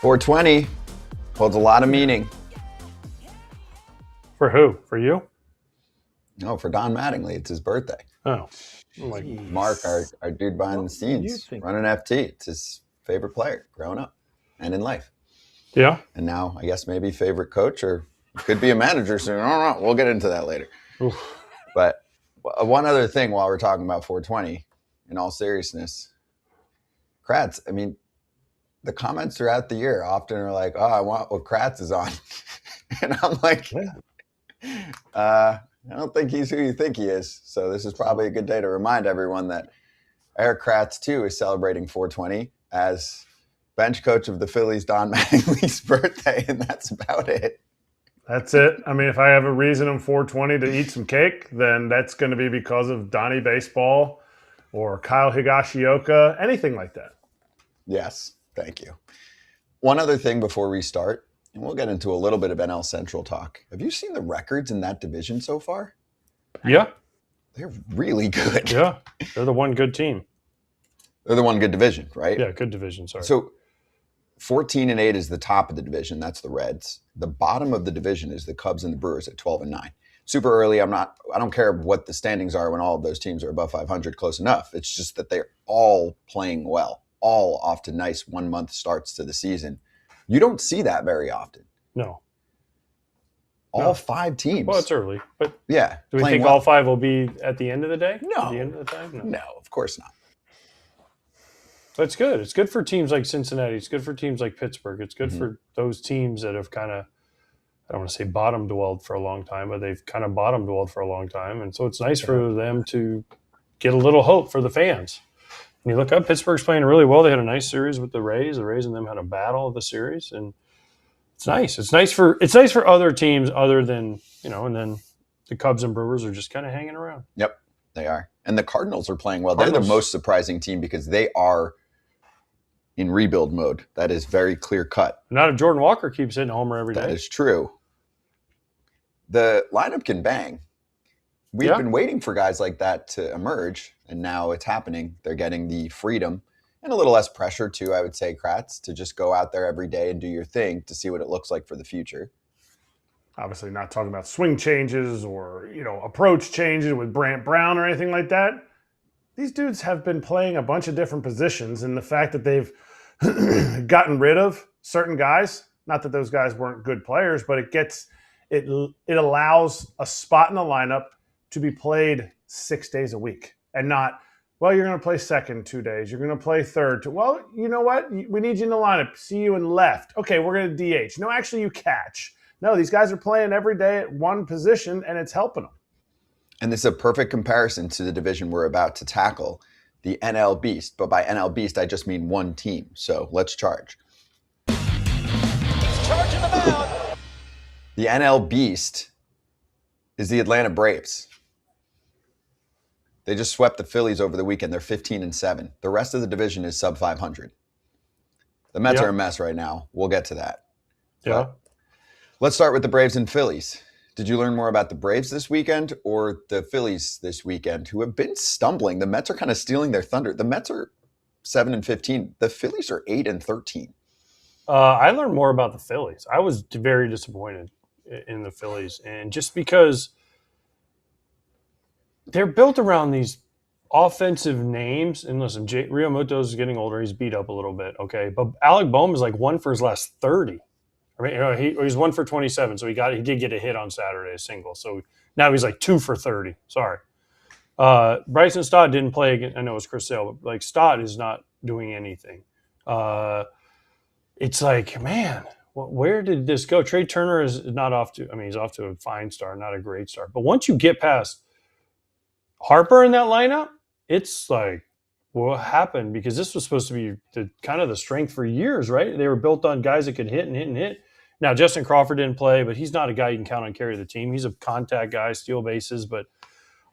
420 holds a lot of meaning. For who? For you? No, for Don Mattingly. It's his birthday. Oh. Mark, our dude behind the scenes, running FT. It's his favorite player growing up and in life. Yeah. And now, I guess maybe favorite coach or could be a manager soon. I don't know. We'll get into that later. Oof. But one other thing while we're talking about 420, in all seriousness, Kratz, I mean, the comments throughout the year often are like, oh, I want what Kratz is on. And I'm like, I don't think he's who you think he is. So this is probably a good day to remind everyone that Erik Kratz, too, is celebrating 420 as bench coach of the Phillies, Don Mattingly's birthday, and that's about it. That's it. I mean, if I have a reason on 420 to eat some cake, then that's going to be because of Donnie Baseball or Kyle Higashioka, anything like that. Yes, thank you. One other thing before we start, and we'll get into a little bit of NL Central talk. Have you seen the records in that division so far? Yeah. They're really good. Yeah. They're the one good team. They're the one good division, right? Yeah, good division, sorry. So 14-8 is the top of the division. That's the Reds. The bottom of the division is the Cubs and the Brewers at 12-9. Super early. I don't care what the standings are when all of those teams are above 500, close enough. It's just that they're all playing well, all off to nice 1 month starts to the season. You don't see that very often. No. All 5 teams. Well, it's early, but yeah. Do we think all 5 will be at the end of the day? No. At the end of the time? No, of course not. But it's good. It's good for teams like Cincinnati. It's good for teams like Pittsburgh. It's good for those teams that have kind of, I don't want to say bottom dwelled for a long time, but they've kind of bottom dwelled for a long time. And so it's nice for them to get a little hope for the fans. When you look up, Pittsburgh's playing really well. They had a nice series with the Rays. The Rays and them had a battle of the series, and it's nice. It's nice for other teams other than, and then the Cubs and Brewers are just kind of hanging around. Yep, they are. And the Cardinals are playing well. They're the most surprising team because they are in rebuild mode. That is very clear cut. Not if Jordan Walker keeps hitting a homer every day. That is true. The lineup can bang. We've been waiting for guys like that to emerge, and now it's happening. They're getting the freedom and a little less pressure too, I would say, Kratz, to just go out there every day and do your thing to see what it looks like for the future. Obviously not talking about swing changes or, approach changes with Braun or anything like that. These dudes have been playing a bunch of different positions, and the fact that they've gotten rid of certain guys, not that those guys weren't good players, but it allows a spot in the lineup to be played 6 days a week and not, well, you're going to play second 2 days. You're going to play third. Well, you know what? We need you in the lineup. See you in left. Okay, we're going to DH. No, actually, you catch. No, these guys are playing every day at one position, and it's helping them. And this is a perfect comparison to the division we're about to tackle, the NL Beast. But by NL Beast, I just mean one team. So let's charge. He's charging the mound. The NL Beast is the Atlanta Braves. They just swept the Phillies over the weekend. They're 15-7. The rest of the division is sub 500. The Mets are a mess right now. We'll get to that. Yeah. But let's start with the Braves and Phillies. Did you learn more about the Braves this weekend or the Phillies this weekend, who have been stumbling? The Mets are kind of stealing their thunder. The Mets are 7-15. The Phillies are 8-13. I learned more about the Phillies. I was very disappointed in the Phillies, and just because they're built around these offensive names. And listen, Realmuto is getting older. He's beat up a little bit, okay? But Alec Bohm is like 1 for his last 30. I mean, he was 1 for 27, so he did get a hit on Saturday, a single. So now he's like 2 for 30. Sorry. Bryson Stott didn't play again. I know it was Chris Sale, but Stott is not doing anything. It's like, man, where did this go? Trey Turner is not off to. I mean, he's off to a fine start, not a great start. But once you get past Harper in that lineup, it's like, what happened? Because this was supposed to be the strength for years, right? They were built on guys that could hit and hit and hit. Now, Justin Crawford didn't play, but he's not a guy you can count on carry the team. He's a contact guy, steal bases. But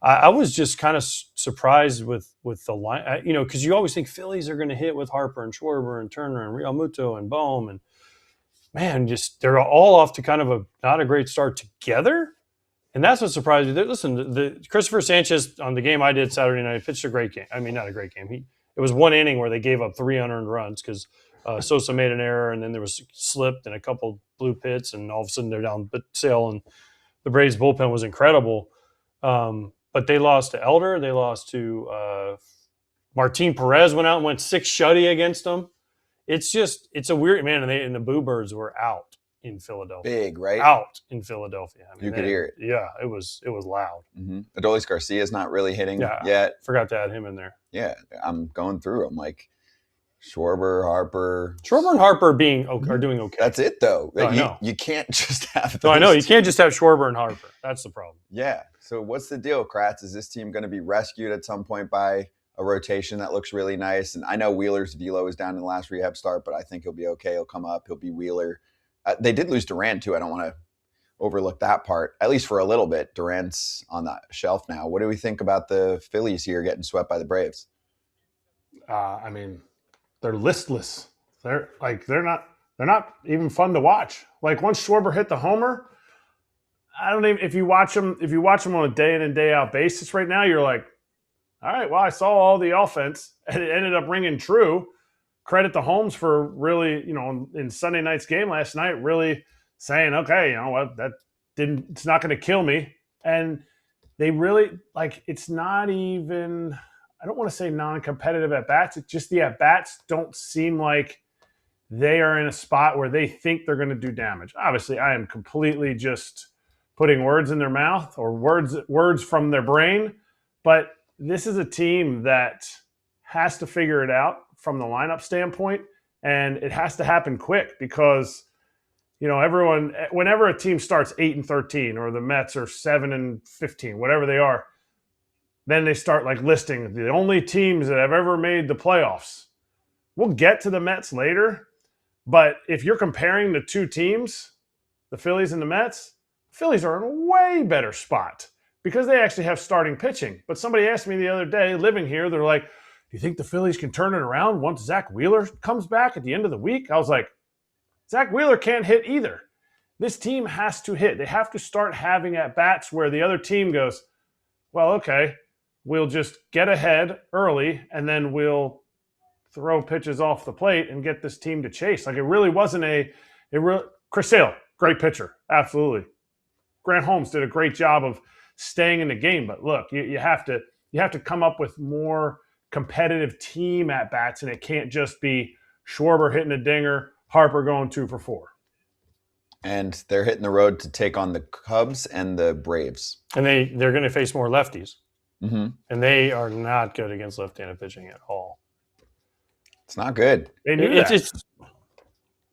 I was just kind of surprised with the line, because you always think Phillies are going to hit with Harper and Schwarber and Turner and Realmuto and Bohm. And, man, they're all off to kind of not a great start together. And that's what surprised me. Listen, the Christopher Sanchez on the game I did Saturday night pitched a great game. I mean, not a great game. It was one inning where they gave up 3 unearned runs because Sosa made an error, and then there was slipped and a couple blue pits, and all of a sudden they're down sale, and the Braves bullpen was incredible. But they lost to Elder. They lost to Martin Perez went out and went 6 shutty against them. It's a weird, man, and the Boo Birds were out in Philadelphia. Big, right? Out in Philadelphia. I mean, you could hear it. Yeah, it was loud. Mm-hmm. Adolis Garcia's not really hitting yet. Forgot to add him in there. Yeah, I'm going through them like Schwarber, Harper. Schwarber and Harper are doing okay. That's it, though. No, I know. You can't just have No, I know. You can't just have Schwarber and Harper. That's the problem. Yeah. So what's the deal, Kratz? Is this team going to be rescued at some point by a rotation that looks really nice? And I know Wheeler's velo is down in the last rehab start, but I think he'll be okay. He'll come up. He'll be Wheeler. They did lose Durant, too. I don't want to overlook that part, at least for a little bit. Durant's on the shelf now. What do we think about the Phillies here getting swept by the Braves? I mean, they're listless. They're not even fun to watch. Like once Schwarber hit the homer, I don't even if you watch them on a day in and day out basis right now, you're like, all right, well, I saw all the offense and it ended up ringing true. Credit to Holmes for really, in Sunday night's game last night, really saying, okay, you know what, it's not going to kill me. And they really it's not even, I don't want to say non-competitive at bats. It's just the at bats don't seem like they are in a spot where they think they're going to do damage. Obviously, I am completely just putting words in their mouth or words from their brain, but this is a team that has to figure it out from the lineup standpoint, and it has to happen quick because everyone, whenever a team starts 8-13 or the Mets are 7-15, whatever they are, then they start listing the only teams that have ever made the playoffs. We'll get to the Mets later, but if you're comparing the two teams, the Phillies and the Mets, the Phillies are in a way better spot because they actually have starting pitching. But somebody asked me the other day, living here, they're like, do you think the Phillies can turn it around once Zach Wheeler comes back at the end of the week? I was like, Zach Wheeler can't hit either. This team has to hit. They have to start having at-bats where the other team goes, well, okay, we'll just get ahead early and then we'll throw pitches off the plate and get this team to chase. It really wasn't Chris Sale, great pitcher, absolutely. Grant Holmes did a great job of staying in the game, but look, you have to come up with more competitive team at bats, and it can't just be Schwarber hitting a dinger, Harper going 2 for 4. And they're hitting the road to take on the Cubs and the Braves, and they're going to face more lefties, mm-hmm. and they are not good against left-handed pitching at all. It's not good. They knew that.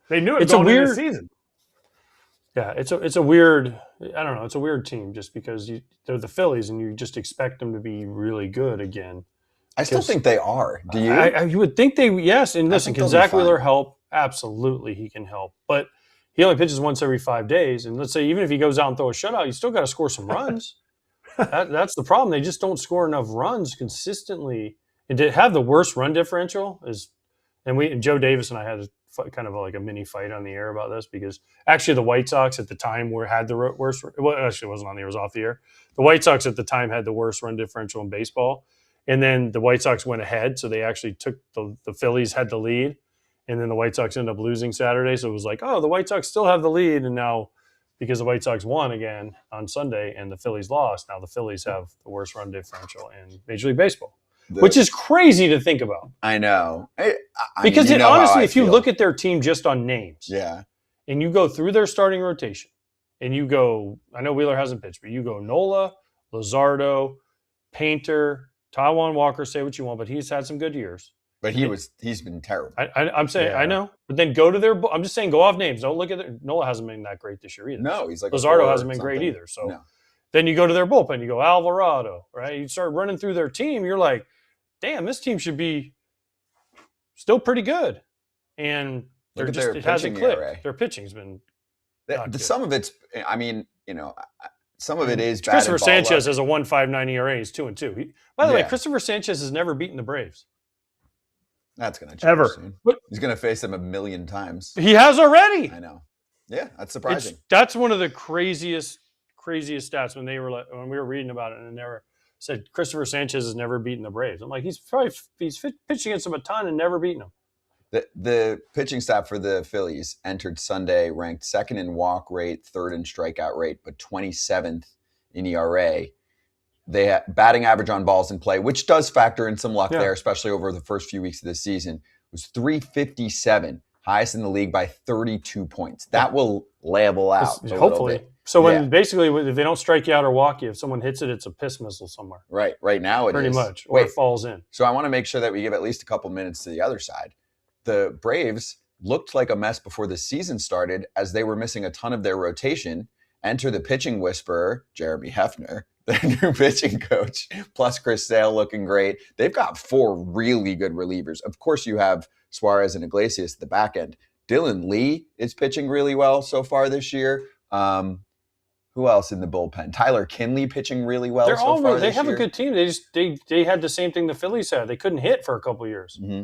They knew it it's going a weird into the season. Yeah, it's a weird. I don't know. It's a weird team just because they're the Phillies and you just expect them to be really good again. I still think they are. Do you? You would think they yes. And listen, can Zach Wheeler help? Absolutely, he can help. But he only pitches once every 5 days. And let's say even if he goes out and throws a shutout, you still got to score some runs. That's the problem. They just don't score enough runs consistently. And to have the worst run differential is, and Joe Davis and I had kind of like a mini fight on the air about this because actually the White Sox at the time had the worst. Well, actually, it wasn't on the air; it was off the air. The White Sox at the time had the worst run differential in baseball, and then the White Sox went ahead, so they actually took the Phillies had the lead, and then the White Sox ended up losing Saturday. So it was like, oh, the White Sox still have the lead, and now because the White Sox won again on Sunday and the Phillies lost, now the Phillies have the worst run differential in Major League Baseball. Which is crazy to think about. I know. Because honestly, if you look at their team just on names, yeah, and you go through their starting rotation, and you go, I know Wheeler hasn't pitched, but you go Nola, Luzardo, Painter, Taijuan Walker, say what you want, but he's had some good years. But he's been terrible. I'm saying, I know. But then go to I'm just saying go off names. Don't look at Nola hasn't been that great this year either. No, he's like Luzardo hasn't been great either. So then you go to their bullpen, you go Alvarado, right? You start running through their team, you're like, damn, this team should be still pretty good. And it hasn't clicked. ERA. Their pitching's been some of it's, I mean, some of it is bad. Christopher Sanchez has a 1.59 ERA. He's 2-2. By the way, Christopher Sanchez has never beaten the Braves. That's going to change ever. Soon. He's going to face them 1,000,000 times. He has already. I know. Yeah, that's surprising. That's one of the craziest stats when we were reading about it, and they said Christopher Sanchez has never beaten the Braves. I'm like, he's pitched against them a ton and never beaten them. The pitching staff for the Phillies entered Sunday ranked second in walk rate, third in strikeout rate, but 27th in ERA. They had batting average on balls in play, which does factor in some luck there, especially over the first few weeks of the season. It was 357, highest in the league by 32 points. That will level out hopefully. So when basically if they don't strike you out or walk you, if someone hits it, it's a piss missile somewhere. Right now it is. Pretty much, or it falls in. So I want to make sure that we give at least a couple minutes to the other side. The Braves looked like a mess before the season started as they were missing a ton of their rotation. Enter the pitching whisperer, Jeremy Hefner, their new pitching coach, plus Chris Sale looking great. They've got 4 really good relievers. Of course, you have Suarez and Iglesias at the back end. Dylan Lee is pitching really well so far this year. Who else in the bullpen? Tyler Kinley pitching really well so far this year. They have a good team. They had the same thing the Phillies had. They couldn't hit for a couple of years. Mm-hmm.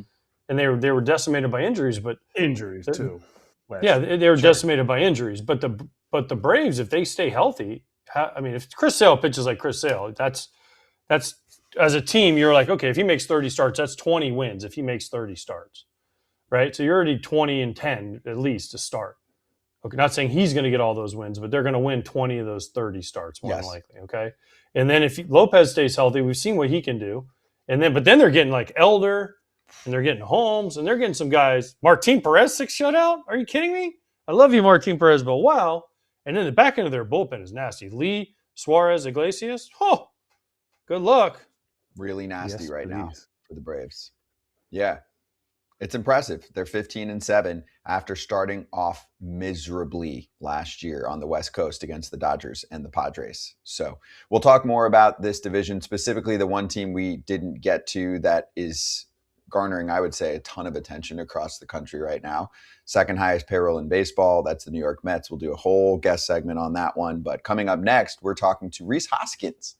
And they were decimated by injuries, but injuries too. Yeah, they were decimated by injuries. But the Braves, if they stay healthy, I mean, if Chris Sale pitches like Chris Sale, that's as a team, you're like, okay, if he makes 30 starts, that's 20 wins. If he makes 30 starts, right? So you're already 20-10 at least to start. Okay, not saying he's going to get all those wins, but they're going to win 20 of those 30 starts more than likely. Okay, and then if Lopez stays healthy, we've seen what he can do. But then they're getting like Elder. And they're getting Holmes, and they're getting some guys. Martin Perez, 6 shutout? Are you kidding me? I love you, Martin Perez, but wow. And then the back end of their bullpen is nasty. Lee, Suarez, Iglesias. Oh, good luck. Really nasty now for the Braves. Yeah, it's impressive. They're 15-7 after starting off miserably last year on the West Coast against the Dodgers and the Padres. So we'll talk more about this division, specifically the one team we didn't get to that is garnering, I would say, a ton of attention across the country right now. Second highest payroll in baseball. That's the New York Mets. We'll do a whole guest segment on that one. But coming up next, we're talking to Rhys Hoskins.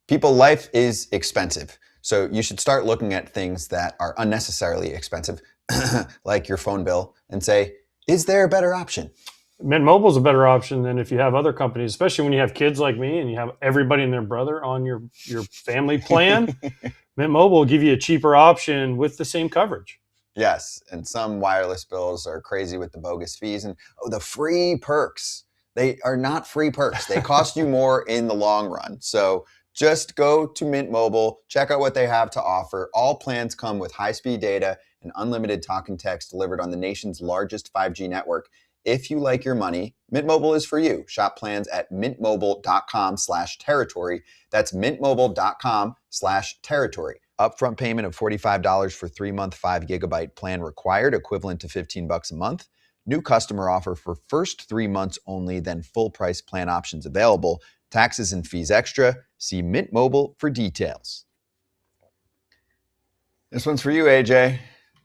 People, life is expensive. So you should start looking at things that are unnecessarily expensive, like your phone bill, and say, is there a better option? Mint Mobile is a better option than if you have other companies, especially when you have kids like me and you have everybody and their brother on your family plan. Mint Mobile will give you a cheaper option with the same coverage. Yes, and some wireless bills are crazy with the bogus fees and the free perks. They are not free perks. They cost you more in the long run. So just go to Mint Mobile, check out what they have to offer. All plans come with high-speed data and unlimited talk and text delivered on the nation's largest 5G network. If you like your money, Mint Mobile is for you. Shop plans at mintmobile.com/territory. That's mintmobile.com/territory. Upfront payment of $45 for 3-month 5GB plan required, equivalent to $15 a month. New customer offer for first 3 months only, then full price plan options available. Taxes and fees extra. See Mint Mobile for details. This one's for you, AJ.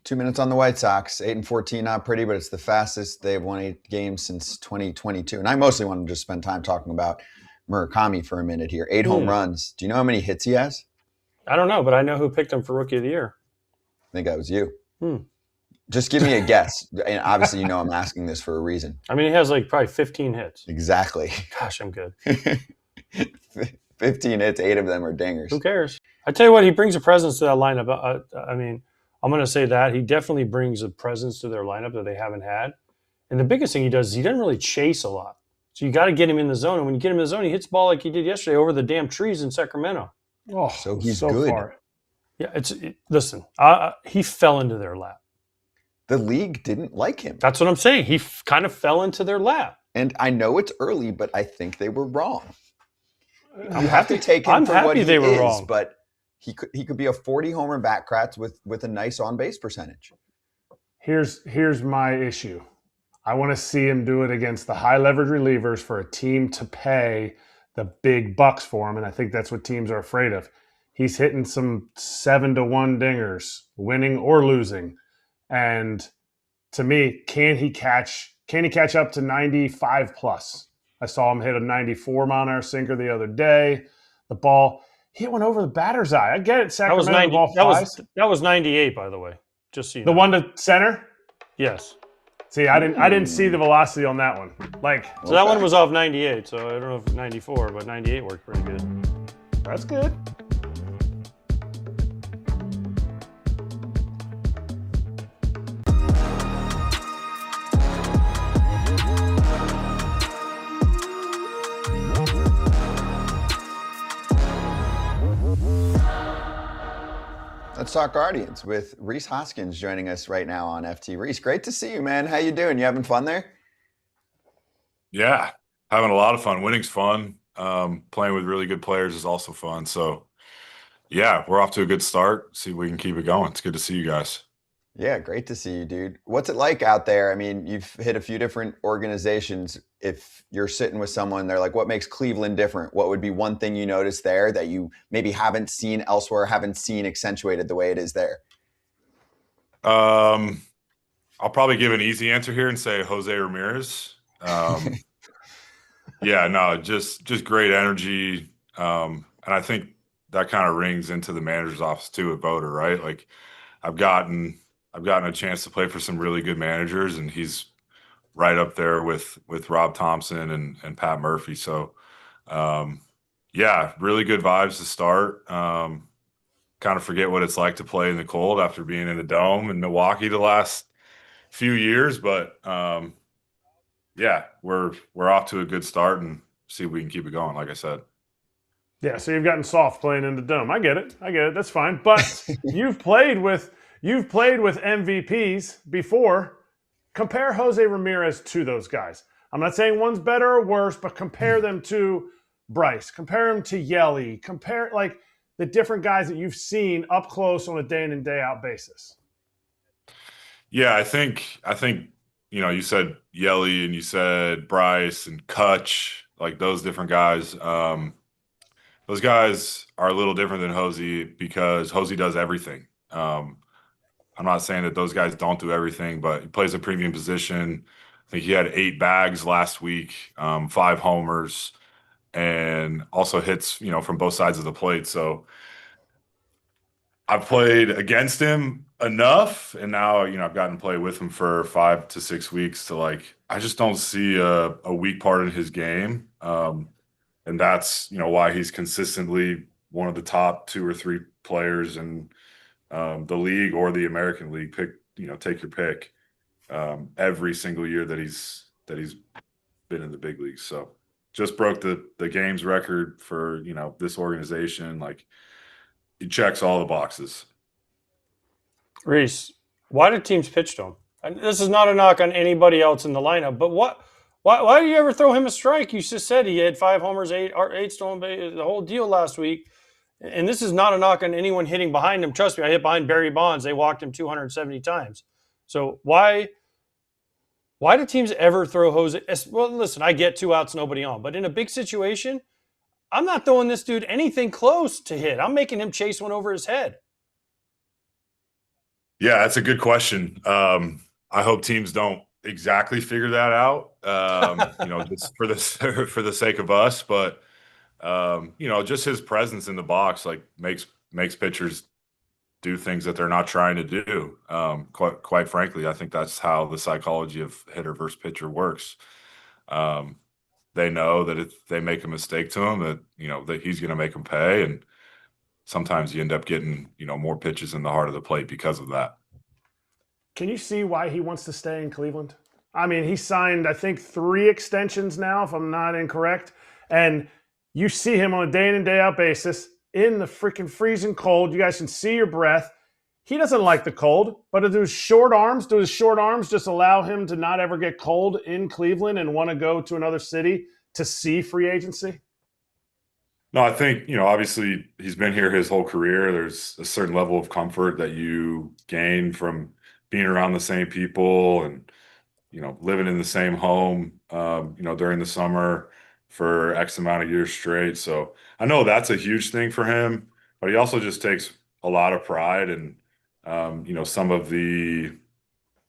2 minutes on the White Sox. 8-14, not pretty, but it's the fastest they've won 8 games since 2022. And I mostly want to just spend time talking about Murakami for a minute here. 8 home runs. Do you know how many hits he has? I don't know, but I know who picked him for Rookie of the Year. I think that was you. Just give me a guess. And obviously, you know I'm asking this for a reason. I mean, he has like probably 15 hits. Exactly. Gosh, I'm good. 15 hits, 8 of them are dingers. Who cares? I tell you what, he brings a presence to that lineup. I mean, I'm going to say that. He definitely brings a presence to their lineup that they haven't had. And the biggest thing he does is he doesn't really chase a lot. So you got to get him in the zone. And when you get him in the zone, he hits the ball like he did yesterday over the damn trees in Sacramento. Oh, so he's so good. Far. Yeah, listen, he fell into their lap. The league didn't like him. That's what I'm saying. He kind of fell into their lap. And I know it's early, but I think they were wrong. You have to take him for what he is, wrong. But he could be a 40 homer bat Kratz with a nice on base percentage. Here's my issue. I want to see him do it against the high leverage relievers for a team to pay the big bucks for him, and I think that's what teams are afraid of. He's hitting some 7-1 dingers, winning or losing. And to me, can he catch Can he catch up to 95 plus? I saw him hit a 94 mile-an-hour sinker the other day. The ball hit one over the batter's eye. I get it, Sacramento, the ball flies. That was 98, by the way. Just so you know. The one to center? Yes. See, I didn't see the velocity on that one. So that one was off 98, so I don't know if 94, but 98 worked pretty good. That's good. Let's talk Guardians with Rhys Hoskins joining us right now on FT. Rhys, great to see you, man. How you doing? You having fun there? Yeah, having a lot of fun. Winning's fun. Playing with really good players is also fun. So, yeah, we're off to a good start. See if we can keep it going. It's good to see you guys. Yeah, great to see you, dude. What's it like out there? I mean, you've hit a few different organizations. If you're sitting with someone, they're like, what makes Cleveland different? What would be one thing you notice there that you maybe haven't seen elsewhere, haven't seen accentuated the way it is there? I'll probably give an easy answer here and say José Ramírez. Yeah, no, just great energy. And I think that kind of rings into the manager's office too at Voter, right? Like I've gotten a chance to play for some really good managers, and he's right up there with Rob Thompson and Pat Murphy. So, yeah, really good vibes to start. Kind of forget what it's like to play in the cold after being in a dome in Milwaukee the last few years. But, yeah, we're off to a good start and see if we can keep it going, like I said. Yeah, so you've gotten soft playing in the dome. I get it. That's fine. But you've played with MVPs before. Compare José Ramírez to those guys. I'm not saying one's better or worse, but compare them to Bryce. Compare them to Yelly. Compare like the different guys that you've seen up close on a day in and day out basis. Yeah, I think you said Yelly and you said Bryce and Kutch, like those different guys. Those guys are a little different than José because José does everything. I'm not saying that those guys don't do everything, but he plays a premium position. I think he had 8 bags last week, 5 homers, and also hits, from both sides of the plate. So I've played against him enough, and now, I've gotten to play with him for 5 to 6 weeks to I just don't see a weak part in his game. And that's, why he's consistently one of the top 2 or 3 players in the league or the American League. Take your pick. Every single year that he's been in the big leagues. So just broke the games record for this organization. Like he checks all the boxes. Rhys, why do teams pitch to him? And this is not a knock on anybody else in the lineup, but why do you ever throw him a strike? You just said he had 5 homers, 8 stolen bases, the whole deal last week. And this is not a knock on anyone hitting behind him. Trust me, I hit behind Barry Bonds. They walked him 270 times. So why do teams ever throw José? Well, listen, I get 2 outs, nobody on. But in a big situation, I'm not throwing this dude anything close to hit. I'm making him chase one over his head. Yeah, that's a good question. I hope teams don't exactly figure that out, just for the sake of us. But just his presence in the box makes pitchers do things that they're not trying to do. Quite frankly, I think that's how the psychology of hitter versus pitcher works. They know that if they make a mistake to him, that he's going to make them pay, and sometimes you end up getting more pitches in the heart of the plate because of that. Can you see why he wants to stay in Cleveland? I mean, he signed, I think, 3 extensions now, if I'm not incorrect, and you see him on a day in and day out basis in the freaking freezing cold. You guys can see your breath. He doesn't like the cold, but do his short arms just allow him to not ever get cold in Cleveland and want to go to another city to see free agency? No, I think, obviously he's been here his whole career. There's a certain level of comfort that you gain from being around the same people and, living in the same home, during the summer for X amount of years straight. So I know that's a huge thing for him, but he also just takes a lot of pride in, some of the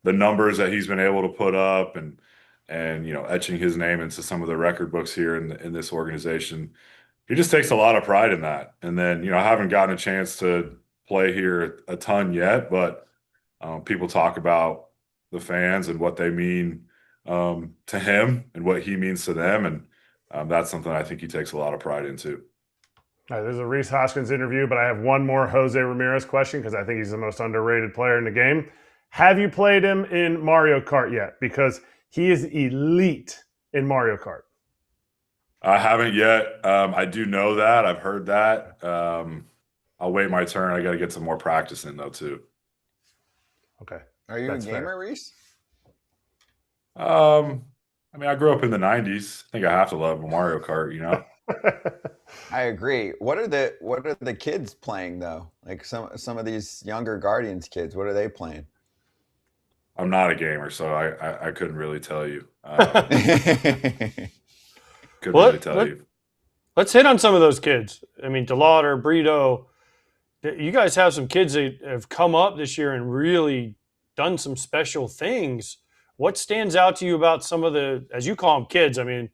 numbers that he's been able to put up. And and etching his name into some of the record books here in this organization. He just takes a lot of pride in that. And then I haven't gotten a chance to play here a ton yet, but people talk about the fans and what they mean to him and what he means to them, and that's something I think he takes a lot of pride into. All right, there's a Rhys Hoskins interview, but I have one more José Ramírez question because I think he's the most underrated player in the game. Have you played him in Mario Kart yet? Because he is elite in Mario Kart. I haven't yet. I do know that. I've heard that. I'll wait my turn. I got to get some more practice in, though, too. Okay. Are you a gamer, Reese? I mean, I grew up in the 90s. I think I have to love Mario Kart, I agree. What are the kids playing though? Like some of these younger Guardians kids, what are they playing? I'm not a gamer, so I couldn't really tell you. Really tell you. Let's hit on some of those kids. I mean, DeLauder, Brito. You guys have some kids that have come up this year and really done some special things. What stands out to you about some of the, as you call them, kids? I mean,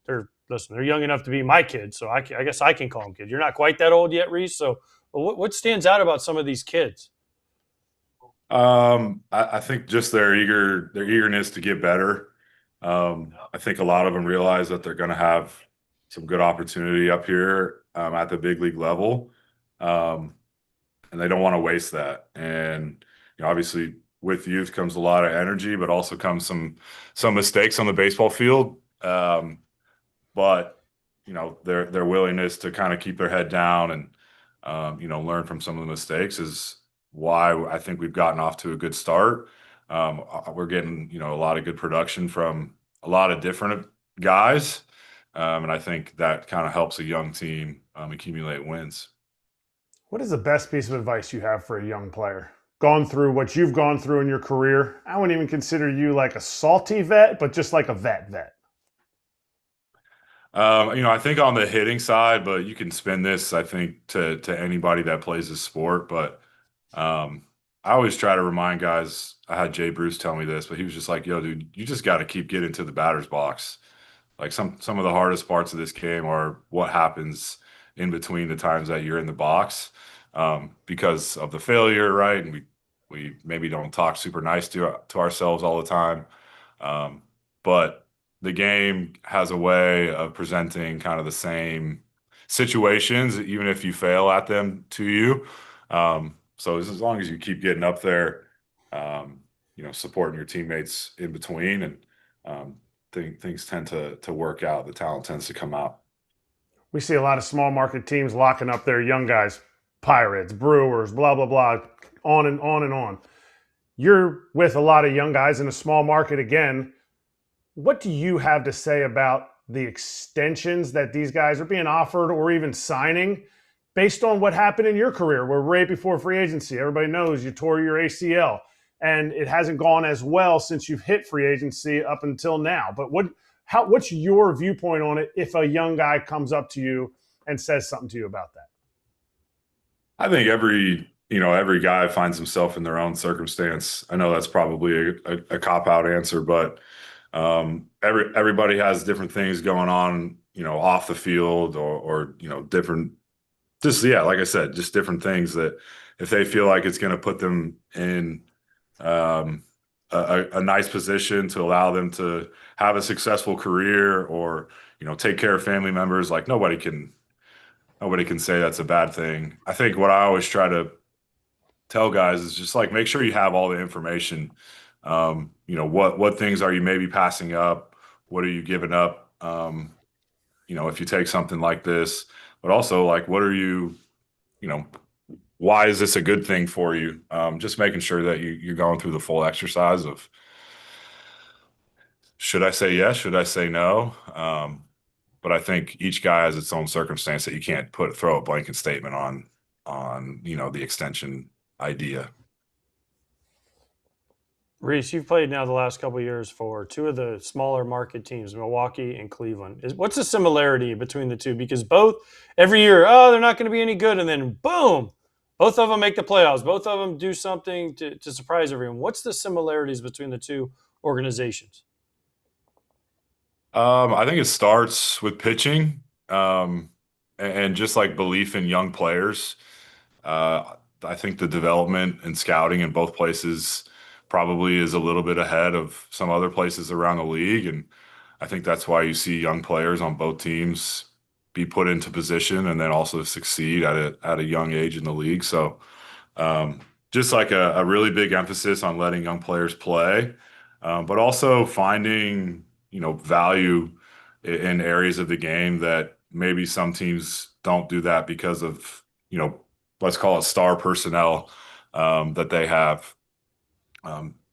they're young enough to be my kids, so I guess I can call them kids. You're not quite that old yet, Reese. So, what stands out about some of these kids? I think just their eagerness to get better. I think a lot of them realize that they're going to have some good opportunity up here at the big league level, and they don't want to waste that. And obviously, with youth comes a lot of energy, but also comes some mistakes on the baseball field. But their willingness to kind of keep their head down and learn from some of the mistakes is why I think we've gotten off to a good start. We're getting a lot of good production from a lot of different guys, and I think that kind of helps a young team accumulate wins. What is the best piece of advice you have for a young player? Gone through what you've gone through in your career. I wouldn't even consider you like a salty vet, but just like a vet. I think on the hitting side, but you can spin this, I think, to anybody that plays the sport. But I always try to remind guys, I had Jay Bruce tell me this, but he was just like, yo, dude, you just got to keep getting to the batter's box. Like some of the hardest parts of this game are what happens in between the times that you're in the box because of the failure, right? And we maybe don't talk super nice to ourselves all the time. But the game has a way of presenting kind of the same situations, even if you fail at them to you. So as long as you keep getting up there, supporting your teammates in between, and things tend to work out. The talent tends to come out. We see a lot of small market teams locking up their young guys, Pirates, Brewers, blah, blah, blah, on and on and on. You're with a lot of young guys in a small market again. What do you have to say about the extensions that these guys are being offered or even signing based on what happened in your career, where right before free agency, everybody knows you tore your ACL and it hasn't gone as well since you've hit free agency up until now. But what's your viewpoint on it if a young guy comes up to you and says something to you about that? I think every guy finds himself in their own circumstance. I know that's probably a cop-out answer, but everybody has different things going on, off the field or different, like I said, just different things that if they feel like it's going to put them in a nice position to allow them to have a successful career or, take care of family members, like nobody can say that's a bad thing. I think what I always try to tell guys is just like, make sure you have all the information. What things are you maybe passing up? What are you giving up? If you take something like this, but also like, what are you, why is this a good thing for you? Just making sure that you're going through the full exercise of, should I say yes? Should I say no? But I think each guy has its own circumstance that you can't throw a blanket statement on, the extension idea. Reese, you've played now the last couple of years for two of the smaller market teams, Milwaukee and Cleveland. What's the similarity between the two? Because both, every year, they're not going to be any good, and then boom, both of them make the playoffs. Both of them do something to surprise everyone. What's the similarities between the two organizations? I think it starts with pitching, and just like belief in young players. I think the development and scouting in both places probably is a little bit ahead of some other places around the league, and I think that's why you see young players on both teams be put into position and then also succeed at a young age in the league. So, um, just like a really big emphasis on letting young players play, but also finding value in areas of the game that maybe some teams don't do that because of let's call it star personnel that they have.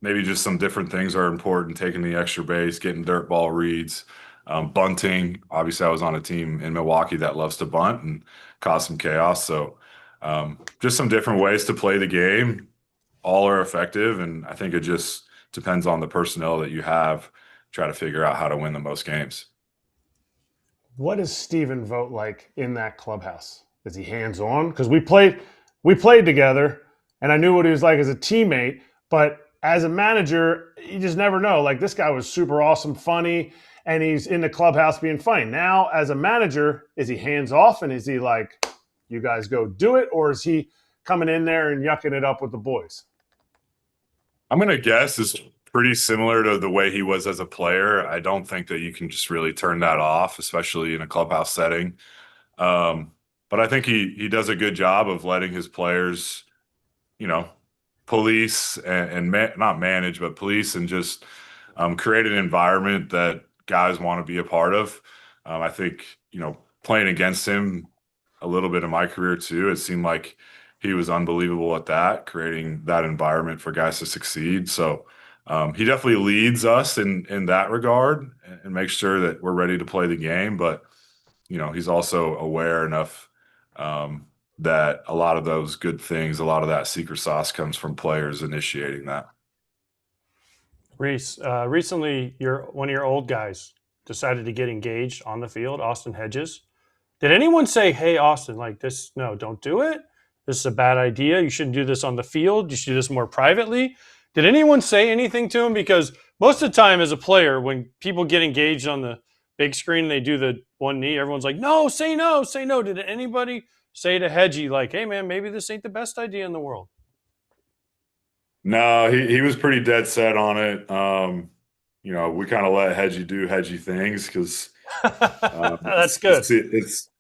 Maybe just some different things are important, taking the extra base, getting dirt ball reads, bunting. Obviously, I was on a team in Milwaukee that loves to bunt and cause some chaos. So just some different ways to play the game. All are effective, and I think it just depends on the personnel that you have. Try to figure out how to win the most games. What is Steven Vogt like in that clubhouse? Is he hands-on? Because we played together, and I knew what he was like as a teammate, but as a manager, you just never know. Like, this guy was super awesome, funny, and he's in the clubhouse being funny. Now, as a manager, is he hands-off, and is he like, you guys go do it, or is he coming in there and yucking it up with the boys? I'm going to guess is pretty similar to the way he was as a player. I don't think that you can just really turn that off, especially in a clubhouse setting. But I think he does a good job of letting his players, police not manage, but police and just create an environment that guys want to be a part of. I think, playing against him a little bit in my career too, it seemed like he was unbelievable at that, creating that environment for guys to succeed. So he definitely leads us in that regard and makes sure that we're ready to play the game. But, he's also aware enough that a lot of those good things, a lot of that secret sauce comes from players initiating that. Reese, recently, one of your old guys decided to get engaged on the field, Austin Hedges. Did anyone say, hey, Austin, like this, no, don't do it? This is a bad idea. You shouldn't do this on the field. You should do this more privately. Did anyone say anything to him? Because most of the time as a player, when people get engaged on the big screen and they do the one knee, everyone's like, no, say no, say no. Did anybody say to Hedgie, like, hey, man, maybe this ain't the best idea in the world? No, he was pretty dead set on it. We kind of let Hedgie do Hedgie things because That's good.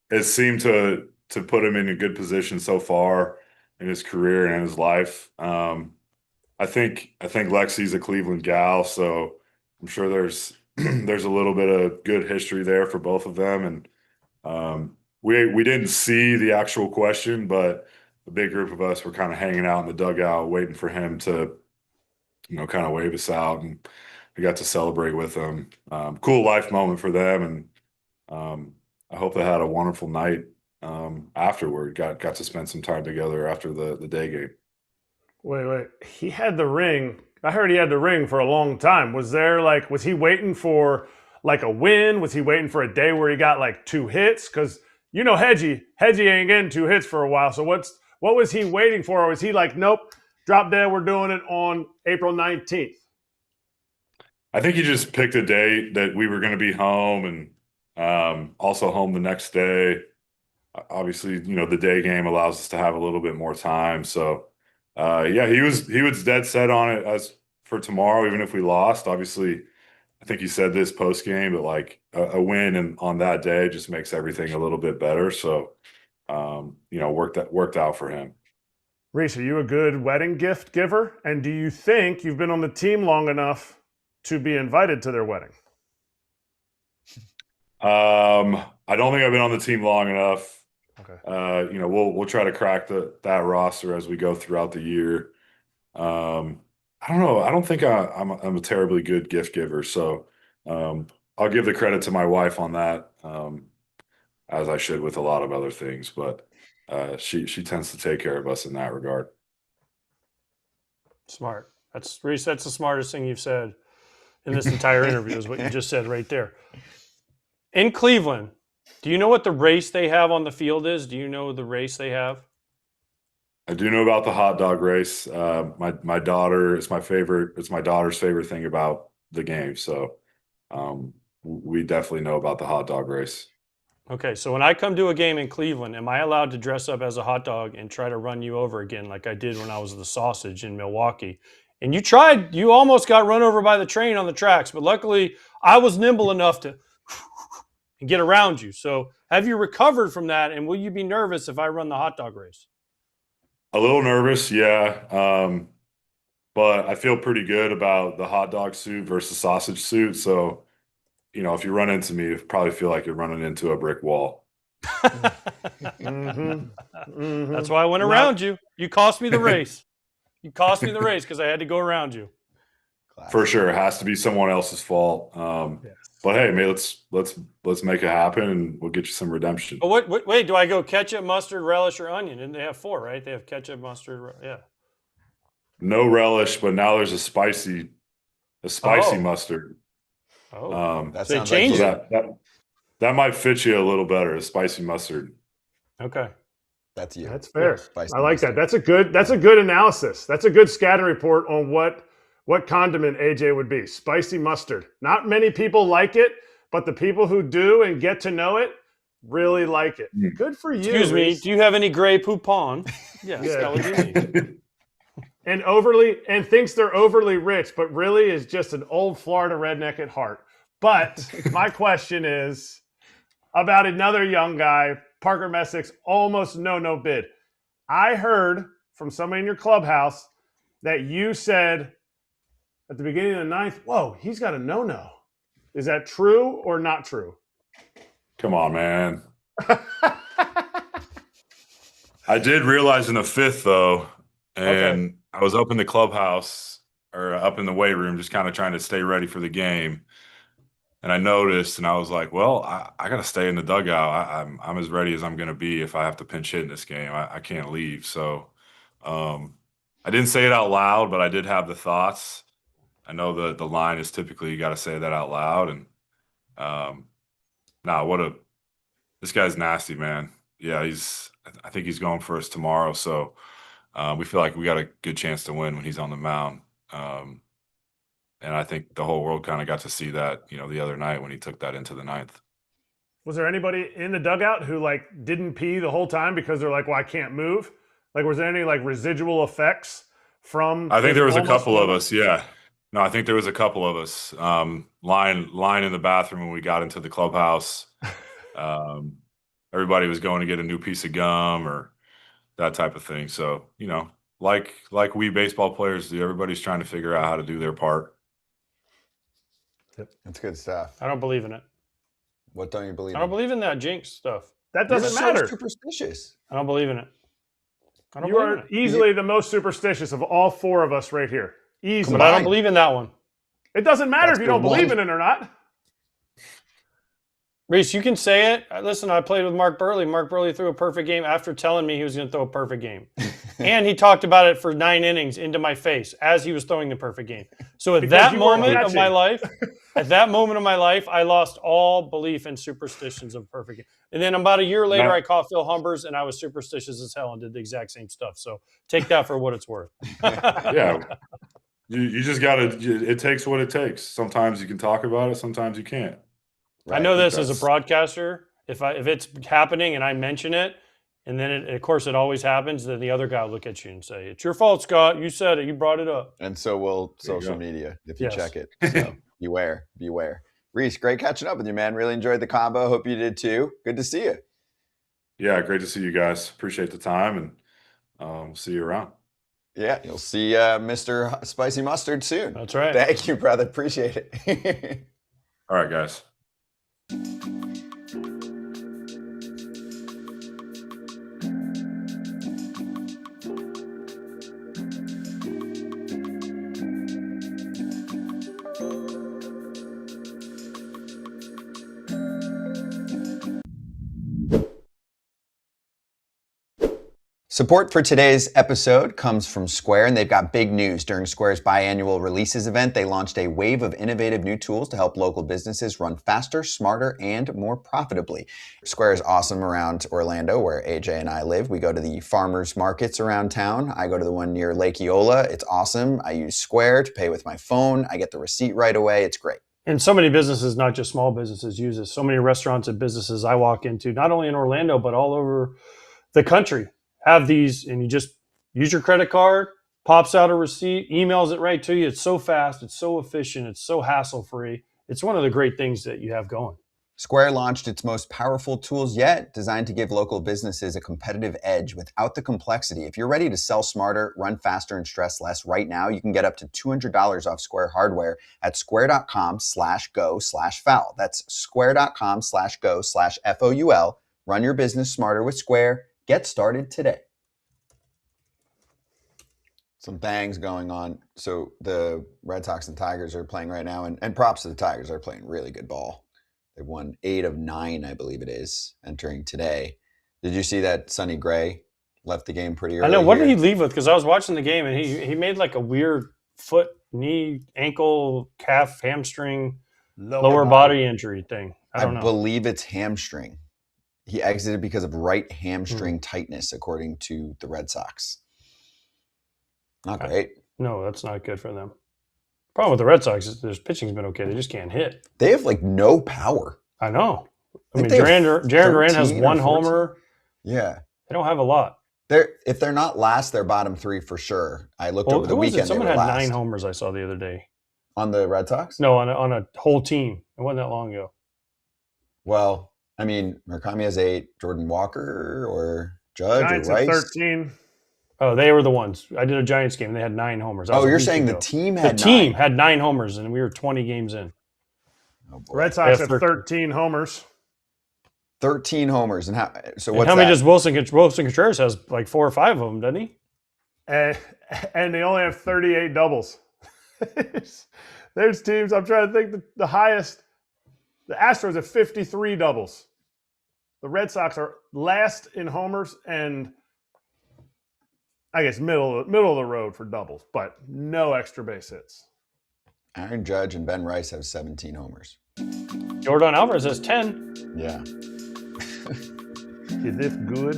It seemed to put him in a good position so far in his career and his life. I think Lexi's a Cleveland gal, so I'm sure there's there's a little bit of good history there for both of them. And we didn't see the actual question, but a big group of us were kind of hanging out in the dugout waiting for him to, kind of wave us out, and we got to celebrate with them. Cool life moment for them, and I hope they had a wonderful night afterward. Got to spend some time together after the day game. Wait. He had the ring. I heard he had the ring for a long time. Was he waiting for like a win? Was he waiting for a day where he got like 2 hits? Because Hedgie ain't getting 2 hits for a while. So what was he waiting for? Or was he like, nope, drop dead, we're doing it on April 19th? I think he just picked a date that we were going to be home and also home the next day. Obviously, the day game allows us to have a little bit more time. So, he was dead set on it as for tomorrow, even if we lost. Obviously, I think he said this post game, but like a win on that day just makes everything a little bit better. So, worked out for him. Reese, are you a good wedding gift giver? And do you think you've been on the team long enough to be invited to their wedding? I don't think I've been on the team long enough. Okay. We'll try to crack that roster as we go throughout the year. I don't know. I don't think I'm a terribly good gift giver, so I'll give the credit to my wife on that, as I should with a lot of other things. But she tends to take care of us in that regard. Smart. Reese, that's the smartest thing you've said in this entire interview is what you just said right there. In Cleveland, do you know what the race they have on the field is? Do you know the race they have? I do know about the hot dog race. My daughter, it's my daughter's favorite thing about the game. So we definitely know about the hot dog race. Okay, so when I come to a game in Cleveland, am I allowed to dress up as a hot dog and try to run you over again like I did when I was the sausage in Milwaukee? And you almost got run over by the train on the tracks, but luckily I was nimble enough to and get around you. So have you recovered from that, and will you be nervous if I run the hot dog race? A little nervous, yeah. But I feel pretty good about the hot dog suit versus sausage suit. So, if you run into me, you probably feel like you're running into a brick wall. That's why I went around you. You cost me the race. You cost me the race because I had to go around you. For sure, it has to be someone else's fault. Yes. But hey, man, let's make it happen, and we'll get you some redemption. But wait, do I go ketchup, mustard, relish, or onion? And they have 4, right? They have ketchup, mustard, yeah. No relish, but now there's a spicy mustard. Oh, That so sounds they changed like it. That might fit you a little better, a spicy mustard. Okay. that's you. That's fair. Spicy I like mustard. that. That's a good analysis. That's a good scatter report on what condiment AJ would be. Spicy mustard. Not many people like it, but the people who do and get to know it really like it. Good for you. Excuse me, Reese. do you have any gray poupon? Yes, Yeah. that would be me. And thinks they're overly rich, but really is just an old Florida redneck at heart. But my question is about another young guy, Parker Messick's almost no bid. I heard from somebody in your clubhouse that you said at the beginning of the 9th, whoa, he's got a no. Is that true or not true? Come on, man. I did realize in the 5th, though, and I was up in the clubhouse or up in the weight room just kind of trying to stay ready for the game. And I noticed, and I was like, well, I got to stay in the dugout. I'm as ready as I'm going to be if I have to pinch hit in this game. I can't leave. So I didn't say it out loud, but I did have the thoughts. I know the line is typically you got to say that out loud. And this guy's nasty, man. Yeah, I think he's going for us tomorrow. So we feel like we got a good chance to win when he's on the mound. And I think the whole world kind of got to see that, the other night when he took that into the 9th. Was there anybody in the dugout who didn't pee the whole time because they're like, well, I can't move? Was there any residual effects from? I think there was a couple of us. Yeah. No, I think there was a couple of us lying in the bathroom when we got into the clubhouse. Everybody was going to get a new piece of gum or that type of thing. So, like we baseball players do, everybody's trying to figure out how to do their part. That's good stuff. I don't believe in it. What don't you believe I don't believe in that jinx stuff. That You're doesn't so matter. superstitious. I don't believe in it. I don't You believe are in it. easily the most superstitious of all 4 of us right here. Easily. But I don't Combined. believe in that one. It doesn't matter That's if you don't good believe one. in it or not. Reese, you can say it. Listen, I played with Mark Burley. Mark Burley threw a perfect game after telling me he was going to throw a perfect game. And he talked about it for 9 innings into my face as he was throwing the perfect game. So at Because that you weren't moment of my catching. life, I lost all belief in superstitions of perfect game. And then about a year later, No. I caught Phil Humbers, and I was superstitious as hell and did the exact same stuff. So take that for what it's worth. Yeah. You just got to – it takes what it takes. Sometimes you can talk about it. Sometimes you can't. I know this as a That's- broadcaster. If it's happening and I mention it, and then of course it always happens, then the other guy will look at you and say, "It's your fault, Scott. You said it. You brought it up." And so will There you social go. media if you Yes. check it. So beware. Reese, great catching up with you, man. Really enjoyed the combo. Hope you did too. Good to see you. Yeah, great to see you guys. Appreciate the time, and we'll see you around. Yeah, you'll see Mr. Spicy Mustard soon. That's right. Thank you, brother. Appreciate it. All right, guys. Support for today's episode comes from Square, and they've got big news. During Square's biannual releases event, they launched a wave of innovative new tools to help local businesses run faster, smarter, and more profitably. Square is awesome around Orlando, where AJ and I live. We go to the farmers markets around town. I go to the one near Lake Eola. It's awesome. I use Square to pay with my phone. I get the receipt right away. It's great. And so many businesses, not just small businesses, use this. So many restaurants and businesses I walk into, not only in Orlando, but all over the country, have these, and you just use your credit card, pops out a receipt, emails it right to you. It's so fast. It's so efficient. It's so hassle-free. It's one of the great things that you have going. Square launched its most powerful tools yet, designed to give local businesses a competitive edge without the complexity. If you're ready to sell smarter, run faster, and stress less right now, you can get up to $200 off Square hardware at square.com/go/foul. That's square.com/go/FOUL. Run your business smarter with Square. Get started today. Some bangs going on. So the Red Sox and Tigers are playing right now, and props to the Tigers. Are playing really good ball. They won 8 of 9, I believe it is, entering today. Did you see that Sonny Gray left the game pretty early? I know. What did he leave with? Because I was watching the game, and he made like a weird foot, knee, ankle, calf, hamstring, lower body injury thing. I don't know. I believe it's hamstring. He exited because of right hamstring tightness, according to the Red Sox. Not great. No, that's not good for them. Problem with the Red Sox is their pitching's been okay. They just can't hit. They have like no power. I know. I mean, Jarren Duran has 1 homer. Yeah. They don't have a lot. If they're not last, they're bottom 3 for sure. I looked over the weekend. Someone had 9 homers I saw the other day. On the Red Sox? No, on a whole team. It wasn't that long ago. Well, I mean, Murakami has 8. Jordan Walker or Judge Giants or Rice? 13. Oh, they were the ones. I did a Giants game. They had 9 homers. Oh, you're saying the team had 9? The team had 9 homers, and we were 20 games in. Oh, Red Sox have 13 homers. 13 homers. And how does Wilson Contreras has like 4 or 5 of them, doesn't he? And they only have 38 doubles. There's teams, I'm trying to think the highest. The Astros have 53 doubles. The Red Sox are last in homers and I guess middle of the road for doubles, but no extra base hits. Aaron Judge and Ben Rice have 17 homers. Jordan Alvarez has 10. Yeah. Is this good?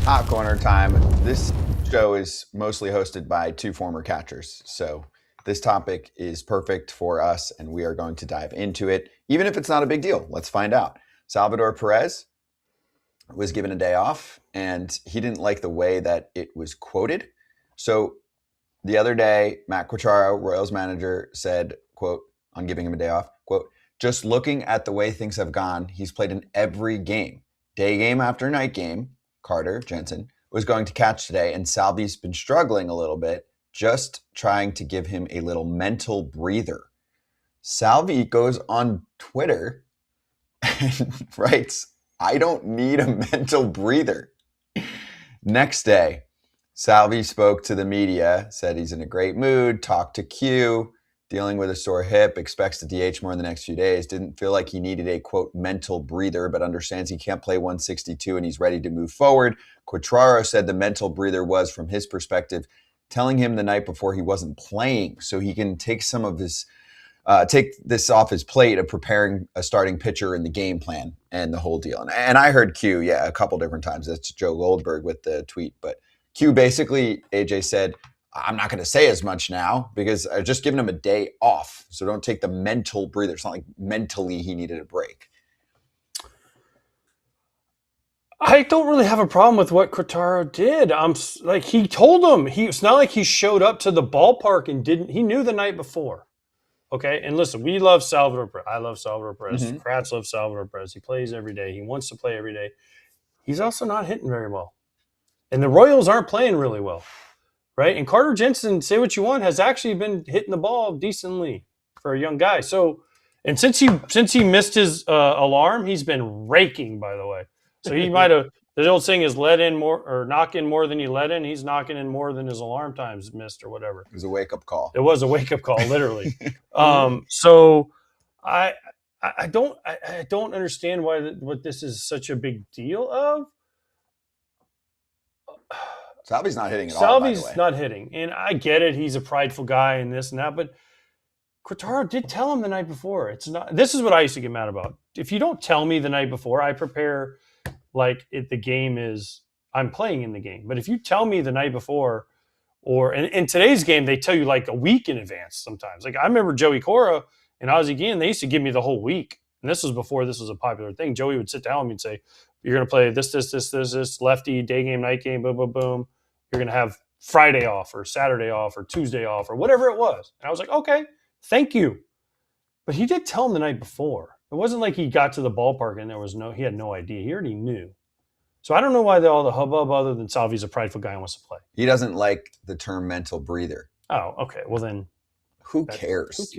Hot Corner time. This show is mostly hosted by 2 former catchers. So this topic is perfect for us, and we are going to dive into it, even if it's not a big deal. Let's find out. Salvador Perez was given a day off, and he didn't like the way that it was quoted. So the other day, Matt Quatraro, Royals manager, said, quote, on giving him a day off, quote, just looking at the way things have gone, he's played in every game, day game after night game. Carter Jensen was going to catch today, and Salvy's been struggling a little bit, just trying to give him a little mental breather. Salvy goes on Twitter and writes, I don't need a mental breather. Next day, Salvy spoke to the media, said he's in a great mood, talked to Q, dealing with a sore hip, expects to DH more in the next few days, didn't feel like he needed a, quote, mental breather, but understands he can't play 162 and he's ready to move forward. Quatraro said the mental breather was, from his perspective, telling him the night before he wasn't playing so he can take some of his, take this off his plate of preparing a starting pitcher in the game plan and the whole deal. And I heard Q, a couple different times. That's Joe Goldberg with the tweet. But Q basically, AJ said, I'm not going to say as much now because I've just given him a day off. So don't take the mental breather. It's not like mentally he needed a break. I don't really have a problem with what Quatraro did. He told him. It's not like he showed up to the ballpark and didn't. He knew the night before. Okay, and listen, we love Salvador Perez. I love Salvador Perez. Mm-hmm. Kratz loves Salvador Perez. He plays every day. He wants to play every day. He's also not hitting very well. And the Royals aren't playing really well. Right? And Carter Jensen, say what you want, has actually been hitting the ball decently for a young guy. So, and since he missed his alarm, he's been raking, by the way. So he might have, the old saying is let in more or knock in more than you let in. He's knocking in more than his alarm times missed or whatever. It was a wake-up call. It was a wake-up call, literally. So I don't understand what this is such a big deal of. Salvy's not hitting at all, by the way. Salvy's not hitting. And I get it. He's a prideful guy and this and that. But Quintaro did tell him the night before. It's not. This is what I used to get mad about. If you don't tell me the night before, I prepare like the game is. I'm playing in the game. But if you tell me the night before, or in today's game, they tell you like a week in advance sometimes. Like I remember Joey Cora and Ozzie Guillen, they used to give me the whole week. And this was before this was a popular thing. Joey would sit down with me and say, "You're going to play this, lefty, day game, night game, boom, boom, boom. You're going to have Friday off or Saturday off or Tuesday off or whatever it was." And I was like, okay. Thank you. But he did tell him the night before. It wasn't like he got to the ballpark and he had no idea. He already knew. So I don't know why all the hubbub other than Salvi's a prideful guy and wants to play. He doesn't like the term mental breather. Oh, okay. Well then. Who cares?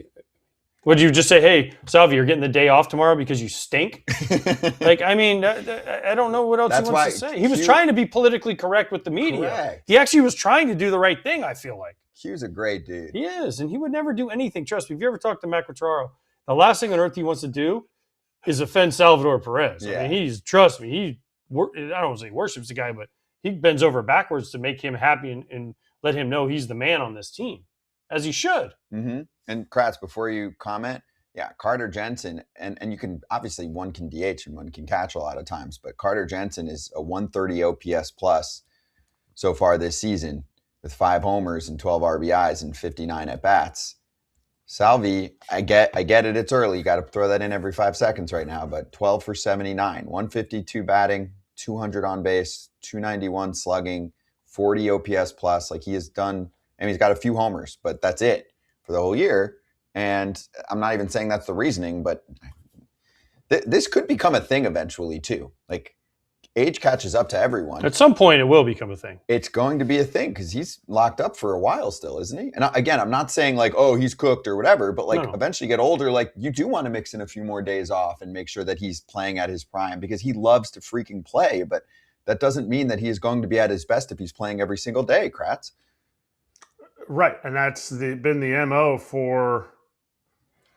Would you just say, hey, Salvi, you're getting the day off tomorrow because you stink? Like, I mean, I don't know what else he wants to say. He was trying to be politically correct with the media. Correct. He actually was trying to do the right thing, I feel like. Q's a great dude. He is, and he would never do anything. Trust me, if you ever talk to Matt Quintaro, the last thing on earth he wants to do is offend Salvador Perez. Yeah. I mean, trust me, I don't want to say he worships the guy, but he bends over backwards to make him happy and let him know he's the man on this team, as he should. Mm-hmm. And Kratz, before you comment, yeah, Carter Jensen, and you can, obviously one can DH and one can catch a lot of times, but Carter Jensen is a 130 OPS plus so far this season with 5 homers and 12 RBIs and 59 at-bats. Salvi, I get it, it's early. You got to throw that in every 5 seconds right now, but 12 for 79, 152 batting, 200 on base, 291 slugging, 40 OPS plus. Like he has done, I mean, he's got a few homers, but that's it for the whole year. And I'm not even saying that's the reasoning, but this could become a thing eventually too. Like age catches up to everyone. At some point, it will become a thing. It's going to be a thing because he's locked up for a while still, isn't he? And again, I'm not saying like, oh, he's cooked or whatever, but like eventually get older, like you do want to mix in a few more days off and make sure that he's playing at his prime because he loves to freaking play. But that doesn't mean that he is going to be at his best if he's playing every single day, Kratz. Right, and that's been the MO for.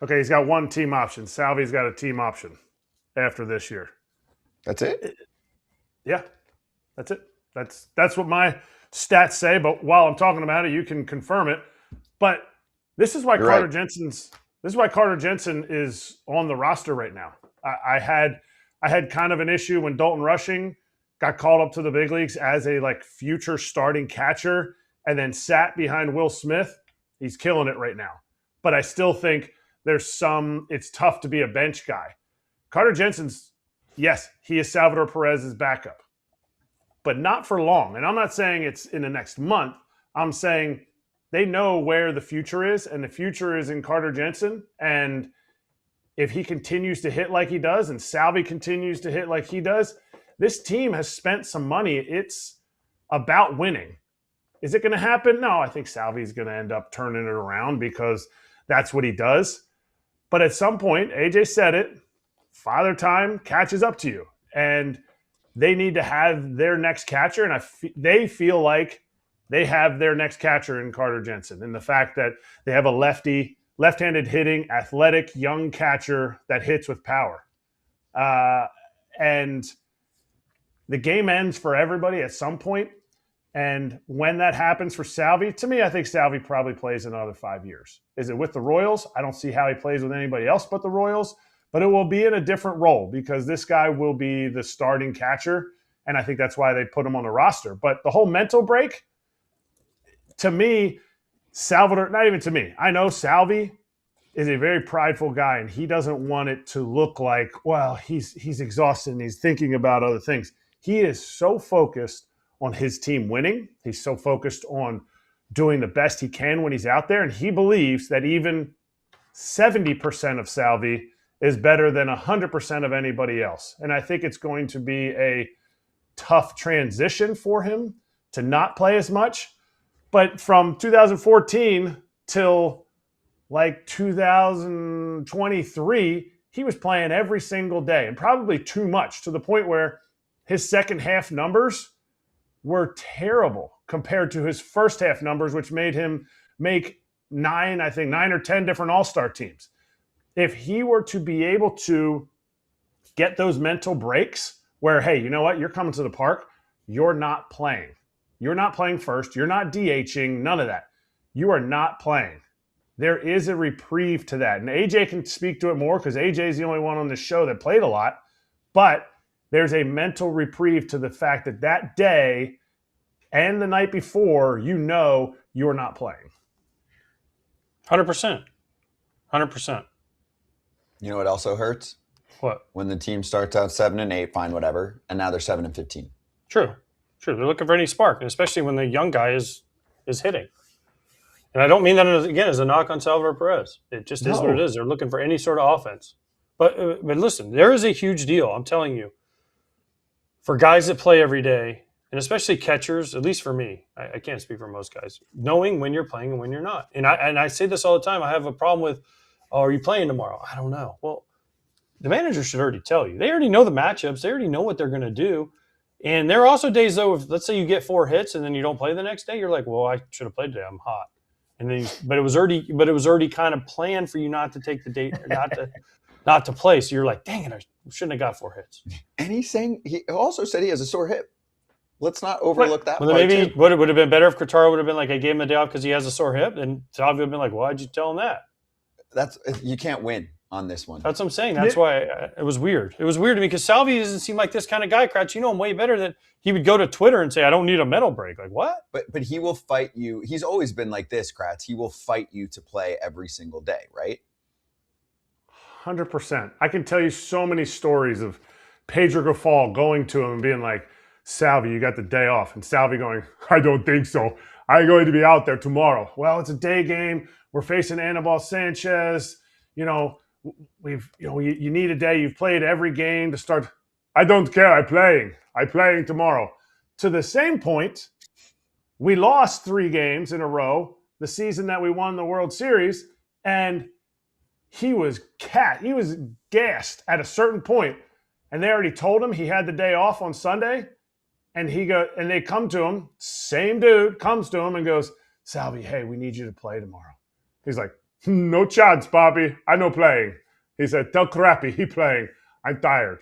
Okay, he's got one team option. Salvi's got a team option after this year. That's it? Yeah, that's it. That's what my stats say. But while I'm talking about it, you can confirm it. But this is why Carter Jensen is on the roster right now. I had kind of an issue when Dalton Rushing got called up to the big leagues as a like future starting catcher and then sat behind Will Smith. He's killing it right now. But I still think it's tough to be a bench guy. Carter Jensen's, yes, he is Salvador Perez's backup, but not for long. And I'm not saying it's in the next month. I'm saying they know where the future is, and the future is in Carter Jensen. And if he continues to hit like he does and Salvi continues to hit like he does, this team has spent some money. It's about winning. Is it going to happen? No, I think Salvi's going to end up turning it around because that's what he does. But at some point, AJ said it, Father Time catches up to you. And they need to have their next catcher. And they feel like they have their next catcher in Carter Jensen. And the fact that they have a left-handed hitting, athletic, young catcher that hits with power. And the game ends for everybody at some point. And when that happens for Salvi, to me, I think Salvi probably plays another 5 years. Is it with the Royals? I don't see how he plays with anybody else but the Royals. But it will be in a different role because this guy will be the starting catcher. And I think that's why they put him on the roster. But the whole mental break, to me, Salvador, not even to me. I know Salvi is a very prideful guy, and he doesn't want it to look like, well, he's exhausted and he's thinking about other things. He is so focused on his team winning. He's so focused on doing the best he can when he's out there. And he believes that even 70% of Salvi is better than 100% of anybody else. And I think it's going to be a tough transition for him to not play as much. But from 2014 till like 2023, he was playing every single day and probably too much to the point where his second half numbers were terrible compared to his first half numbers, which made him make 9 or 10 different all-star teams. If he were to be able to get those mental breaks where, hey, you know what? You're coming to the park. You're not playing. You're not playing first. You're not DHing. None of that. You are not playing. there is a reprieve to that. And AJ can speak to it more because AJ is the only one on the show that played a lot. But there's a mental reprieve to the fact that that day and the night before, you're not playing. 100%. 100%. You know what also hurts? What? When the team starts out 7-8, fine, whatever, and now they're 7-15. True. They're looking for any spark, and especially when the young guy is hitting. And I don't mean that, again, as a knock on Salvador Perez. It just is what it is. They're looking for any sort of offense. But listen, there is a huge deal, I'm telling you, for guys that play every day, and especially catchers, at least for me. I can't speak for most guys. Knowing when you're playing and when you're not. And I say this all the time. I have a problem with, are you playing tomorrow? I don't know. Well, the manager should already tell you. They already know the matchups. They already know what they're going to do. And there are also days, though, if let's say you get 4 hits and then you don't play the next day, you're like, well, I should have played today. I'm hot. And then, but it was already kind of planned for you not to take the date, or not to play. So you're like, dang it, I shouldn't have got 4 hits. And he also said he has a sore hip. Let's not overlook that. Well, maybe would have been better if Kratz would have been like, I gave him a day off because he has a sore hip, and Salvi would have been like, why'd you tell him that? You can't win on this one. That's what I'm saying. That's why it was weird. It was weird to me because Salvi doesn't seem like this kind of guy. Kratz, you know him way better. That he would go to Twitter and say, I don't need a mental break. Like, what? But he will fight you. He's always been like this, Kratz. He will fight you to play every single day, right? 100%. I can tell you so many stories of Pedro Grifol going to him and being like, Salvi, you got the day off. And Salvi going, I don't think so. I'm going to be out there tomorrow. Well, it's a day game. We're facing Anibal Sanchez. You need a day. You've played every game to start. I don't care. I'm playing tomorrow. To the same point, we lost 3 games in a row the season that we won the World Series, and he was gassed at a certain point, and they already told him he had the day off on Sunday, and they come to him, same dude comes to him and goes, Salvi, hey, we need you to play tomorrow. He's like, no chance, Bobby. I no playing. He said, tell Crappy he playing. I'm tired.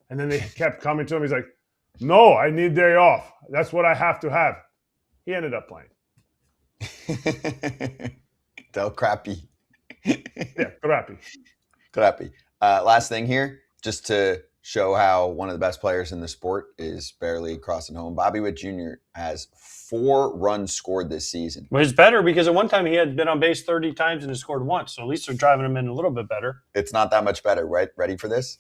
And then they kept coming to him. He's like, no, I need day off. That's what I have to have. He ended up playing. Tell Crappy. Yeah, Crappy. Crappy. Last thing here, just to show how one of the best players in the sport is barely crossing home. Bobby Witt Jr. has 4 runs scored this season. Well, it's better because at one time he had been on base 30 times and has scored once. So at least they're driving him in a little bit better. It's not that much better, right? Ready for this?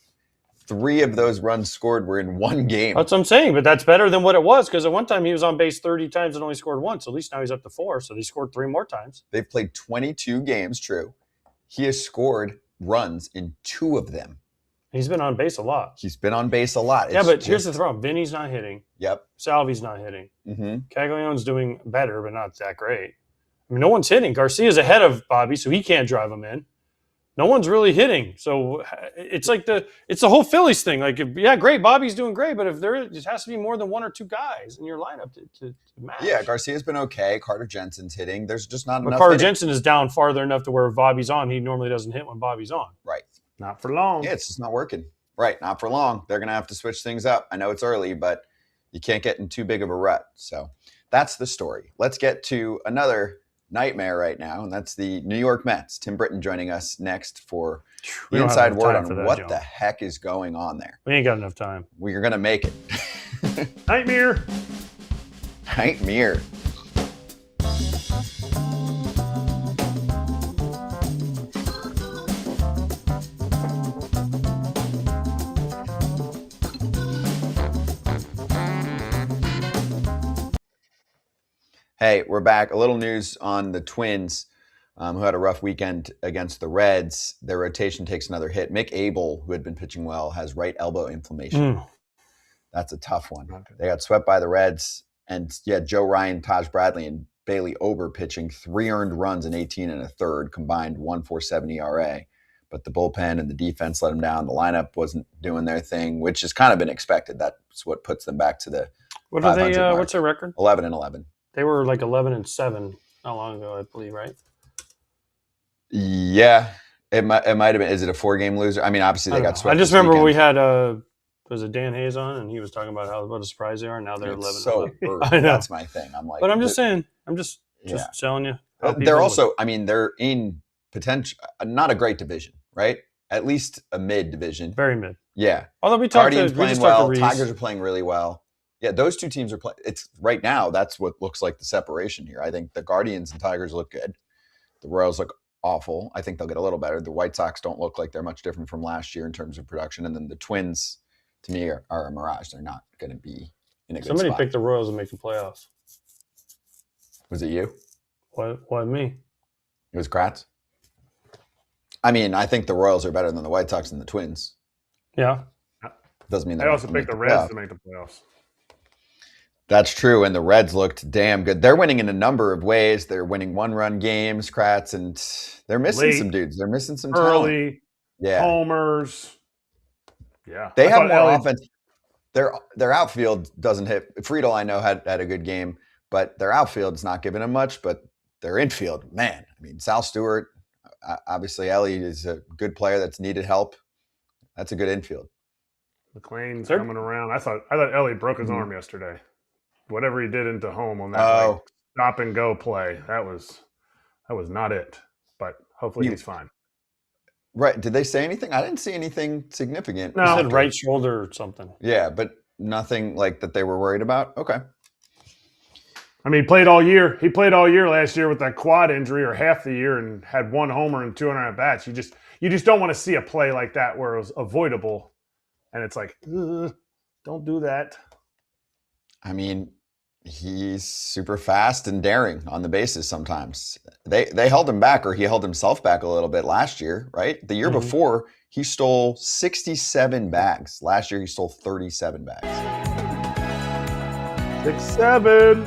3 of those runs scored were in 1 game. That's what I'm saying, but that's better than what it was because at one time he was on base 30 times and only scored once. At least now he's up to 4, so he scored 3 more times. They've played 22 games, true. He has scored runs in 2 of them. He's been on base a lot. He's been on base a lot. Yeah, but here's the problem. Vinny's not hitting. Yep. Salvi's not hitting. Mm-hmm. Caglianone's doing better, but not that great. I mean, no one's hitting. Garcia's ahead of Bobby, so he can't drive him in. No one's really hitting. So it's like the whole Phillies thing. Like, great, Bobby's doing great, but if it has to be more than 1 or 2 guys in your lineup to match. Yeah, Garcia's been okay. Carter Jensen's hitting. There's just not enough. Carter Jensen is down farther enough to where Bobby's on. He normally doesn't hit when Bobby's on. Right. Not for long. Yeah, it's just not working. Right, not for long. They're going to have to switch things up. I know it's early, but you can't get in too big of a rut. So that's the story. Let's get to another nightmare right now, and that's the New York Mets. Tim Britton joining us next for the inside word on what the heck is going on there. We ain't got enough time. We're going to make it. Nightmare. Nightmare. Hey, we're back. A little news on the Twins, who had a rough weekend against the Reds. Their rotation takes another hit. Mick Abel, who had been pitching well, has right elbow inflammation. That's a tough one. They got swept by the Reds. And, Joe Ryan, Taj Bradley, and Bailey Ober pitching 3 earned runs in 18 1/3, combined 1.47 ERA. But the bullpen and the defense let them down. The lineup wasn't doing their thing, which has kind of been expected. That's what puts them back to the What are they? What's their record? 11-11. They were like 11-7 not long ago, I believe, right? Yeah, it might have been. Is it a 4-game loser? I mean, obviously they got swept. I just remember we had was it Dan Hayes on, and he was talking about what a surprise they are. Now they're 11. So early. That's my thing. I'm like, but I'm just saying. I'm just telling you They're also, I mean, they're in potential, not a great division, right? At least a mid division. Very mid. Yeah. Although Guardians playing well, Tigers are playing really well. Yeah, those two teams are playing. It's right now. That's what looks like the separation here. I think the Guardians and Tigers look good. The Royals look awful. I think they'll get a little better. The White Sox don't look like they're much different from last year in terms of production. And then the Twins, to me, are a mirage. They're not going to be in a good Somebody spot. picked the Royals to make the playoffs. Was it you? Why me? It was Kratz. I mean, I think the Royals are better than the White Sox and the Twins. Yeah. Doesn't mean they also picked the Reds to make the playoffs. That's true, and the Reds looked damn good. They're winning in a number of ways. They're winning one-run games, Kratz, and they're missing some dudes. They're missing some early talent. homers. Yeah, they have more offense. Their outfield doesn't hit. Friedel, I know, had a good game, but their outfield's not giving them much. But their infield, man, I mean, Sal Stewart, obviously Ellie is a good player that's needed help. That's a good infield. McLean's coming around. I thought Ellie broke his arm yesterday. Whatever he did into home on that stop and go play, that was not it. But hopefully he's fine. Right? Did they say anything? I didn't see anything significant. No, he said right shoulder or something. Yeah, but nothing like that they were worried about. Okay. I mean, he played all year. He played all year last year with that quad injury, or half the year, and had 1 homer and 200 at bats. You just don't want to see a play like that where it was avoidable, and it's like, don't do that. I mean, he's super fast and daring on the bases sometimes. They held him back, or he held himself back a little bit last year, right? The year before, he stole 67 bags. Last year, he stole 37 bags. 6-7.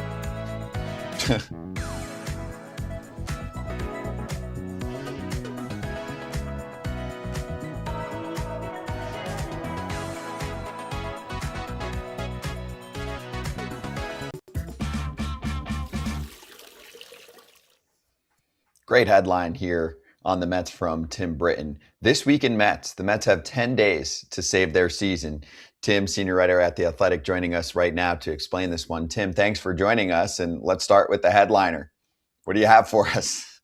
Great headline here on the Mets from Tim Britton. This week in Mets, the Mets have 10 days to save their season. Tim, senior writer at The Athletic, joining us right now to explain this one. Tim, thanks for joining us, and let's start with the headliner. What do you have for us?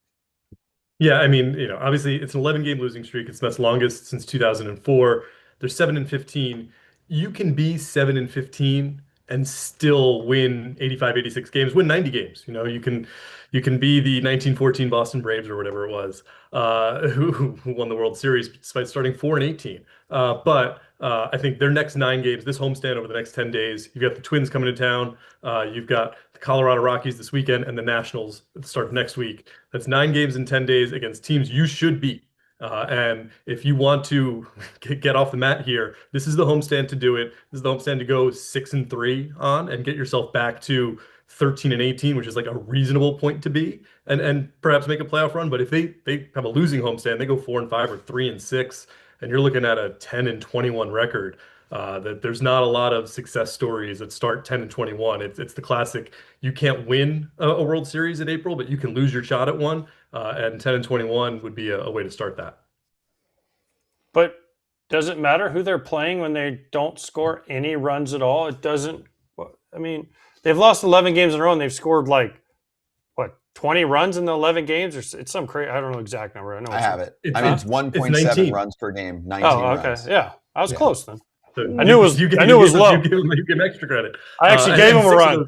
Yeah, I mean, obviously it's an 11-game losing streak. It's the Mets' longest since 2004. They're 7-15. You can be 7-15 and still win 85, 86 games, win 90 games. You can be the 1914 Boston Braves or whatever it was, who won the World Series despite starting 4-18. But I think their next 9 games, this homestand over the next 10 days, you've got the Twins coming to town. You've got the Colorado Rockies this weekend and the Nationals at the start of next week. That's 9 games in 10 days against teams you should beat. And if you want to get off the mat here, this is the homestand to do it. This is the homestand to go 6-3 on and get yourself back to 13-18, which is like a reasonable point to be, and perhaps make a playoff run. But if they have a losing homestand, they go 4-5 or 3-6, and you're looking at a 10-21 record. That there's not a lot of success stories that start 10-21. It's the classic. You can't win a World Series in April, but you can lose your shot at one. And 10-21 would be a way to start that. But does it matter who they're playing when they don't score any runs at all? It doesn't. I mean, they've lost 11 games in a row, and they've scored 20 runs in the 11 games, or it's some crazy. I don't know the exact number. I have it. It's 1.7 runs per game. 19 okay, runs. Yeah, I was close then. So I knew it was. I knew it was low. You give extra credit. I actually gave him a run.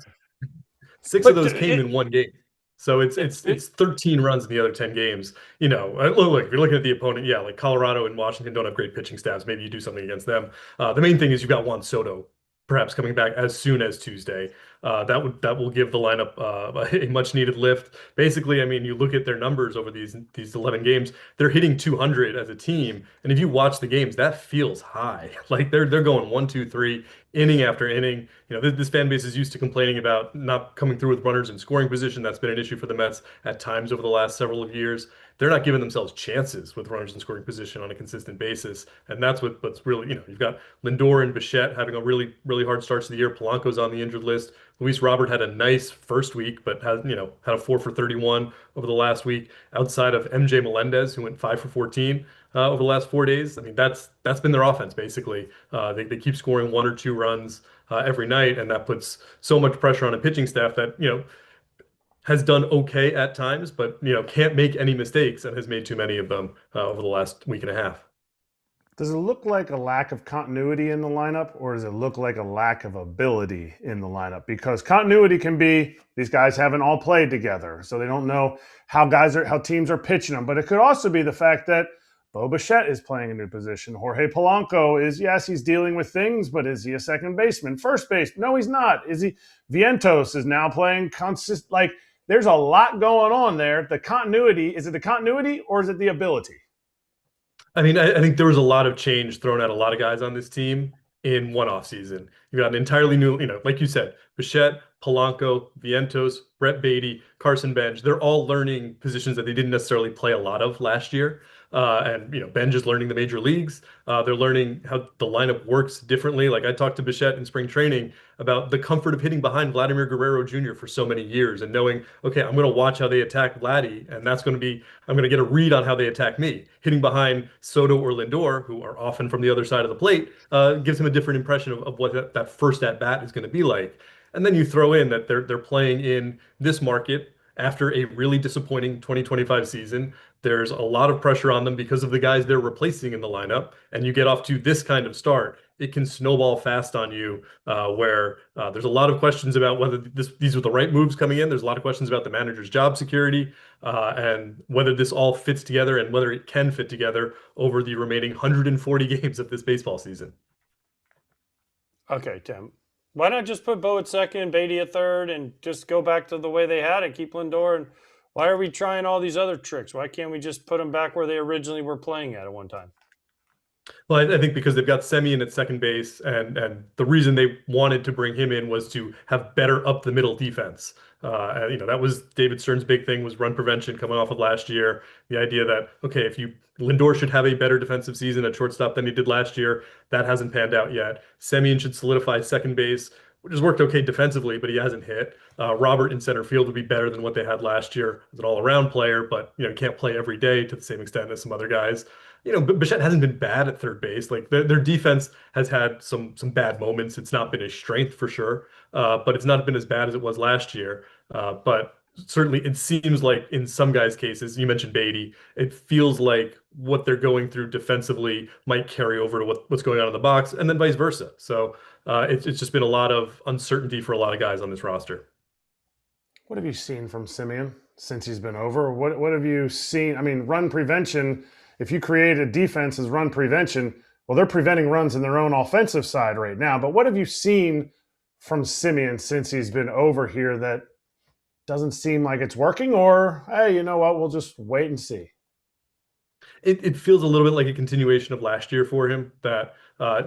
Six of those came in one game. So it's 13 runs in the other 10 games. Look, if you're looking at the opponent, like Colorado and Washington don't have great pitching staffs. Maybe you do something against them. The main thing is you've got Juan Soto perhaps coming back as soon as Tuesday. That will give the lineup a much needed lift. Basically, I mean, you look at their numbers over these 11 games, they're hitting 200 as a team. And if you watch the games, that feels high. Like they're going 1, 2, 3 inning after inning. This fan base is used to complaining about not coming through with runners in scoring position. That's been an issue for the Mets at times over the last several of years. They're not giving themselves chances with runners in scoring position on a consistent basis. And that's what's really, you've got Lindor and Bichette having a really, really hard start to the year. Polanco's on the injured list. Luis Robert had a nice first week, but had a 4 for 31 over the last week. Outside of MJ Melendez, who went 5 for 14 over the last 4 days. I mean, that's been their offense basically. They keep scoring 1 or 2 runs every night, and that puts so much pressure on a pitching staff that has done okay at times, but can't make any mistakes and has made too many of them over the last week and a half. Does it look like a lack of continuity in the lineup, or does it look like a lack of ability in the lineup? Because continuity can be these guys haven't all played together, so they don't know how teams are pitching them. But it could also be the fact that Bo Bichette is playing a new position. Jorge Polanco is, yes, he's dealing with things, but is he a second baseman? First base? No, he's not. Is he? Vientos is now playing consistent. Like, there's a lot going on there. The continuity, is it the continuity or is it the ability? I mean, I think there was a lot of change thrown at a lot of guys on this team in one offseason. You've got an entirely new, like you said, Bichette, Polanco, Vientos, Brett Beatty, Carson Bench. They're all learning positions that they didn't necessarily play a lot of last year. And Benj is learning the major leagues. They're learning how the lineup works differently. Like, I talked to Bichette in spring training about the comfort of hitting behind Vladimir Guerrero Jr. for so many years and knowing, okay, I'm going to watch how they attack Vladdy, and I'm going to get a read on how they attack me. Hitting behind Soto or Lindor, who are often from the other side of the plate, gives him a different impression of what that first at bat is going to be like. And then you throw in that they're playing in this market after a really disappointing 2025 season. There's a lot of pressure on them because of the guys they're replacing in the lineup, and you get off to this kind of start, it can snowball fast on you, where there's a lot of questions about whether these are the right moves coming in. There's a lot of questions about the manager's job security, and whether this all fits together and whether it can fit together over the remaining 140 games of this baseball season. Okay, Tim. Why not just put Bo at second, Beatty at third, and just go back to the way they had it, keep Lindor? And why are we trying all these other tricks? Why can't we just put them back where they originally were playing at one time? Well, I think because they've got Semien at second base, and the reason they wanted to bring him in was to have better up the middle defense. That was David Stern's big thing, was run prevention coming off of last year. The idea that, okay, Lindor should have a better defensive season at shortstop than he did last year. That hasn't panned out yet. Semien should solidify second base, which has worked okay defensively, but he hasn't hit. Robert in center field would be better than what they had last year as an all-around player, but can't play every day to the same extent as some other guys. But Bichette hasn't been bad at third base. Like, their defense has had some bad moments. It's not been a strength for sure, but it's not been as bad as it was last year. But certainly it seems like in some guys' cases, you mentioned Beatty, it feels like what they're going through defensively might carry over to what's going on in the box, and then vice versa. So it's just been a lot of uncertainty for a lot of guys on this roster. What have you seen from Semien since he's been over? What have you seen? I mean, run prevention. If you create a defense as run prevention, well, they're preventing runs in their own offensive side right now. But what have you seen from Semien since he's been over here that doesn't seem like it's working? Or, hey, you know what? We'll just wait and see. It feels a little bit like a continuation of last year for him, that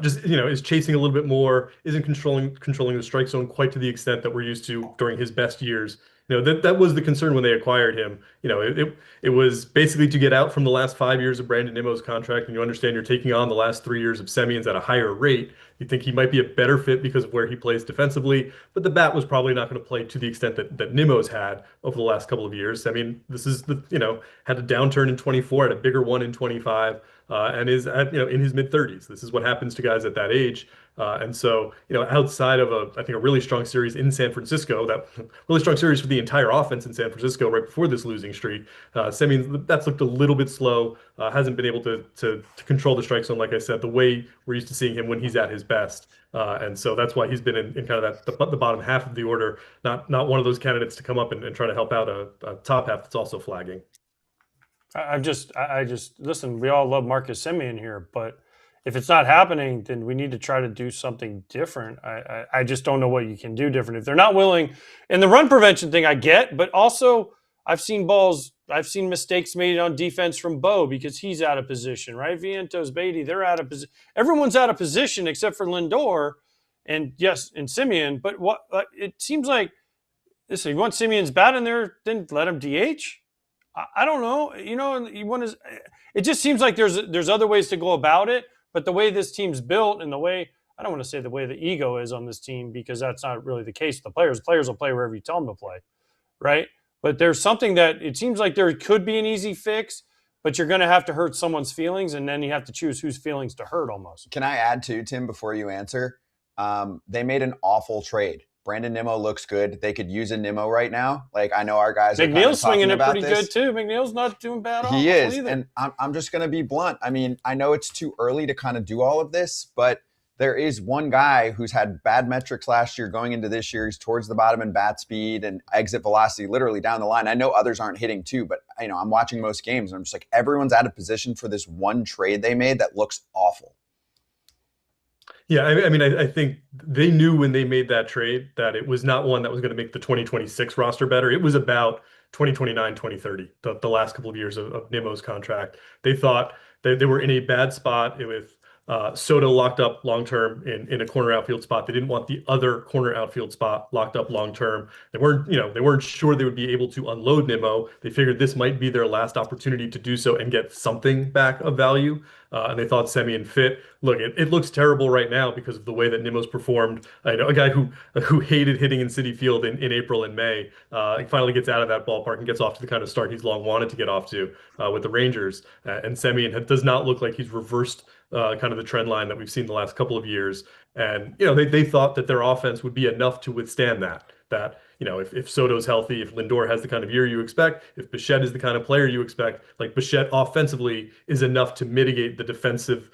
is chasing a little bit more, isn't controlling the strike zone quite to the extent that we're used to during his best years. That was the concern when they acquired him. It was basically to get out from the last 5 years of Brandon Nimmo's contract, and you understand you're taking on the last 3 years of Semien's at a higher rate. You think he might be a better fit because of where he plays defensively, but the bat was probably not going to play to the extent that Nimmo's had over the last couple of years. I mean, this is had a downturn in 24, had a bigger one in 25, and is in his mid-30s. This is what happens to guys at that age. And so, outside of I think a really strong series in San Francisco, that really strong series for the entire offense in San Francisco right before this losing streak, Semien, that's looked a little bit slow, hasn't been able to control the strike zone, like I said, the way we're used to seeing him when he's at his best. And so that's why he's been in kind of the bottom half of the order, not one of those candidates to come up and try to help out a top half that's also flagging. I just listen, we all love Marcus Semien here, but if it's not happening, then we need to try to do something different. I just don't know what you can do different. If they're not willing, and the run prevention thing I get, but also I've seen mistakes made on defense from Bo because he's out of position, right? Vientos, Beatty, they're out of position. Everyone's out of position except for Lindor and Semien. But it seems like, listen, you want Semien's bat in there, then let him DH. I don't know. It just seems like there's other ways to go about it. But the way this team's built and the way, I don't want to say the way the ego is on this team, because that's not really the case with the players. Players will play wherever you tell them to play, right? But there's something that it seems like there could be an easy fix, but you're going to have to hurt someone's feelings, and then you have to choose whose feelings to hurt almost. Can I add to, Tim, before you answer? They made an awful trade Brandon Nimmo looks good. They could use a Nimmo right now. Like, I know our guys are kind McNeil's of swinging talking it about pretty this. good too. McNeil's not doing bad. He is, either. and I'm just going to be blunt. I mean, I know it's too early to kind of do all of this, but there is one guy who's had bad metrics last year going into this year. He's towards the bottom in bat speed and exit velocity, literally down the line. I know others aren't hitting too, but I'm watching most games and I'm just like, everyone's out of position for this one trade they made that looks awful. Yeah, I think they knew when they made that trade that it was not one that was going to make the 2026 roster better. It was about 2029, 2030, the last couple of years of Nimmo's contract. They thought they were in a bad spot with Soto locked up long-term in a corner outfield spot. They didn't want the other corner outfield spot locked up long-term. They weren't sure they would be able to unload Nimmo. They figured this might be their last opportunity to do so and get something back of value. And they thought Semien fit. Look, it looks terrible right now because of the way that Nimmo's performed. I know a guy who hated hitting in Citi Field in April and May. He finally gets out of that ballpark and gets off to the kind of start he's long wanted to get off to with the Rangers. And Semien does not look like he's reversed kind of the trend line that we've seen the last couple of years. And they thought that their offense would be enough to withstand that. If Soto's healthy, if Lindor has the kind of year you expect, if Bichette is the kind of player you expect, like Bichette offensively is enough to mitigate the defensive,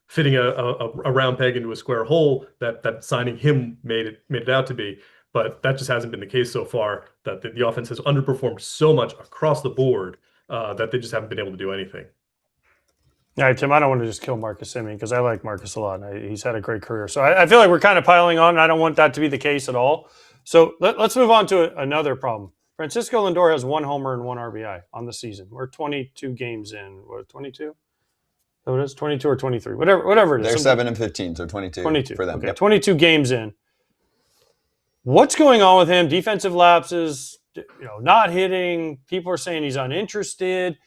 fitting a round peg into a square hole that signing him made it out to be. But that just hasn't been the case so far, that the offense has underperformed so much across the board that they just haven't been able to do anything. All right, Tim, I don't want to just kill Marcus Semien because I like Marcus a lot. He's had a great career. So I feel like we're kind of piling on, and I don't want that to be the case at all. So let's move on to another problem. Francisco Lindor has 1 homer and 1 RBI on the season. We're 22 games in. What, 22? So it is 22 or 23, whatever it is. They're 7 and 15, so 22 for them. Okay, Yep. 22 games in. What's going on with him? Defensive lapses, not hitting. People are saying he's uninterested.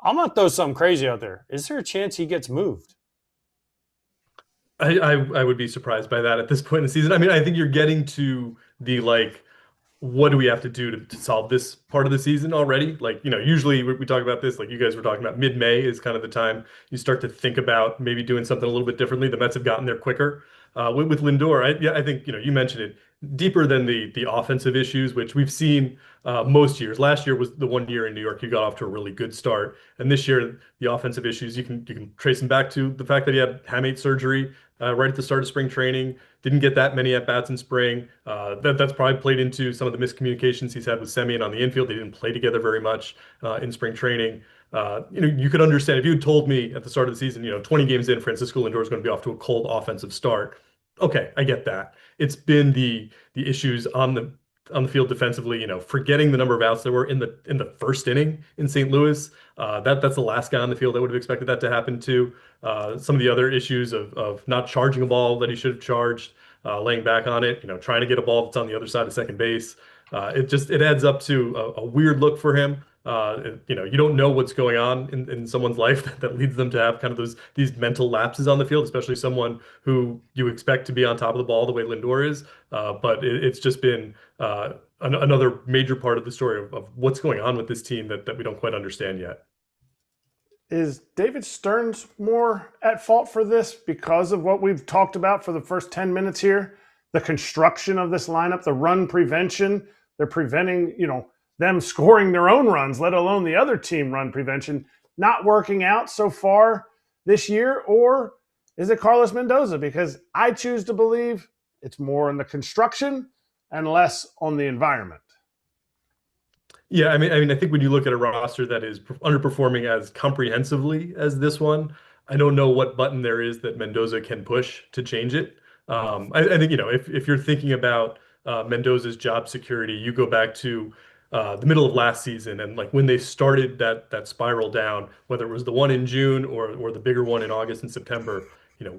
I'm going to throw something crazy out there. Is there a chance he gets moved? I would be surprised by that at this point in the season. I think you're getting to the what do we have to do to solve this part of the season already? Usually we talk about this, like you guys were talking about, mid-May is kind of the time you start to think about maybe doing something a little bit differently. The Mets have gotten there quicker. With Lindor, I think, you mentioned it, deeper than the offensive issues, which we've seen most years. Last year was the one year in New York you got off to a really good start. And this year, the offensive issues, you can trace them back to the fact that he had hamate surgery right at the start of spring training, didn't get that many at-bats in spring. That's probably played into some of the miscommunications he's had with Semien on the infield. They didn't play together very much in spring training. You could understand if you had told me at the start of the season, 20 games in, Francisco Lindor is going to be off to a cold offensive start. Okay, I get that. It's been the issues on the field defensively, forgetting the number of outs there were in the first inning in St. Louis. That's the last guy on the field I would have expected that to happen to. Some of the other issues of not charging a ball that he should have charged, laying back on it, trying to get a ball that's on the other side of second base. It adds up to a weird look for him. You don't know what's going on in someone's life that leads them to have kind of these mental lapses on the field, especially someone who you expect to be on top of the ball the way Lindor is. But it's just been another major part of the story of what's going on with this team that we don't quite understand yet. Is David Stearns more at fault for this because of what we've talked about for the first 10 minutes here? The construction of this lineup, the run prevention, they're preventing, them scoring their own runs, let alone the other team run prevention, not working out so far this year? Or is it Carlos Mendoza? Because I choose to believe it's more in the construction and less on the environment. Yeah, I think when you look at a roster that is underperforming as comprehensively as this one, I don't know what button there is that Mendoza can push to change it. I think, if you're thinking about Mendoza's job security, you go back to the middle of last season and when they started that spiral down, whether it was the one in June or the bigger one in August and September,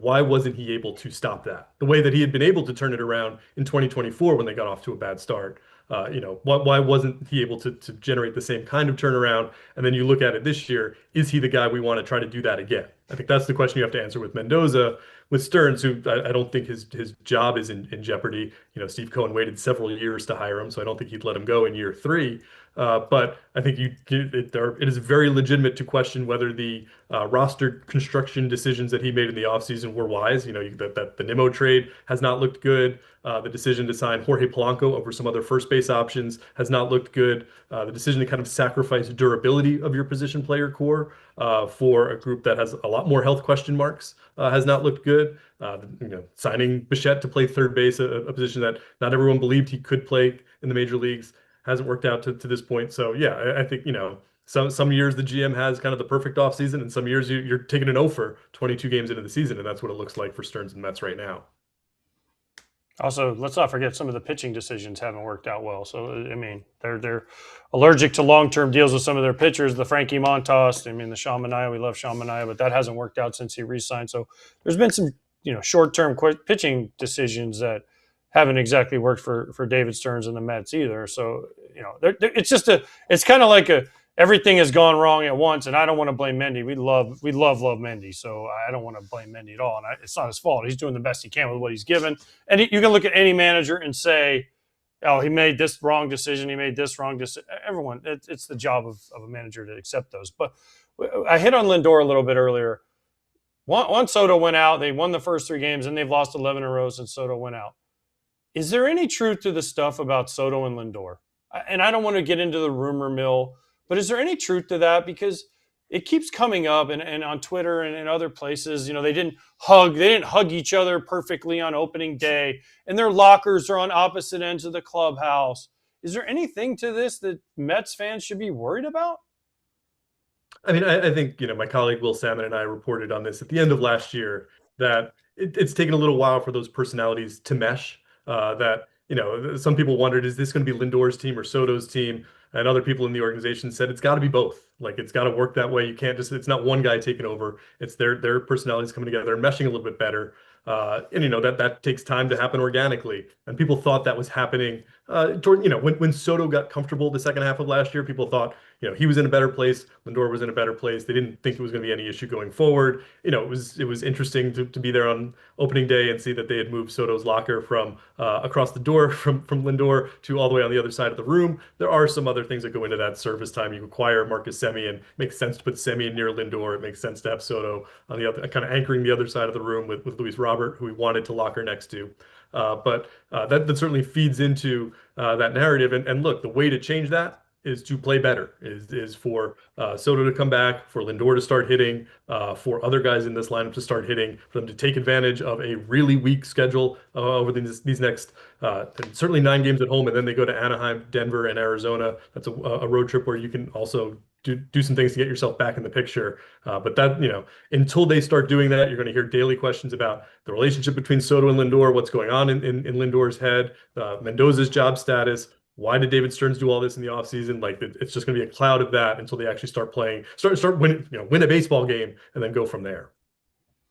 why wasn't he able to stop that the way that he had been able to turn it around in 2024 when they got off to a bad start? Why wasn't he able to generate the same kind of turnaround? And then you look at it this year, is he the guy we want to try to do that again? I think that's the question you have to answer with Mendoza. With Stearns, who I don't think his job is in jeopardy. Steve Cohen waited several years to hire him, so I don't think he'd let him go in year 3. But I think it is very legitimate to question whether the roster construction decisions that he made in the offseason were wise. That the Nimmo trade has not looked good. The decision to sign Jorge Polanco over some other first base options has not looked good. The decision to kind of sacrifice durability of your position player core for a group that has a lot more health question marks has not looked good. Signing Bichette to play third base, a position that not everyone believed he could play in the major leagues, hasn't worked out to this point. So yeah, I think some years the GM has kind of the perfect offseason, and some years you're taking an O for 22 games into the season, and that's what it looks like for Stearns and Mets right now. Also, let's not forget some of the pitching decisions haven't worked out well. So, I mean, they're allergic to long-term deals with some of their pitchers. The Frankie Montas, the Sean Manaea, we love Sean Manaea, but that hasn't worked out since he re-signed. So there's been some, short-term pitching decisions that haven't exactly worked for David Stearns and the Mets either. So, it's kind of like everything has gone wrong at once, and I don't want to blame Mendy. We love Mendy, so I don't want to blame Mendy at all. And it's not his fault. He's doing the best he can with what he's given. And you can look at any manager and say, "Oh, he made this wrong decision. He made this wrong decision." Everyone, it's the job of a manager to accept those. But I hit on Lindor a little bit earlier. Once Soto went out, they won the first 3 games, and they've lost 11 in a row since Soto went out. Is there any truth to the stuff about Soto and Lindor? And I don't want to get into the rumor mill, but is there any truth to that? Because it keeps coming up and on Twitter and in other places, they didn't hug each other perfectly on opening day, and their lockers are on opposite ends of the clubhouse. Is there anything to this that Mets fans should be worried about? I mean, I think, my colleague Will Salmon and I reported on this at the end of last year that it's taken a little while for those personalities to mesh. That some people wondered, is this going to be Lindor's team or Soto's team? And other people in the organization said it's got to be both. Like, it's got to work that way. You can't it's not one guy taking over. It's their personalities coming together and meshing a little bit better. And that takes time to happen organically. And people thought that was happening when Soto got comfortable the second half of last year. People thought he was in a better place. Lindor was in a better place. They didn't think it was going to be any issue going forward. It was interesting to be there on opening day and see that they had moved Soto's locker from across the door from Lindor to all the way on the other side of the room. There are some other things that go into that service time. You acquire Marcus Semien. It makes sense to put Semien near Lindor. It makes sense to have Soto on the other, kind of anchoring the other side of the room with Luis Robert, who we wanted to locker next to. But that certainly feeds into that narrative. And look, the way to change that is to play better, is for Soto to come back, for Lindor to start hitting, for other guys in this lineup to start hitting, for them to take advantage of a really weak schedule over these next certainly 9 games at home, and then they go to Anaheim, Denver, and Arizona. That's a road trip where you can also do some things to get yourself back in the picture. But that, until they start doing that, you're going to hear daily questions about the relationship between Soto and Lindor, what's going on in Lindor's head, Mendoza's job status. Why did David Stearns do all this in the offseason? Like, it's just going to be a cloud of that until they actually start playing, start winning, win a baseball game, and then go from there.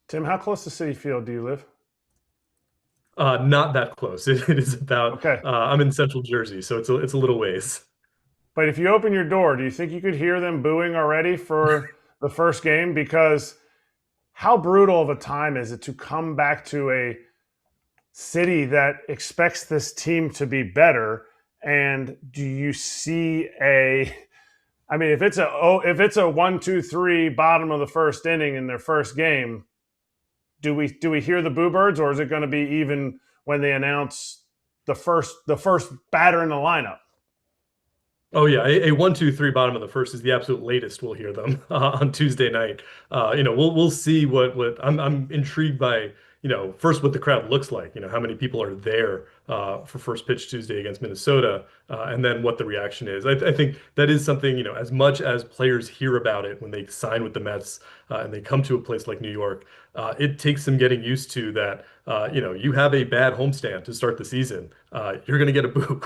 Tim, how close to Citi Field do you live? Not that close. It is about. Okay. I'm in Central Jersey, so it's a little ways. But if you open your door, do you think you could hear them booing already for the first game? Because how brutal of a time is it to come back to a city that expects this team to be better? And do you see if it's a 1-2-3 bottom of the first inning in their first game, do we hear the boo birds, or is it going to be even when they announce the first batter in the lineup? Oh yeah, a 1-2-3 bottom of the first is the absolute latest we'll hear them on Tuesday night. We'll see what I'm intrigued by. First what the crowd looks like. How many people are there for first pitch Tuesday against Minnesota, and then what the reaction is. I think that is something. As much as players hear about it when they sign with the Mets and they come to a place like New York, it takes some getting used to that. You have a bad homestand to start the season. You're going to get a boo.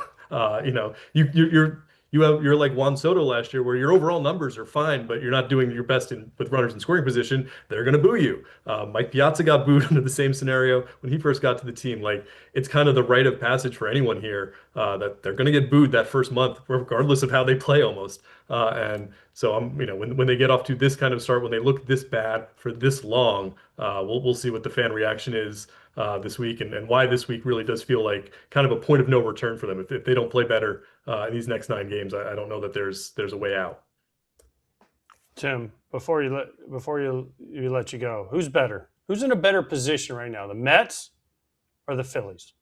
You're like Juan Soto last year, where your overall numbers are fine, but you're not doing your best with runners in scoring position. They're going to boo you. Mike Piazza got booed under the same scenario when he first got to the team. Like, it's kind of the rite of passage for anyone here that they're going to get booed that first month, regardless of how they play almost. And so when they get off to this kind of start, when they look this bad for this long, we'll see what the fan reaction is this week, and why this week really does feel like kind of a point of no return for them. If they don't play better in these next 9 games, I don't know that there's a way out. Tim, before you let you go, who's better? Who's in a better position right now, the Mets or the Phillies?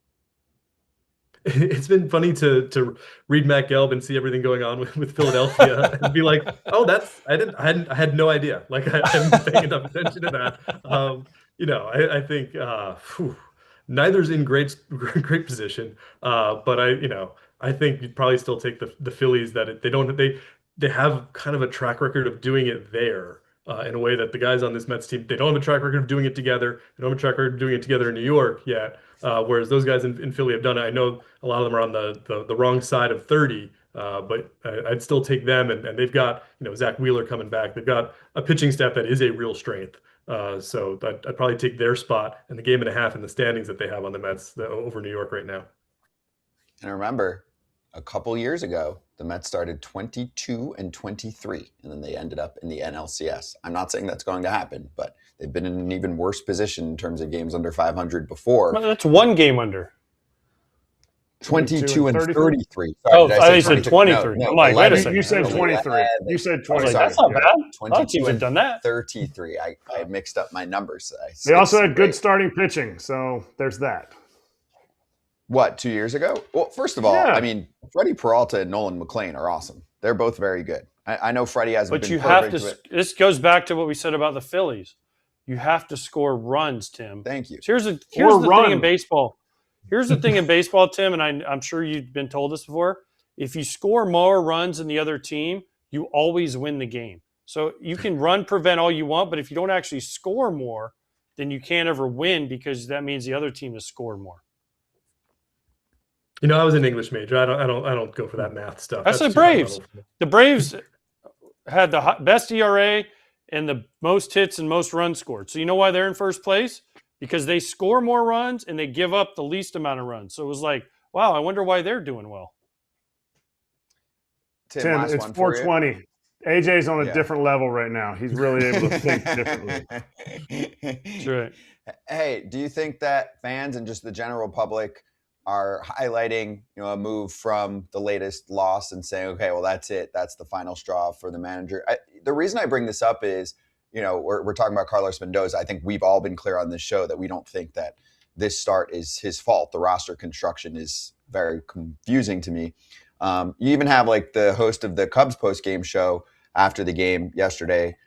It's been funny to read Matt Gelb and see everything going on with Philadelphia and be like, oh, I had no idea. Like, I haven't been paying enough attention to that. I think neither's in great position. But I think you'd probably still take the Phillies, that they have kind of a track record of doing it there in a way that the guys on this Mets team, they don't have a track record of doing it together. They don't have a track record of doing it together in New York yet. Whereas those guys in Philly have done it. I know a lot of them are on the wrong side of 30, but I'd still take them. And they've got Zach Wheeler coming back. They've got a pitching staff that is a real strength. So I'd probably take their spot in the 1.5 games in the standings that they have on the Mets over New York right now. And remember, a couple years ago, the Mets started 22-23, and then they ended up in the NLCS. I'm not saying that's going to happen, but they've been in an even worse position in terms of games under 500 before. Well, that's 1 game under. 22-33. Sorry, oh, I said 23. No, I'm like, wait a second. You said 23. You said 23. That's not bad. 22 and done that. 33. I mixed up my numbers. They also had good starting pitching, so there's that. What, 2 years ago? Well, first of all, Yeah. I mean, Freddie Peralta and Nolan McLean are awesome. They're both very good. I know Freddie hasn't But been you have perfect, to. but This goes back to what we said about the Phillies. You have to score runs, Tim. thank you. So here's the run. thing in baseball. Here's the thing in baseball, Tim, and I'm sure you've been told this before. If you score more runs than the other team, you always win the game. So you can run prevent all you want, but if you don't actually score more, then you can't ever win, because that means the other team has scored more. I was an English major. I don't go for that math stuff. That's the too Braves. high level. The Braves had the best ERA and the most hits and most runs scored. So you know why they're in first place? Because they score more runs and they give up the least amount of runs. So it was like, wow, I wonder why they're doing well. Tim, last it's one for you. 420. AJ's on a Yeah. different level right now. He's really able to think differently. That's right. Hey, do you think that fans and just the general public are highlighting, a move from the latest loss and saying, okay, well, that's it. That's the final straw for the manager. The reason I bring this up is, we're talking about Carlos Mendoza. I think we've all been clear on this show that we don't think that this start is his fault. The roster construction is very confusing to me. You even have like the host of the Cubs post-game show after the game yesterday,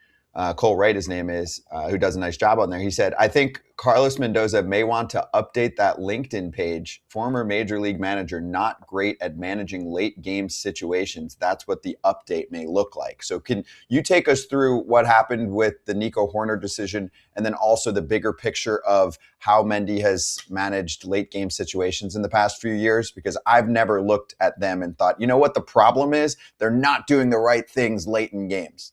Cole Wright, his name is, who does a nice job on there. He said, I think Carlos Mendoza may want to update that LinkedIn page. Former major league manager, not great at managing late game situations. That's what the update may look like. So can you take us through what happened with the Nico Hoerner decision, and then also the bigger picture of how Mendy has managed late game situations in the past few years? Because I've never looked at them and thought, you know what the problem is? They're not doing the right things late in games.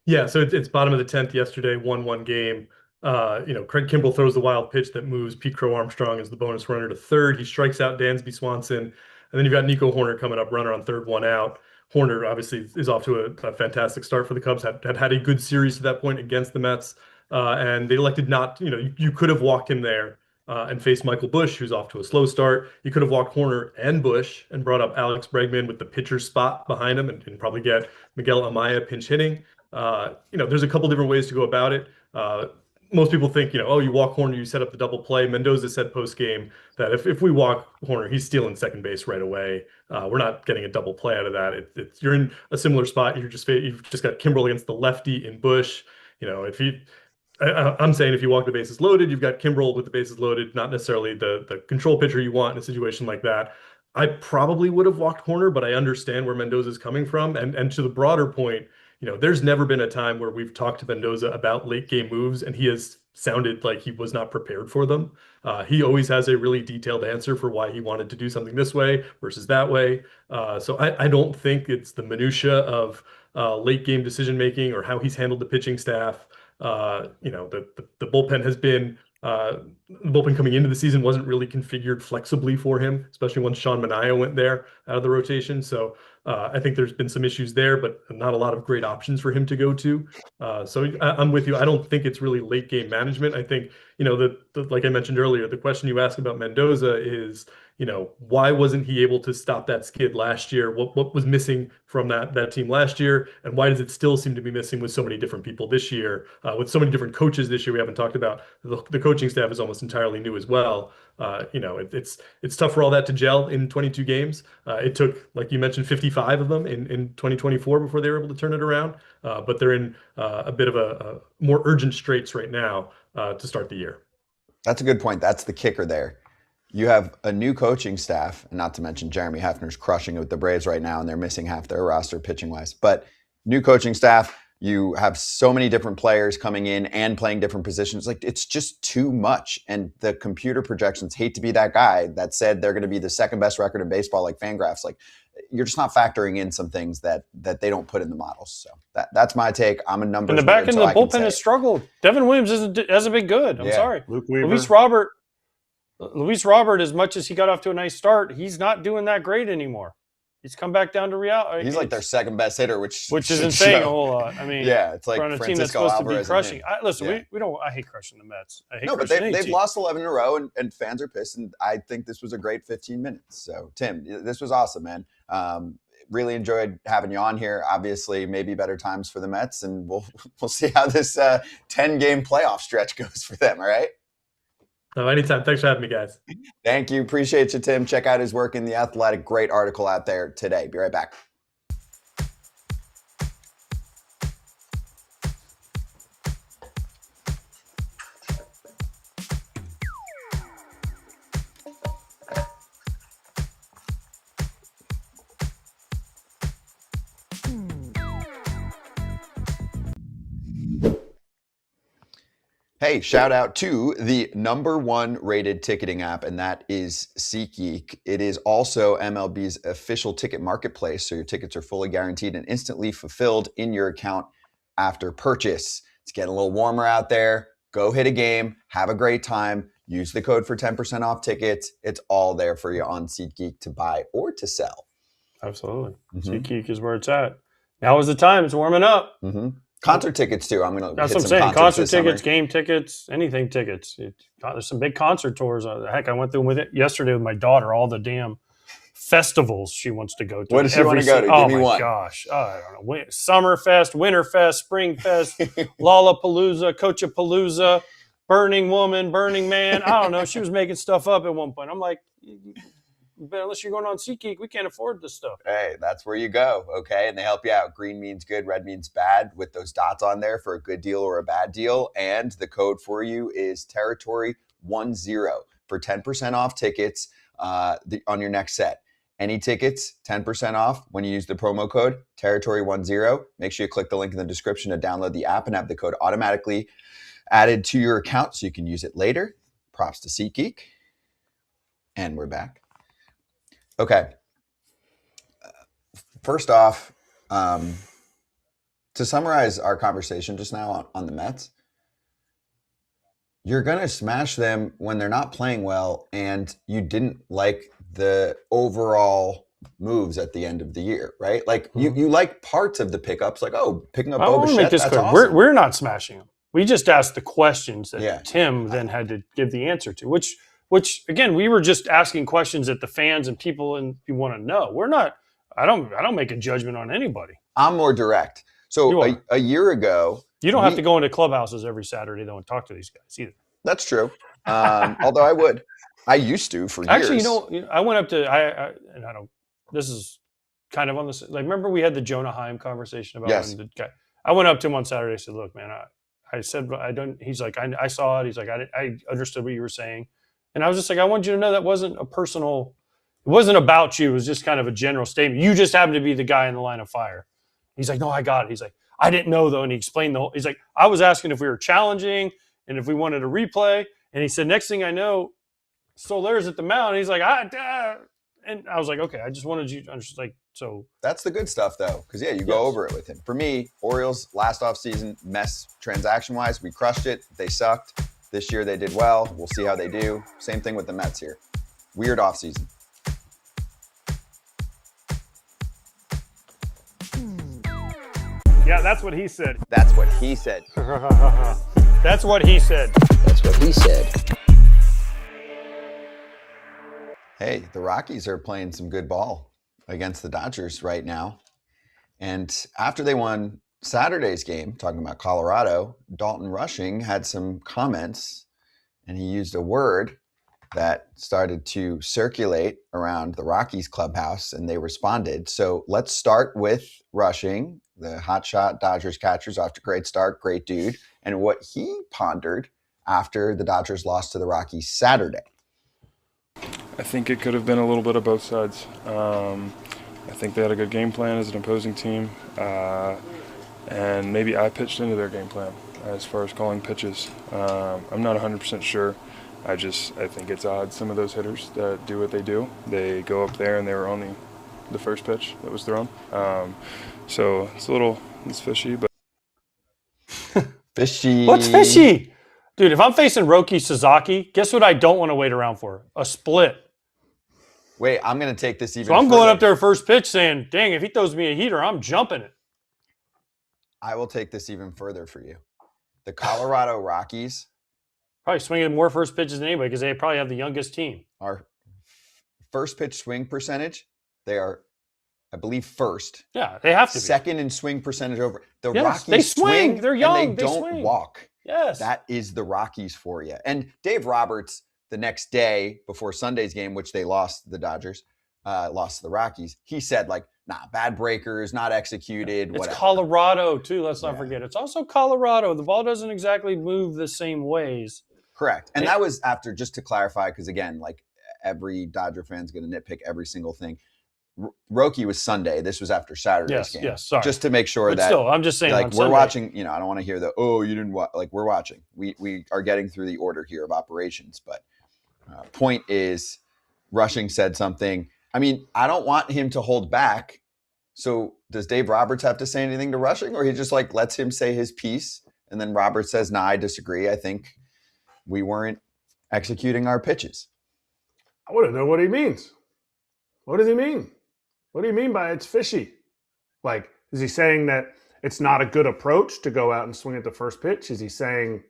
Yeah, so it's bottom of the 10th yesterday, 1-1 game. Craig Kimbrell throws the wild pitch that moves Pete Crow Armstrong as the bonus runner to third. He strikes out Dansby Swanson. And then you've got Nico Hoerner coming up, runner on third, 1 out. Hoerner obviously is off to a fantastic start for the Cubs, had a good series to that point against the Mets. And they elected not, you could have walked him there and faced Michael Busch, who's off to a slow start. You could have walked Hoerner and Busch and brought up Alex Bregman with the pitcher spot behind him and probably get Miguel Amaya pinch hitting. There's a couple different ways to go about it. Most people think, you walk Hoerner, you set up the double play. Mendoza said post-game that if we walk Hoerner, he's stealing second base right away. We're not getting a double play out of that. You're in a similar spot. You've just got Kimbrell against the lefty in Busch. I'm saying if you walk the bases loaded, you've got Kimbrell with the bases loaded, not necessarily the control pitcher you want in a situation like that. I probably would have walked Hoerner, but I understand where Mendoza is coming from. And to the broader point, there's never been a time where we've talked to Mendoza about late game moves and he has sounded like he was not prepared for them. He always has a really detailed answer for why he wanted to do something this way versus that way. So I don't think it's the minutia of late game decision making or how he's handled the pitching staff. The bullpen has been the bullpen coming into the season wasn't really configured flexibly for him, especially once Sean Manaea went there out of the rotation. So I think there's been some issues there, but not a lot of great options for him to go to. So I'm with you. I don't think it's really late game management. I think, like I mentioned earlier, the question you asked about Mendoza is, why wasn't he able to stop that skid last year? What was missing from that team last year? And why does it still seem to be missing with so many different people this year? With so many different coaches this year, we haven't talked about. The coaching staff is almost entirely new as well. It's tough for all that to gel in 22 games. It took, like you mentioned, 55 of them in 2024 before they were able to turn it around. But they're in a bit of a more urgent straits right now to start the year. That's a good point. That's the kicker there. You have a new coaching staff, and not to mention Jeremy Hefner's crushing it with the Braves right now, and they're missing half their roster pitching-wise. But new coaching staff, you have so many different players coming in and playing different positions. Like, it's just too much. And the computer projections, hate to be that guy that said they're going to be the second best record in baseball, like Fangraphs. Like, you're just not factoring in some things that they don't put in the models. So that's my take. I'm a numbers. And the back end of the bullpen has struggled. Devin Williams hasn't been good. I'm sorry. Luke Weaver. Luis Robert, as much as he got off to a nice start, he's not doing that great anymore. He's come back down to reality. He's like their second best hitter, which isn't saying a whole lot. I mean, yeah, it's like on a Francisco team that's supposed Alvarez to be crushing. Yeah. We don't. I hate crushing the Mets. But they've lost 11 in a row, and fans are pissed. And I think this was a great 15 minutes. So Tim, this was awesome, man. Really enjoyed having you on here. Obviously, maybe better times for the Mets, and we'll see how this 10-game playoff stretch goes for them. All right. No, anytime. Thanks for having me, guys. Thank you. Appreciate you, Tim. Check out his work in The Athletic. Great article out there today. Be right back. Hey, shout out to the #1 rated ticketing app, and that is SeatGeek. It is also MLB's official ticket marketplace, so your tickets are fully guaranteed and instantly fulfilled in your account after purchase. It's getting a little warmer out there. Go hit a game, have a great time, use the code for 10% off tickets. It's all there for you on SeatGeek to buy or to sell. Absolutely. SeatGeek is where it's at. Now is the time. It's warming up. Mm-hmm. Concert tickets too. That's what I'm saying. Concert tickets, game tickets, anything tickets. There's some big concert tours. Heck, I went through with it yesterday with my daughter. All the damn festivals she wants to go to. What does she want to go to? Give me one. Oh my gosh, I don't know. Summerfest, Winterfest, Springfest, Lollapalooza, Coachapalooza, Burning Woman, Burning Man. I don't know. She was making stuff up at one point. I'm like, but unless you're going on SeatGeek, we can't afford this stuff. Hey, that's where you go, okay? And they help you out. Green means good, red means bad, with those dots on there for a good deal or a bad deal. And the code for you is Territory10 for 10% off tickets on your next set. Any tickets, 10% off when you use the promo code Territory10. Make sure you click the link in the description to download the app and have the code automatically added to your account so you can use it later. Props to SeatGeek. And we're back. Okay. First off, to summarize our conversation just now on the Mets, you're going to smash them when they're not playing well, and you didn't like the overall moves at the end of the year, right? Like, you like parts of the pickups, like, picking up Bo Bichette, that's clear. awesome. We're not smashing them. We just asked the questions that Tim then had to give the answer to, which again, we were just asking questions that the fans and people you want to know. We're not. I don't make a judgment on anybody. I'm more direct. So a year ago, you don't have to go into clubhouses every Saturday though and talk to these guys either. That's true. Although I would. I used to for years. Actually, I went up to and I don't. This is kind of on this. Like, remember we had the Jonah Heim conversation about the guy. I went up to him on Saturday. I said, "Look, man, I said I don't." He's like, "I saw it." He's like, "I understood what you were saying." And I was just like, I want you to know that wasn't a personal, it wasn't about you. It was just kind of a general statement. You just happened to be the guy in the line of fire. He's like, no, I got it. He's like, I didn't know though. And he explained he's like, I was asking if we were challenging and if we wanted a replay. And he said, next thing I know, Soler's at the mound. And he's like, and I was like, okay, I just wanted you to understand. Like, so That's the good stuff, though, because, you go over it with him. For me, Orioles last offseason, mess transaction-wise. We crushed it. They sucked. This year they did well. We'll see how they do. Same thing with the Mets here. Weird offseason. Yeah, that's what he said. That's what he said. that's what he said. That's what he said. Hey, the Rockies are playing some good ball against the Dodgers right now. And after they won Saturday's game, talking about Colorado, Dalton Rushing had some comments, and he used a word that started to circulate around the Rockies clubhouse, and they responded. So let's start with Rushing, the hotshot Dodgers catcher's off to a great start, great dude, and what he pondered after the Dodgers lost to the Rockies Saturday. I think it could have been a little bit of both sides. I think they had a good game plan as an opposing team, and maybe I pitched into their game plan as far as calling pitches. I'm not 100% sure. I think it's odd. Some of those hitters that do what they do, they go up there and they were on the first pitch that was thrown. So it's fishy, but Fishy. What's fishy? Dude, if I'm facing Roki Sasaki, guess what I don't want to wait around for? A split. Wait, I'm going to take this even So I'm further. going up there first pitch saying, dang, if he throws me a heater, I'm jumping it. I will take this even further for you. The Colorado Rockies Probably swinging more first pitches than anybody because they probably have the youngest team. are first pitch swing percentage. They are, I believe, first. Yeah, they have to be. Second in swing percentage over. The Yes, Rockies they swing. They're young. And they don't swing. walk. Yes. That is the Rockies for you. And Dave Roberts, the next day before Sunday's game, which they lost the Dodgers, lost to the Rockies, he said, like, nah, bad breakers, not executed, It's whatever. Colorado, too. Let's not forget. It's also Colorado. The ball doesn't exactly move the same ways. Correct. And that was after, just to clarify, because, again, like, every Dodger fan's going to nitpick every single thing. Roki was Sunday. This was after Saturday's game. Yes, sorry. Just to make sure But that, still, I'm just saying, like, on we're Sunday, watching, you don't want to hear the, oh, you didn't watch. Like, we're watching. We are getting through the order here of operations. But point is, Rushing said something. I mean, I don't want him to hold back. So does Dave Roberts have to say anything to Rushing, or he just, like, lets him say his piece, and then Roberts says, nah, I disagree. I think we weren't executing our pitches. I want to know what he means. What does he mean? What do you mean by it's fishy? Like, is he saying that it's not a good approach to go out and swing at the first pitch? Is he saying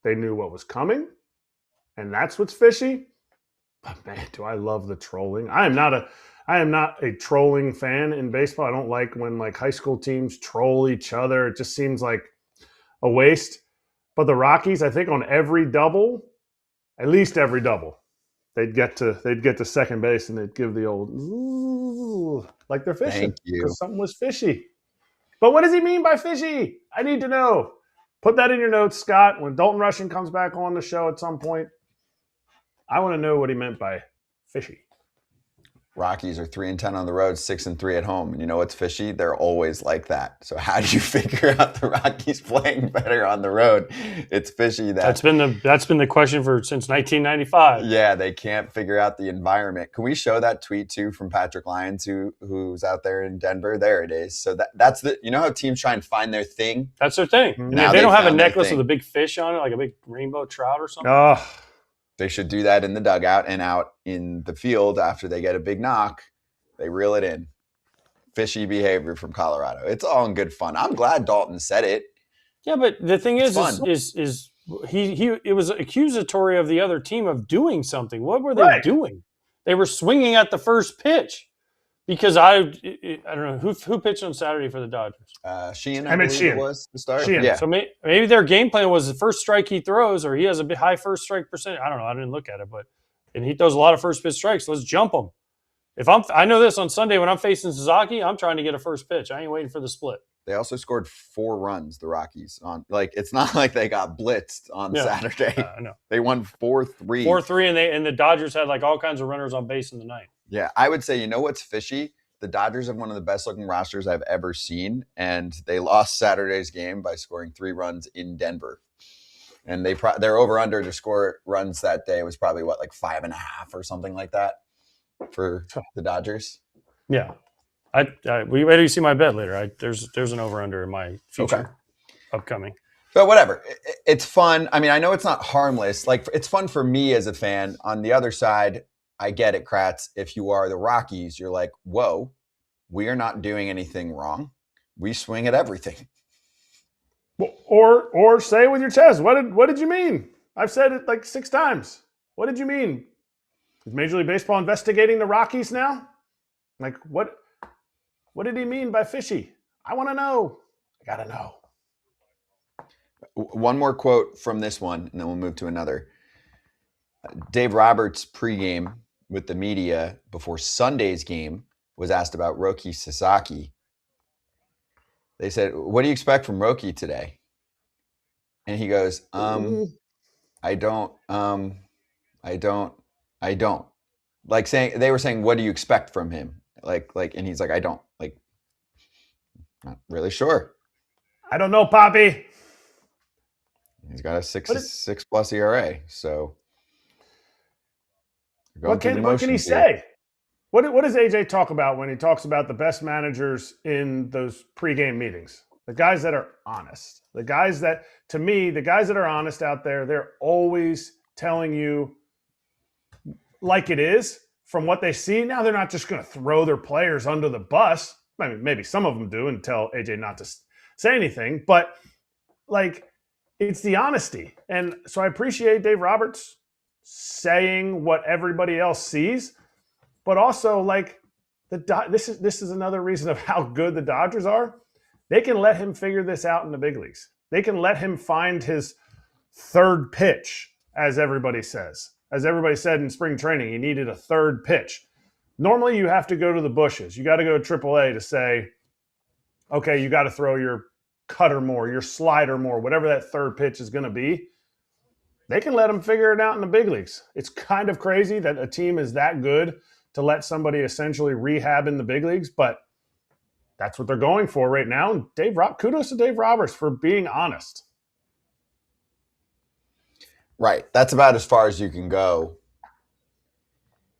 they knew what was coming and that's what's fishy? But man, do I love the trolling. I am not a trolling fan in baseball. I don't like when, like, high school teams troll each other. It just seems like a waste. But the Rockies, I think on every double, at least every double, they'd get to second base and they'd give the old, ooh, like they're fishing. Thank you. Because something was fishy. But what does he mean by fishy? I need to know. Put that in your notes, Scott. When Dalton Rushing comes back on the show at some point, I want to know what he meant by fishy. Rockies are 3-10 on the road, 6-3 at home. And you know what's fishy? They're always like that. So how do you figure out the Rockies playing better on the road? It's fishy that's been the question since 1995. Yeah, they can't figure out the environment. Can we show that tweet too from Patrick Lyons, who's out there in Denver? There it is. So that's the, you know how teams try and find their thing? That's their thing. And Now they don't have a found their necklace thing. with a big fish on it, like a big rainbow trout or something. Oh, They should do that in the dugout and out in the field after they get a big knock. They reel it in. Fishy behavior from Colorado. It's all in good fun. I'm glad Dalton said it. Yeah, but the thing It's is fun. it was accusatory of the other team of doing something. What were they Right. doing? They were swinging at the first pitch. Because I don't know who pitched on Saturday for the Dodgers. Sheehan, I Emmett believe Sheehan. it was the start. Sheehan. Yeah. So maybe their game plan was the first strike he throws, or he has a bit high first strike percentage. I don't know. I didn't look at it, and he throws a lot of first pitch strikes. Let's jump him. I know this on Sunday when I'm facing Sasaki, I'm trying to get a first pitch. I ain't waiting for the split. They also scored 4 runs, the Rockies. It's not like they got blitzed on Saturday. I know. They won 4-3. 4-3, and the Dodgers had like all kinds of runners on base in the ninth. Yeah, I would say, you know what's fishy? The Dodgers have one of the best looking rosters I've ever seen, and they lost Saturday's game by scoring 3 runs in Denver. And their over-under to score runs that day was probably, like 5.5 or something like that for the Dodgers. Yeah. Wait till you see my bet later. There's an over-under in my future upcoming. But whatever. It's fun. I mean, I know it's not harmless. Like, it's fun for me as a fan. On the other side, I get it, Kratz. If you are the Rockies, you're like, whoa, we are not doing anything wrong. We swing at everything. Or say it with your chest. What did you mean? I've said it like 6 times. What did you mean? Is Major League Baseball investigating the Rockies now? Like, what did he mean by fishy? I want to know. I got to know. One more quote from this one, and then we'll move to another. Dave Roberts pregame with the media before Sunday's game was asked about Roki Sasaki. They said, what do you expect from Roki today? And he goes, I don't. Like they were saying, what do you expect from him? Like, and he's like, I don't, like, not really sure. I don't know, Poppy. He's got a 6+ ERA. So what can he say? What does AJ talk about when he talks about the best managers in those pregame meetings? The guys that are honest. The guys that, to me, the guys that are honest out there, they're always telling you like it is from what they see. Now they're not just going to throw their players under the bus. I mean, maybe some of them do and tell AJ not to say anything, but like it's the honesty. And so I appreciate Dave Roberts saying what everybody else sees, but also like this is another reason of how good the Dodgers are. They can let him figure this out in the big leagues. They can let him find his third pitch, as everybody says. As everybody said in spring training, he needed a third pitch. Normally, you have to go to the bushes. You got to go to AAA to say, okay, you got to throw your cutter more, your slider more, whatever that third pitch is going to be. They can let him figure it out in the big leagues. It's kind of crazy that a team is that good to let somebody essentially rehab in the big leagues, but that's what they're going for right now. And kudos to Dave Roberts for being honest. Right. That's about as far as you can go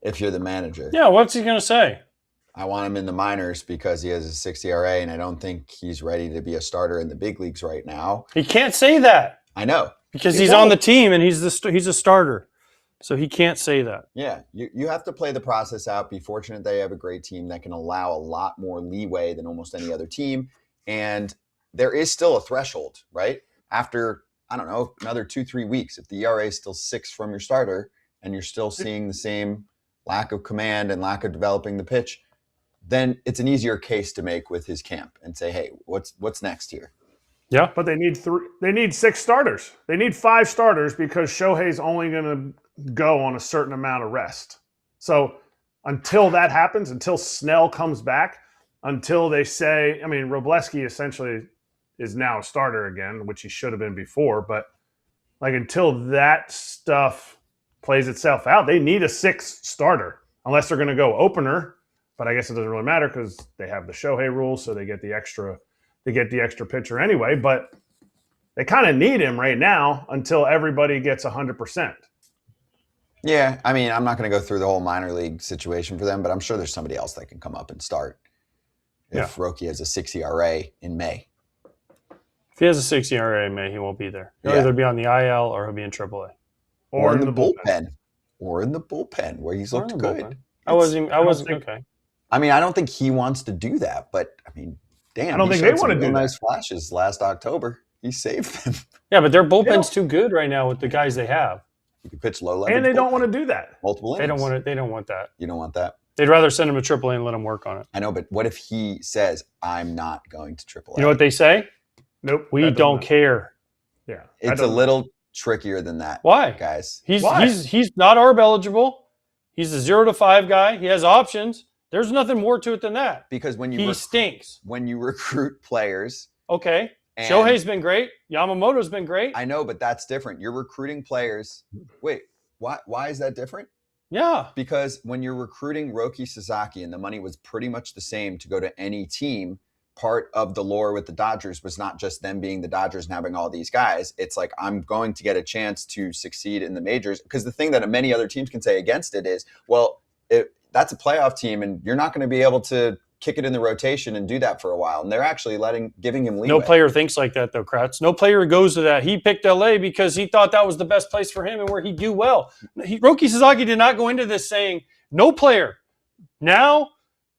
if you're the manager. Yeah, what's he going to say? I want him in the minors because he has a 6 ERA, and I don't think he's ready to be a starter in the big leagues right now. He can't say that. I know. Because he's on the team and he's a starter. So he can't say that. Yeah, you have to play the process out. Be fortunate they have a great team that can allow a lot more leeway than almost any other team. And there is still a threshold, right? After, I don't know, another 2-3 weeks, if the ERA is still 6 from your starter and you're still seeing the same lack of command and lack of developing the pitch, then it's an easier case to make with his camp and say, hey, what's next here? Yeah. But they need 6 starters. They need 5 starters because Shohei's only going to go on a certain amount of rest. So until that happens, until Snell comes back, until they say, I mean, Robleski essentially is now a starter again, which he should have been before, but like until that stuff plays itself out, they need a 6th starter unless they're going to go opener. But I guess it doesn't really matter because they have the Shohei rule, so they get the extra pitcher anyway. But they kind of need him right now until everybody gets 100%. Yeah, I mean, I'm not going to go through the whole minor league situation for them, but I'm sure there's somebody else that can come up and start if Roki has a 6 ERA in May. If he has a 6 ERA in May, he won't be there. He'll either be on the IL or he'll be in AAA. Or in the bullpen. Or in the bullpen where he's looked good. I wasn't okay. I mean, I don't think he wants to do that, but I mean, damn. I don't think they want to do nice flashes last October. He saved them. Yeah, but their bullpen's too good right now with the guys they have. You can pitch low level. And they don't want to do that. Multiple innings. They don't want that. You don't want that? They'd rather send him to AAA and let him work on it. I know, but what if he says, I'm not going to AAA? You know what they say? Nope. We don't care. Yeah. It's a little trickier than that. Why? Guys? He's not ARB eligible. He's a 0 to 5 guy. He has options. There's nothing more to it than that. Because when he stinks. When you recruit players. Okay. Shohei's been great. Yamamoto's been great. I know, but that's different. You're recruiting players. Wait, why is that different? Yeah. Because when you're recruiting Roki Sasaki and the money was pretty much the same to go to any team, part of the lore with the Dodgers was not just them being the Dodgers and having all these guys. It's like, I'm going to get a chance to succeed in the majors. Because the thing that many other teams can say against it is, well, that's a playoff team and you're not going to be able to kick it in the rotation and do that for a while. And they're actually giving him leeway. No player thinks like that, though, Kratz. No player goes to that. He picked LA because he thought that was the best place for him and where he'd do well. Roki Sasaki did not go into this saying, no player now,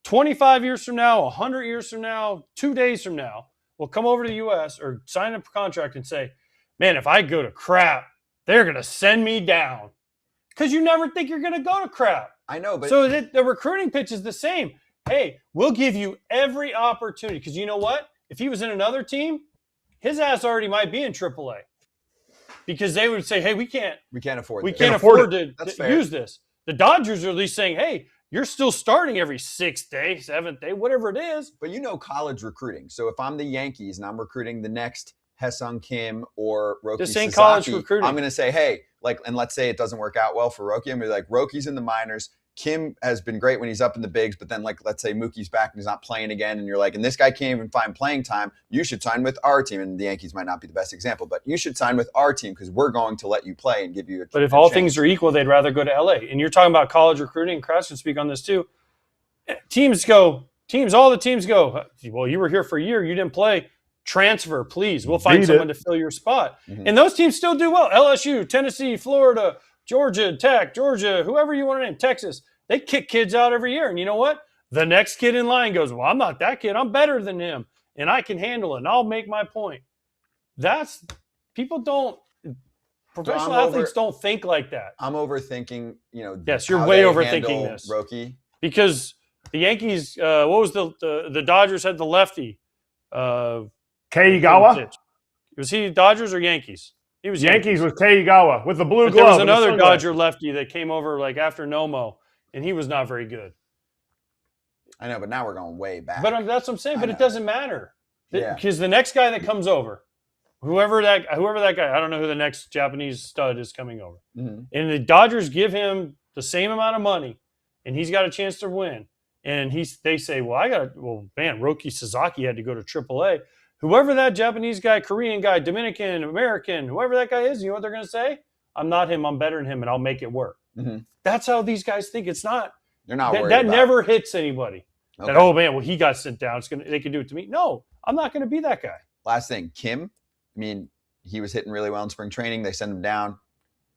25 years from now, 100 years from now, 2 days from now, will come over to the U.S. or sign a contract and say, man, if I go to crap, they're going to send me down. Because you never think you're going to go to crap. I know, but so the recruiting pitch is the same. Hey, we'll give you every opportunity. Because you know what? If he was in another team, his ass already might be in AAA. Because they would say, hey, we can't afford to use this. The Dodgers are at least saying, hey, you're still starting every 6th day, 7th day, whatever it is. But you know college recruiting. So if I'm the Yankees and I'm recruiting the next Hae-Sung Kim or Roki Sasaki, college recruiting. I'm going to say, hey, and let's say it doesn't work out well for Roki. I'm going to be like, Roki's in the minors. Kim has been great when he's up in the bigs, but then let's say Mookie's back and he's not playing again, and you're like, and this guy can't even find playing time. You should sign with our team. And the Yankees might not be the best example, but you should sign with our team because we're going to let you play and give you a But if all things are equal, they'd rather go to LA. And you're talking about college recruiting, and Kratz can speak on this too. All the teams go, well, you were here for a year, you didn't play. Transfer, please. We'll find someone to fill your spot. Mm-hmm. And those teams still do well. LSU, Tennessee, Florida, Georgia Tech, whoever you want to name, Texas. They kick kids out every year. And you know what? The next kid in line goes, well, I'm not that kid. I'm better than him. And I can handle it. And I'll make my point. Professional athletes don't think like that. I'm overthinking, Yes, you're way overthinking this. Roki. Because the Yankees, what was the Dodgers had the lefty. Keigawa? Was he Dodgers or Yankees? He was Yankees with Keigawa with the blue glove. There was another Dodger lefty that came over after Nomo, and he was not very good. I know, but now we're going way back. But that's what I'm saying. But it doesn't matter because the next guy that comes over, whoever that guy, I don't know who the next Japanese stud is coming over, and the Dodgers give him the same amount of money, and he's got a chance to win. And they say, Roki Sasaki had to go to AAA. Whoever that Japanese guy, Korean guy, Dominican, American, whoever that guy is, you know what they're going to say? I'm not him. I'm better than him, and I'll make it work. Mm-hmm. That's how these guys think. It's not. They're not worried that about never hits anybody. Okay. He got sent down. They can do it to me. No, I'm not going to be that guy. Last thing, Kim. He was hitting really well in spring training. They send him down,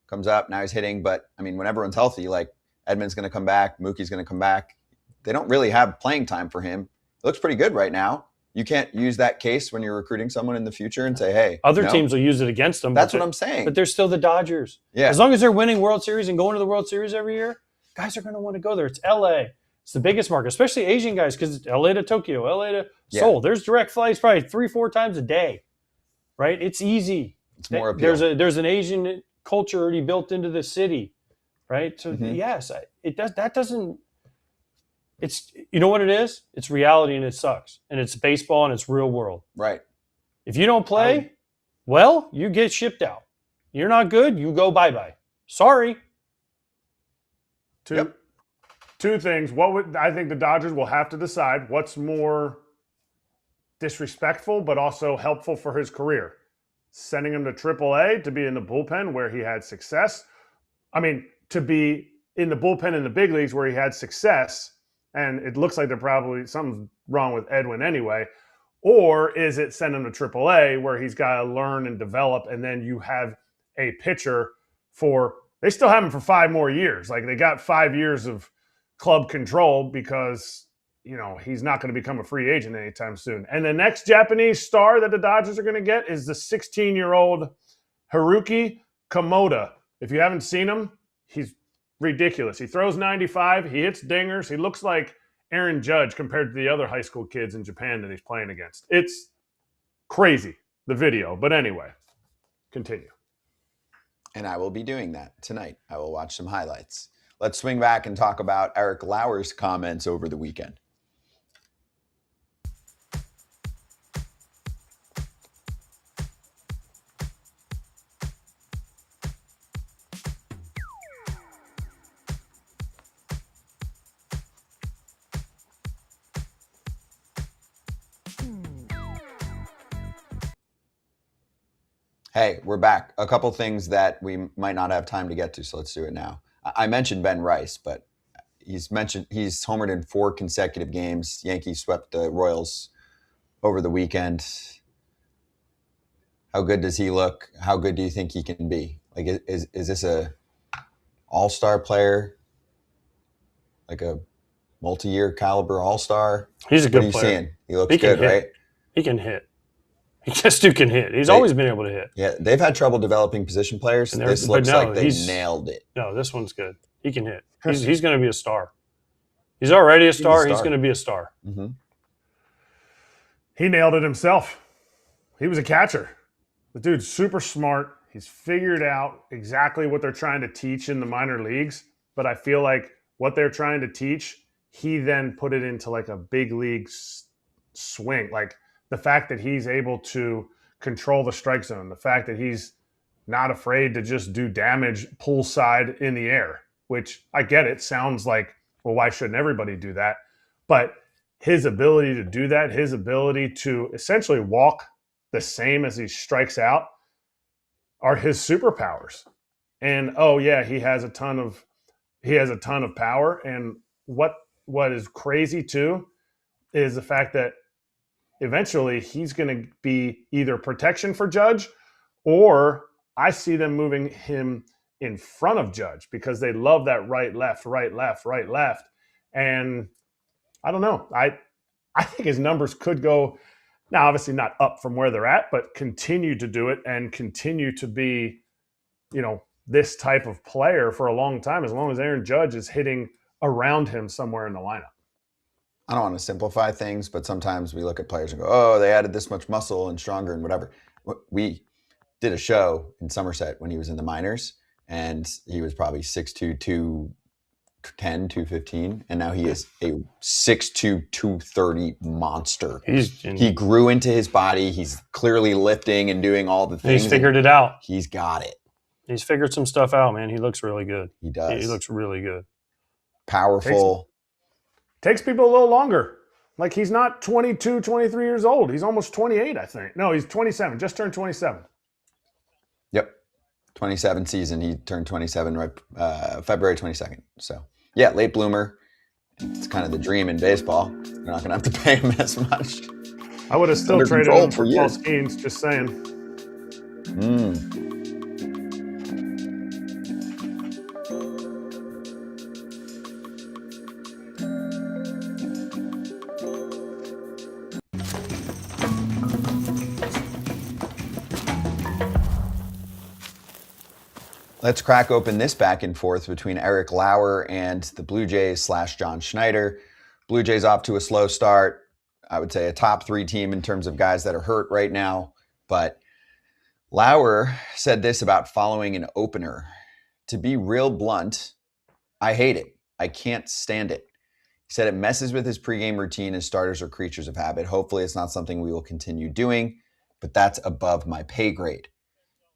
comes up. Now he's hitting. But when everyone's healthy, Edman's going to come back, Mookie's going to come back. They don't really have playing time for him. It looks pretty good right now. You can't use that case when you're recruiting someone in the future and say, hey. Other teams will use it against them. That's what I'm saying. But they're still the Dodgers. Yeah. As long as they're winning World Series and going to the World Series every year, guys are going to want to go there. It's LA. It's the biggest market, especially Asian guys, because it's LA to Tokyo, LA to Seoul. Yeah. There's direct flights probably 3-4 times a day, right? It's easy. It's more appeal. There's an Asian culture already built into the city, right? So, yes, that doesn't. It's, you know what it is? It's reality and it sucks. And it's baseball and it's real world. Right. If you don't play, you get shipped out. You're not good, you go bye-bye. Sorry. Two things. I think the Dodgers will have to decide what's more disrespectful but also helpful for his career. Sending him to AAA to be in the bullpen where he had success. To be in the bullpen in the big leagues where he had success. And it looks like something's wrong with Edwin anyway. Or is it send him to AAA where he's got to learn and develop, and then you have a pitcher they still have him for 5 more years. They got 5 years of club control because, he's not going to become a free agent anytime soon. And the next Japanese star that the Dodgers are going to get is the 16-year-old Haruki Komoda. If you haven't seen him, he's ridiculous. He throws 95. He hits dingers. He looks like Aaron Judge compared to the other high school kids in Japan that he's playing against. It's crazy, the video. But anyway, continue. And I will be doing that tonight. I will watch some highlights. Let's swing back and talk about Eric Lauer's comments over the weekend. Hey, we're back. A couple things that we might not have time to get to, so let's do it now. I mentioned Ben Rice, but he's homered in 4 consecutive games. Yankees swept the Royals over the weekend. How good does he look? How good do you think he can be? Like, is this a all-star player? Like a multi-year caliber all-star? He's a good player. What are you seeing? He looks good, hit. right? He can hit. This dude can hit. He's always been able to hit. Yeah, they've had trouble developing position players. This looks like they nailed it. No, this one's good. He can hit. He's going to be a star. He's already a star. He's going to be a star. Mm-hmm. He nailed it himself. He was a catcher. The dude's super smart. He's figured out exactly what they're trying to teach in the minor leagues. But I feel like what they're trying to teach, he then put it into like a big league swing. Like the fact that he's able to control the strike zone, the fact that he's not afraid to just do damage pull side in the air, which I get it. Sounds like, well, why shouldn't everybody do that? But his ability to do that, his ability to essentially walk the same as he strikes out are his superpowers. And oh yeah, he has a ton of power. And what is crazy too is the fact that eventually he's going to be either protection for Judge, or I see them moving him in front of Judge because they love that right, left. And I don't know. I think his numbers could go, now obviously not up from where they're at, but continue to do it and continue to be, this type of player for a long time, as long as Aaron Judge is hitting around him somewhere in the lineup. I don't want to simplify things, but sometimes we look at players and go, oh, they added this much muscle and stronger and whatever. We did a show in Somerset when he was in the minors, and he was probably 6'2", 210, 215, and now he is a 6'2", 230 monster. He grew into his body. He's clearly lifting and doing all the things. He's figured it out. He's got it. He's figured some stuff out, man. He looks really good. He does. He looks really good. Powerful. Takes people a little longer. Like, he's not 22, 23 years old. He's almost 28, I think. No, he's 27. Just turned 27. Yep. 27 season. He turned 27 February 22nd. So, yeah, late bloomer. It's kind of the dream in baseball. You're not going to have to pay him as much. I would have still traded him for Paul Skeens, just saying. Let's crack open this back and forth between Eric Lauer and the Blue Jays / John Schneider. Blue Jays off to a slow start. I would say a top 3 team in terms of guys that are hurt right now. But Lauer said this about following an opener. To be real blunt, I hate it. I can't stand it. He said it messes with his pregame routine, as starters are creatures of habit. Hopefully it's not something we will continue doing, but that's above my pay grade.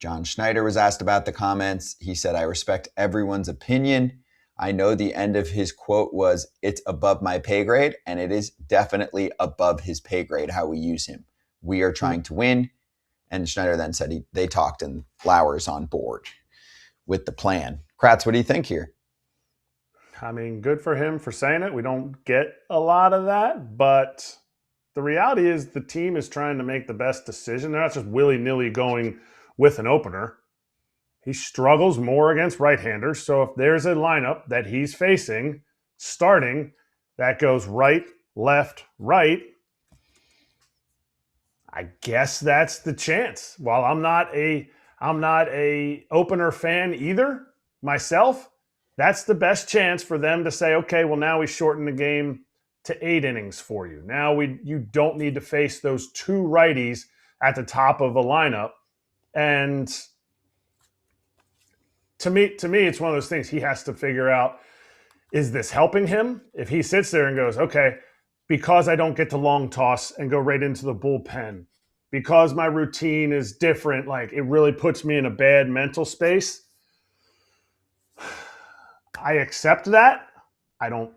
John Schneider was asked about the comments. He said, I respect everyone's opinion. I know the end of his quote was, it's above my pay grade, and it is definitely above his pay grade how we use him. We are trying to win. And Schneider then said they talked and Lauer's on board with the plan. Kratz, what do you think here? I mean, good for him for saying it. We don't get a lot of that, but the reality is the team is trying to make the best decision. They're not just willy-nilly going with an opener. He struggles more against right-handers. So if there's a lineup that he's facing, starting, that goes right, left, right, I guess that's the chance. While I'm not a opener fan either myself, that's the best chance for them to say, okay, well, now we shorten the game to 8 innings for you. Now you don't need to face those 2 righties at the top of a lineup. And to me, it's one of those things he has to figure out, is this helping him? If he sits there and goes, okay, because I don't get to long toss and go right into the bullpen, because my routine is different, like it really puts me in a bad mental space. I accept that. I don't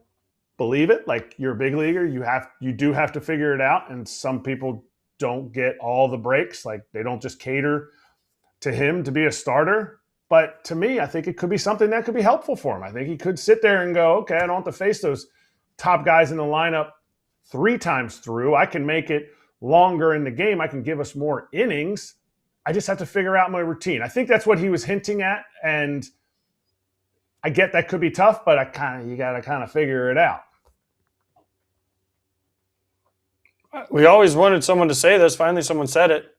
believe it. Like, you're a big leaguer. You do have to figure it out. And some people don't get all the breaks. Like, they don't just cater to him to be a starter. But to me, I think it could be something that could be helpful for him. I think he could sit there and go, okay, I don't have to face those top guys in the lineup 3 times through. I can make it longer in the game. I can give us more innings. I just have to figure out my routine. I think that's what he was hinting at, and I get that could be tough, but you got to kind of figure it out. We always wanted someone to say this. Finally, someone said it.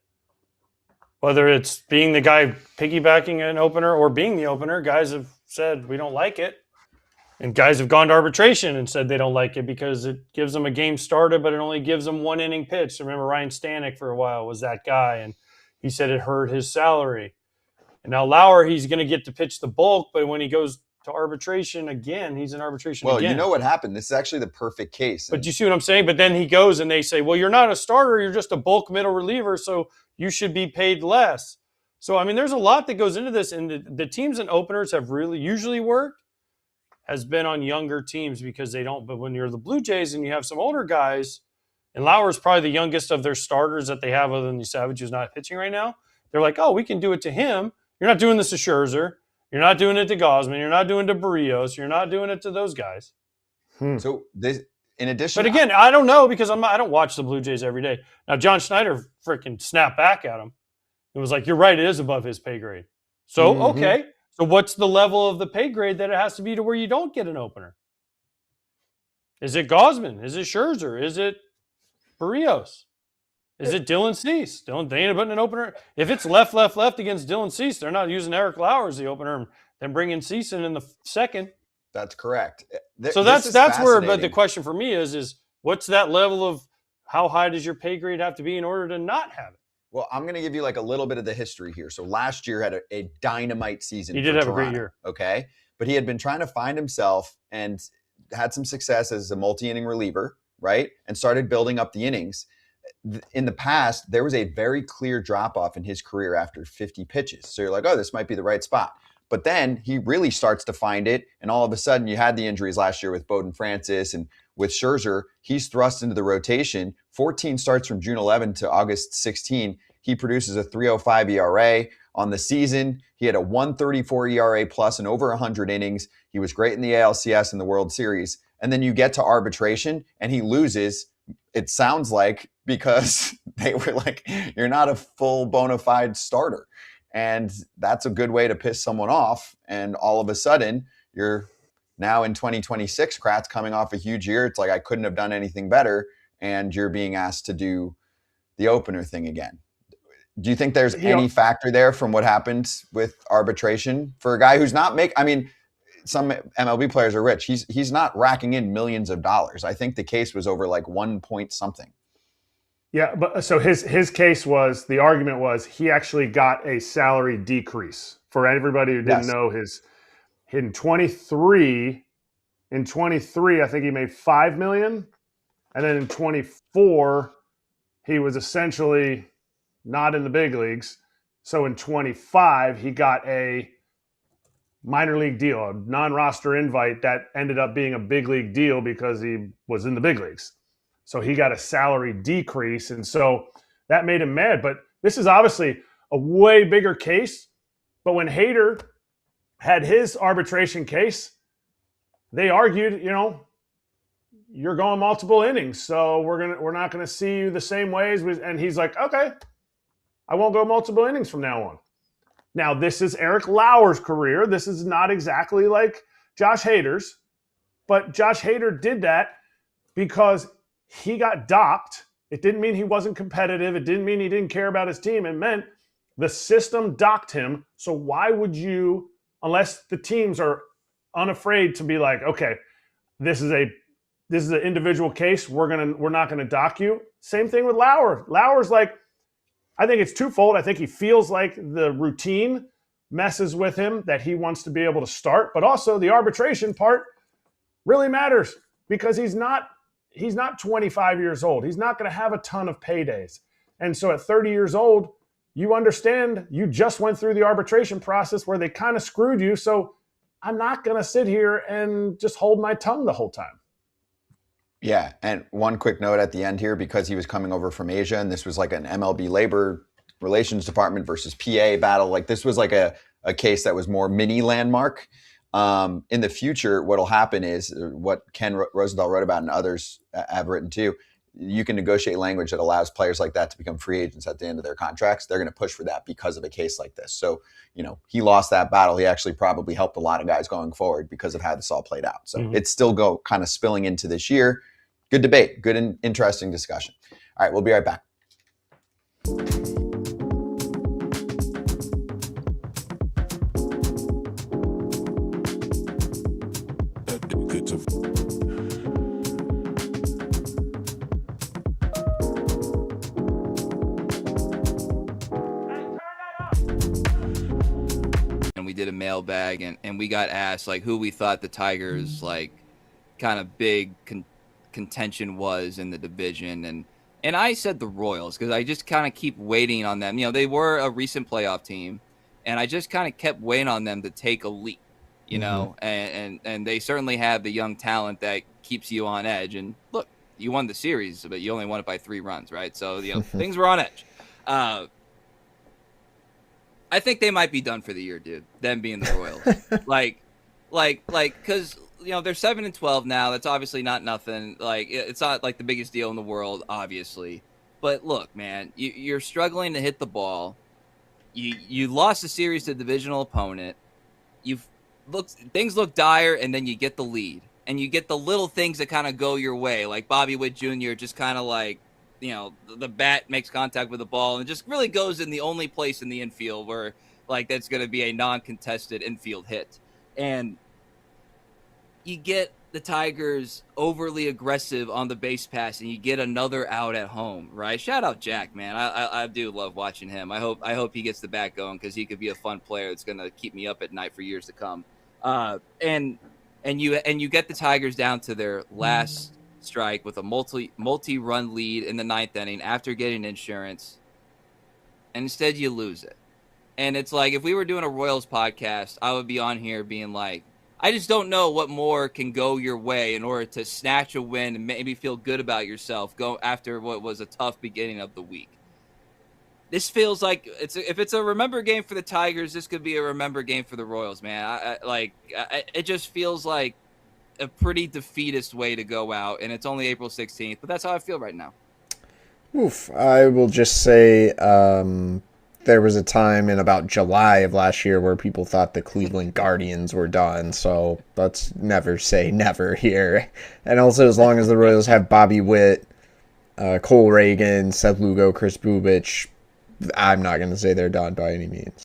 Whether it's being the guy piggybacking an opener or being the opener, guys have said we don't like it. And guys have gone to arbitration and said they don't like it because it gives them a game started, but it only gives them 1 inning pitch. Remember Ryan Stanek for a while was that guy, and he said it hurt his salary. And now Lauer, he's going to get to pitch the bulk, but when he goes to arbitration again, he's in arbitration again. Well, you know what happened? This is actually the perfect case. But you see what I'm saying? But then he goes and they say, well, you're not a starter. You're just a bulk middle reliever, so you should be paid less. So, I mean, there's a lot that goes into this. And the teams and openers have really usually worked has been on younger teams because they don't. But when you're the Blue Jays and you have some older guys, and Lauer's probably the youngest of their starters that they have other than the Savage who's not pitching right now, they're like, oh, we can do it to him. You're not doing this to Scherzer. You're not doing it to Gausman. You're not doing it to Barrios. You're not doing it to those guys. So this, in addition, but again, I don't know because I don't watch the Blue Jays every day. Now, John Schneider freaking snapped back at him. It was like, you're right, it is above his pay grade. So, okay. So what's the level of the pay grade that it has to be to where you don't get an opener? Is it Gausman? Is it Scherzer? Is it Barrios? Is it Dylan Cease? They ain't putting an opener. If it's left against Dylan Cease, they're not using Eric Lauer as the opener and then bringing Cease in the second. That's correct. So that's where, but the question for me is what's that level of how high does your pay grade have to be in order to not have it? Well, I'm going to give you like a little bit of the history here. So last year had a dynamite season. He did have a great year. Okay. But he had been trying to find himself and had some success as a multi-inning reliever, right? And started building up the innings. In the past, there was a very clear drop-off in his career after 50 pitches. So you're like, oh, this might be the right spot. But then he really starts to find it, and all of a sudden you had the injuries last year with Bowden Francis and with Scherzer. He's thrust into the rotation. 14 starts from June 11 to August 16. He produces a 3.05 ERA. On the season, he had a 1.34 ERA plus and over 100 innings. He was great in the ALCS and the World Series. And then you get to arbitration, and he loses, it sounds like, because they were like, you're not a full bona fide starter. And that's a good way to piss someone off. And all of a sudden, you're now in 2026, Kratz coming off a huge year. It's like, I couldn't have done anything better. And you're being asked to do the opener thing again. Do you think there's any factor there from what happened with arbitration for a guy who's not some MLB players are rich. He's not racking in millions of dollars. I think the case was over like 1 point something. Yeah, but so his case was, the argument was he actually got a salary decrease. For everybody who didn't know, in 23, I think he made $5 million, and then in 24, he was essentially not in the big leagues. So in 25, he got a minor league deal, a non-roster invite that ended up being a big league deal because he was in the big leagues. So he got a salary decrease, and so that made him mad. But this is obviously a way bigger case. But when Hader had his arbitration case, they argued, you're going multiple innings, so we're not gonna see you the same ways. And he's like, okay, I won't go multiple innings from now on. Now, this is Eric Lauer's career. This is not exactly like Josh Hader's, but Josh Hader did that because he got docked. It didn't mean he wasn't competitive. It didn't mean he didn't care about his team. It meant the system docked him. So why would you, unless the teams are unafraid to be like, okay, this is an individual case, we're not gonna dock you. Same thing with Lauer. Lauer's like, I think it's twofold. I think he feels like the routine messes with him, that he wants to be able to start, but also the arbitration part really matters because he's not 25 years old. He's not going to have a ton of paydays. And so at 30 years old, you understand you just went through the arbitration process where they kind of screwed you. So I'm not going to sit here and just hold my tongue the whole time. Yeah, and one quick note at the end here, because he was coming over from Asia and this was like an MLB labor Relations Department versus PA battle. Like this was like a case that was more mini landmark. In the future, what'll happen is what Ken Rosenthal wrote about and others have written too. You can negotiate language that allows players like that to become free agents at the end of their contracts. They're going to push for that because of a case like this. So, he lost that battle. He actually probably helped a lot of guys going forward because of how this all played out. So it's still kind of spilling into this year. Good debate, good and interesting discussion. All right, we'll be right back. And we did a mailbag, and we got asked like who we thought the Tigers like kind of big contention was in the division, and I said the Royals because I just kind of keep waiting on them. They were a recent playoff team, and I just kind of kept waiting on them to take a leap, and they certainly have the young talent that keeps you on edge. And look, you won the series, but you only won it by 3 runs, right? So things were on edge. I think they might be done for the year, dude. Them being the Royals, because they're 7-12 now. That's obviously not nothing. Like it's not like the biggest deal in the world, obviously. But look, man, you're struggling to hit the ball. You lost a series to a divisional opponent. Things look dire, and then you get the lead, and you get the little things that kind of go your way, like Bobby Witt Jr. just kind of like. The bat makes contact with the ball and it just really goes in the only place in the infield where like that's going to be a non-contested infield hit. And you get the Tigers overly aggressive on the base pass and you get another out at home, right? Shout out Jack, man. I do love watching him. I hope he gets the bat going because he could be a fun player that's going to keep me up at night for years to come. And you get the Tigers down to their last strike with a multi-run lead in the 9th inning after getting insurance, and instead you lose it. And it's like if we were doing a Royals podcast, I would be on here being like, I just don't know what more can go your way in order to snatch a win and maybe feel good about yourself go after what was a tough beginning of the week. This feels like if it's a remember game for the Tigers, this could be a remember game for the Royals, man. It just feels like a pretty defeatist way to go out, and it's only April 16th, but that's how I feel right now. Oof. I will just say there was a time in about July of last year where people thought the Cleveland Guardians were done, so let's never say never here. And also, as long as the Royals have Bobby Witt, Cole Reagan, Seth Lugo, Chris Bubich, I'm not going to say they're done by any means.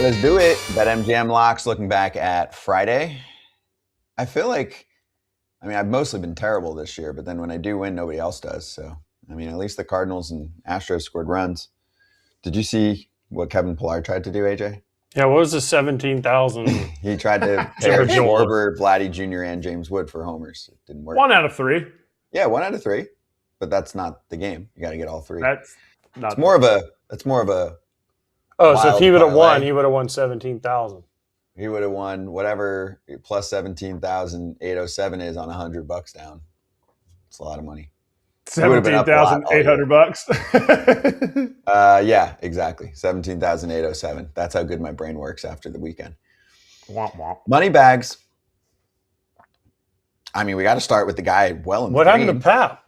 Let's do it. BetMGM locks looking back at Friday. I feel like, I've mostly been terrible this year, but then when I do win, nobody else does. So, at least the Cardinals and Astros scored runs. Did you see what Kevin Pillar tried to do, AJ? Yeah, what was the 17,000? He tried to pair Schwarber, Vladdy Jr., and James Wood for homers. It didn't work. 1 out of 3. Yeah, 1 out of 3. But that's not the game. You got to get all 3. That's not. It's more of a. Oh, so if he would have won, he would have won 17,000. He would have won whatever plus 17,807 is on $100 down. It's a lot of money. $17,800. Yeah, exactly. 17,807. That's how good my brain works after the weekend. Womp womp. Money bags. We got to start with the guy well in the What green. happened to Pap?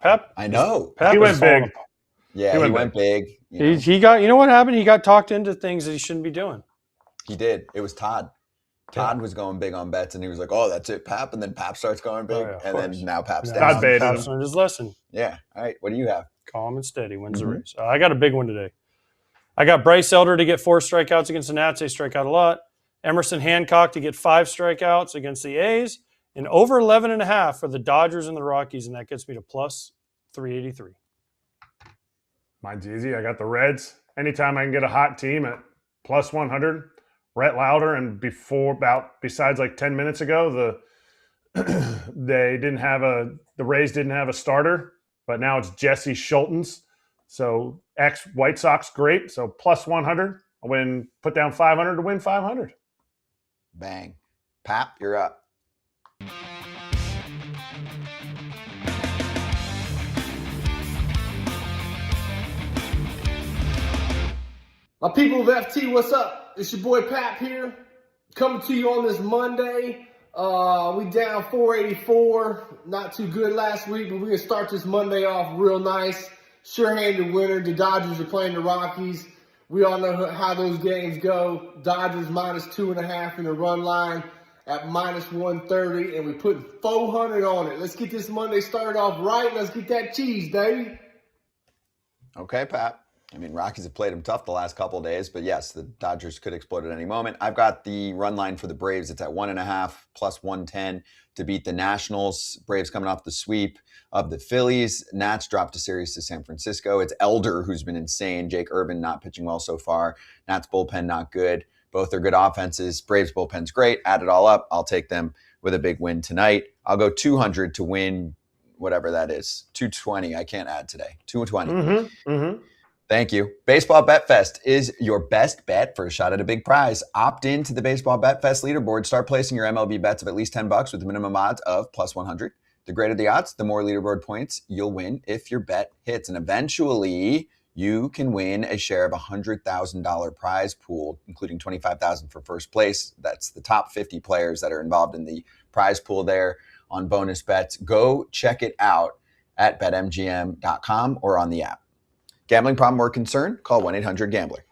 Pap. I know. Pap He was went big. falling apart. Yeah, he went big. He got. You know what happened? He got talked into things that he shouldn't be doing. He did. It was Todd. Todd was going big on bets, and he was like, "Oh, that's it, Pap." And then Pap starts going big, and then now Pap's down. Todd baited him. Pap's learned his lesson. Yeah. All right. What do you have? Calm and steady wins the race. I got a big one today. I got Bryce Elder to get 4 strikeouts against the Nats. They strike out a lot. Emerson Hancock to get 5 strikeouts against the A's. And over 11.5 for the Dodgers and the Rockies, and that gets me to plus 383. Mine's easy. I got the Reds. Anytime I can get a hot team at plus 100, Rhett Lauder, and besides like 10 minutes ago, the Rays didn't have a starter, but now it's Jesse Schultens. So ex-White Sox, great. So plus 100, put down 500 to win 500. Bang. Pap, you're up. My people of FT, what's up? It's your boy Pap here, coming to you on this Monday. We down 484, not too good last week, but we're going to start this Monday off real nice. Sure-handed winner. The Dodgers are playing the Rockies. We all know how those games go. Dodgers minus 2.5 in the run line at minus 130, and we put 400 on it. Let's get this Monday started off right. Let's get that cheese, baby. Okay, Pap. I mean, Rockies have played them tough the last couple of days, but yes, the Dodgers could explode at any moment. I've got the run line for the Braves. It's at 1.5 plus 110 to beat the Nationals. Braves coming off the sweep of the Phillies. Nats dropped a series to San Francisco. It's Elder who's been insane. Jake Irvin not pitching well so far. Nats bullpen not good. Both are good offenses. Braves bullpen's great. Add it all up. I'll take them with a big win tonight. I'll go 200 to win whatever that is. 220. I can't add today. 220. Thank you. Baseball Bet Fest is your best bet for a shot at a big prize. Opt in to the Baseball Bet Fest leaderboard. Start placing your MLB bets of at least $10 with minimum odds of plus 100. The greater the odds, the more leaderboard points you'll win if your bet hits. And eventually, you can win a share of a $100,000 prize pool, including $25,000 for first place. That's the top 50 players that are involved in the prize pool there on bonus bets. Go check it out at betmgm.com or on the app. Gambling problem or concern? Call 1-800-GAMBLER.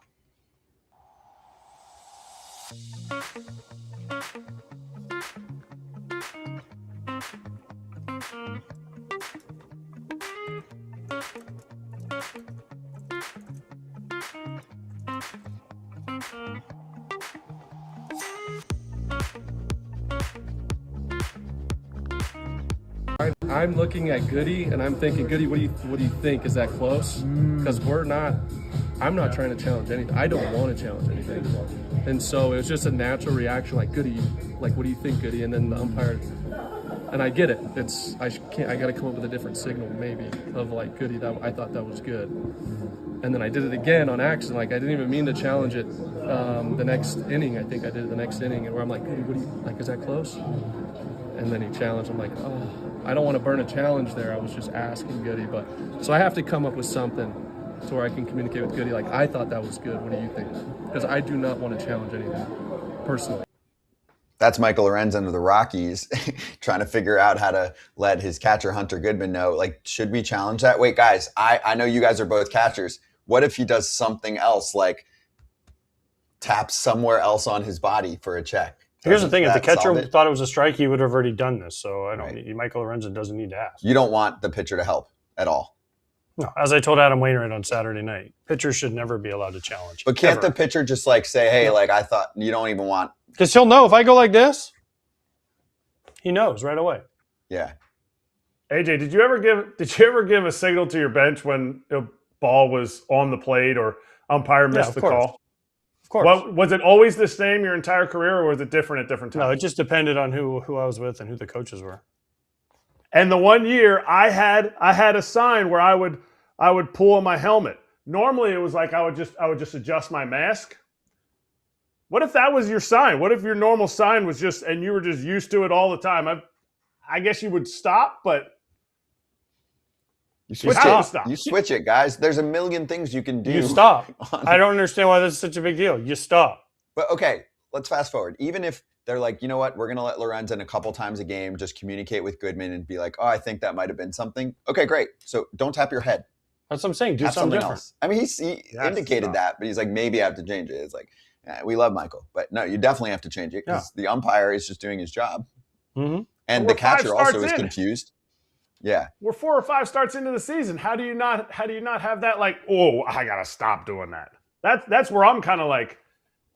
I'm looking at Goody and I'm thinking, Goody, what do you think? Is that close? Because I'm not trying to challenge anything. I don't want to challenge anything. And so it was just a natural reaction, like, Goody, like, what do you think, Goody? And then the umpire, and I get it. I got to come up with a different signal maybe of like, Goody, that I thought that was good. And then I did it again on accident. Like, I didn't even mean to challenge it the next inning. I think I did it the next inning, and where I'm like, Goody, what do you, like, is that close? And then he challenged. I'm like, oh, I don't want to burn a challenge there. I was just asking Goody. But so I have to come up with something to where I can communicate with Goody. Like, I thought that was good. What do you think? Because I do not want to challenge anything personally. That's Michael Lorenzen of the Rockies trying to figure out how to let his catcher Hunter Goodman know, like, should we challenge that? Wait, guys, I know you guys are both catchers. What if he does something else, like taps somewhere else on his body for a check? Here's the thing: if the catcher thought it was a strike, he would have already done this. So I don't. Right. Michael Lorenzen doesn't need to ask. You don't want the pitcher to help at all. No, as I told Adam Wainwright on Saturday night, pitchers should never be allowed to challenge. But can't the pitcher just like say, "Hey, like I thought," you don't even want? Because he'll know if I go like this, he knows right away. Yeah. AJ, did you ever give a signal to your bench when a ball was on the plate or umpire missed the call? Of course. Well, was it always the same your entire career, or was it different at different times? No, it just depended on who I was with and who the coaches were. And the one year I had a sign where I would pull on my helmet. Normally it was like I would just adjust my mask. What if that was your sign? What if your normal sign was just, and you were just used to it all the time? I guess you would stop, but you switch it, guys. There's a million things you can do. You stop. I don't understand why this is such a big deal. You stop. But okay, let's fast forward. Even if they're like, you know what, we're going to let Lorenzen a couple times a game just communicate with Goodman and be like, oh, I think that might have been something. Okay, great. So don't tap your head. That's what I'm saying. Do something different. else. I mean, he indicated that, but he's like, maybe I have to change it. It's like, We love Michael, but no, you definitely have to change it because the umpire is just doing his job, and the catcher also is confused. Yeah, we're 4 or 5 starts into the season. How do you not have that like? Oh, I gotta stop doing that. That's where I'm kind of like,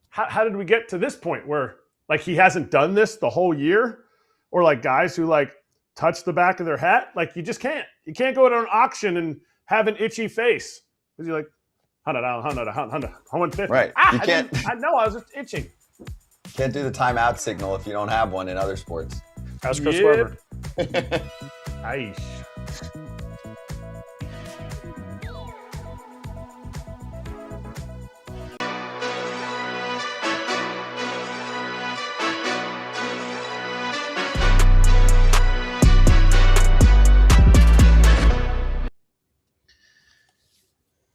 how did we get to this point where like he hasn't done this the whole year, or like guys who like touch the back of their hat, like you just can't. You can't go to an auction and have an itchy face because you're like, $100, $100, $150. Right. You can't. I know. I was just itching. Can't do the timeout signal if you don't have one in other sports. Ask Chris Webber. Nice.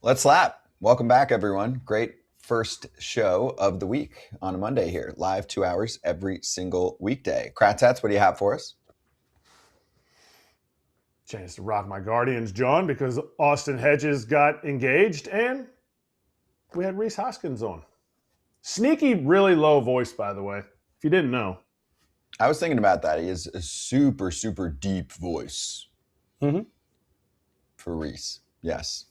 Let's slap. Welcome back, everyone. Great first show of the week on a Monday here. Live 2 hours every single weekday. Kratz, what do you have for us? Chance to rock my Guardians, John, because Austin Hedges got engaged and we had Rhys Hoskins on. Sneaky, really low voice, by the way, if you didn't know. I was thinking about that. He has a super, super deep voice for Rhys. Yes.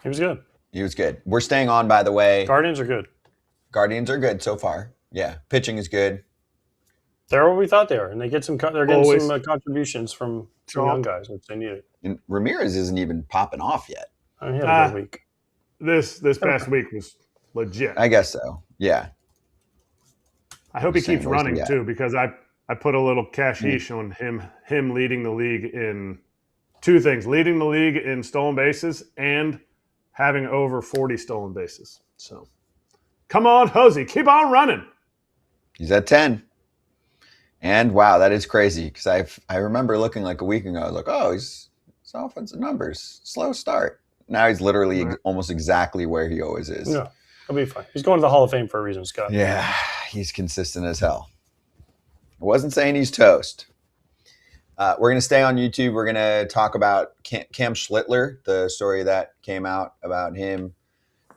He was good. He was good. We're staying on, by the way. Guardians are good. Guardians are good so far. Yeah. Pitching is good. They're what we thought they are, and they get some. They're getting some contributions from young guys, which they needed. And Ramírez isn't even popping off yet. He had a good week. This past week was legit. I guess so. Yeah. I hope he keeps running too, because I put a little cashish on him leading the league in 2 things: leading the league in stolen bases and having over 40 stolen bases. So, come on, Hosey, keep on running. He's at 10. And wow, that is crazy because I remember looking like a week ago. I was like, oh, he's offensive numbers, slow start. Now he's literally almost exactly where he always is. Yeah, he'll be fine. He's going to the Hall of Fame for a reason, Scott. Yeah, he's consistent as hell. I wasn't saying he's toast. We're going to stay on YouTube. We're going to talk about Cam Schlitler, the story that came out about him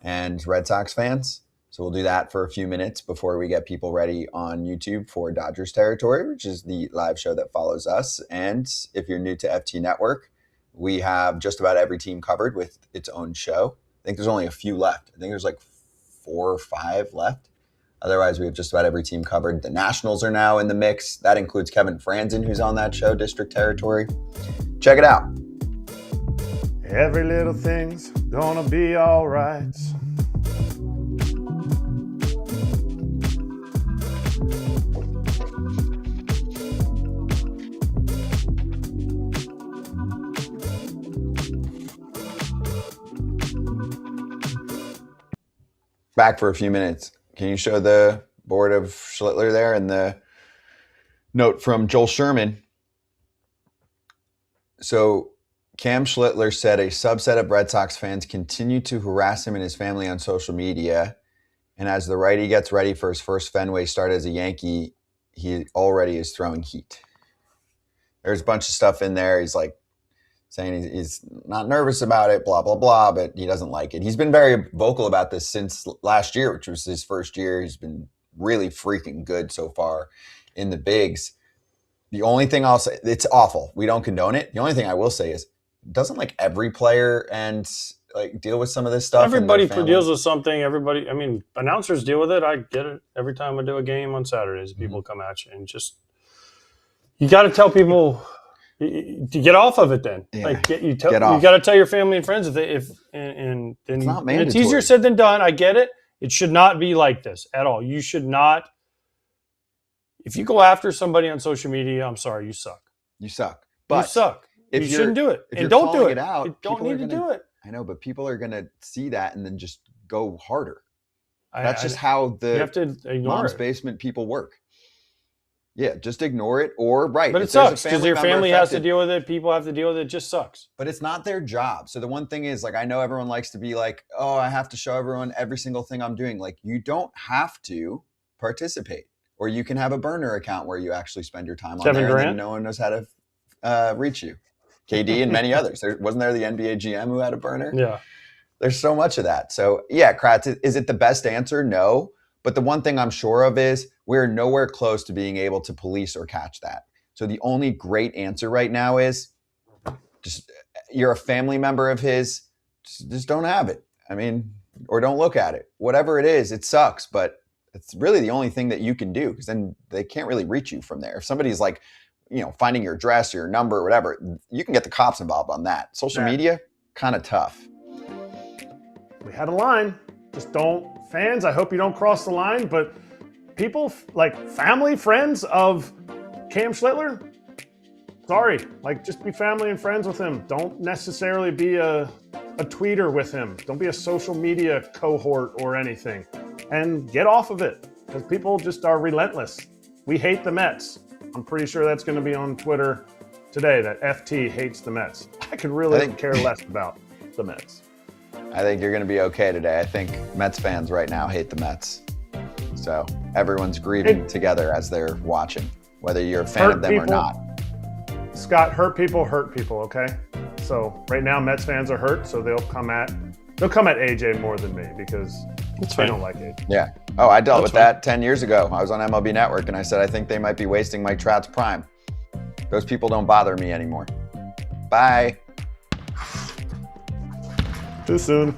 and Red Sox fans. So we'll do that for a few minutes before we get people ready on YouTube for Dodgers Territory, which is the live show that follows us. And if you're new to FT Network, we have just about every team covered with its own show. I think there's only a few left. I think there's like 4 or 5 left. Otherwise, we have just about every team covered. The Nationals are now in the mix. That includes Kevin Franzen, who's on that show, District Territory. Check it out. Every little thing's gonna be all right. Back for a few minutes. Can you show the board of Schlitler there and the note from Joel Sherman? So Cam Schlitler said a subset of Red Sox fans continue to harass him and his family on social media. And as the righty gets ready for his first Fenway start as a Yankee, he already is throwing heat. There's a bunch of stuff in there. He's like saying he's not nervous about it, blah, blah, blah, but he doesn't like it. He's been very vocal about this since last year, which was his first year. He's been really freaking good so far in the bigs. The only thing I'll say, it's awful. We don't condone it. The only thing I will say is, doesn't like every player and like deal with some of this stuff? Everybody deals with something. Everybody, I mean, announcers deal with it. I get it. Every time I do a game on Saturdays, people come at you and just, you got to tell people to get off of it. Then, like, you got to tell your family and friends it's easier said than done. I get it. It should not be like this at all. You should not. If you go after somebody on social media, I'm sorry, you suck. You suck. But you suck. You shouldn't do it. And don't do it. You don't need to do it. I know, but people are going to see that and then just go harder. That's just how the you have to ignore mom's basement people work. Yeah, just ignore it But it sucks because your family has to deal with it. People have to deal with it. It just sucks. But it's not their job. So the one thing is, like, I know everyone likes to be like, oh, I have to show everyone every single thing I'm doing. Like, you don't have to participate. Or you can have a burner account where you actually spend your time on Kevin there Durant? and then no one knows how to reach you. KD and many others. Wasn't there the NBA GM who had a burner? Yeah. There's so much of that. So yeah, Kratz, is it the best answer? No. But the one thing I'm sure of is we're nowhere close to being able to police or catch that. So the only great answer right now is just you're a family member of his, just don't have it. I mean, or don't look at it. Whatever it is, it sucks, but it's really the only thing that you can do because then they can't really reach you from there. If somebody's like, finding your address or your number or whatever, you can get the cops involved on that. Social media, kind of tough. We had a line. Just fans, I hope you don't cross the line, but people like family, friends of Cam Schlitler, sorry, just be family and friends with him. Don't necessarily be a tweeter with him. Don't be a social media cohort or anything. And get off of it because people just are relentless. We hate the Mets. I'm pretty sure that's going to be on Twitter today, that FT hates the Mets. I could really care less about the Mets. I think you're going to be okay today. I think Mets fans right now hate the Mets. So everyone's grieving together as they're watching, whether you're a fan of them or not. Scott, hurt people, okay? So right now Mets fans are hurt, so they'll come at AJ more than me because they don't like AJ. Yeah. Oh, I dealt with that 10 years ago. I was on MLB Network and I said, I think they might be wasting Mike Trout's prime. Those people don't bother me anymore. Bye. Too soon.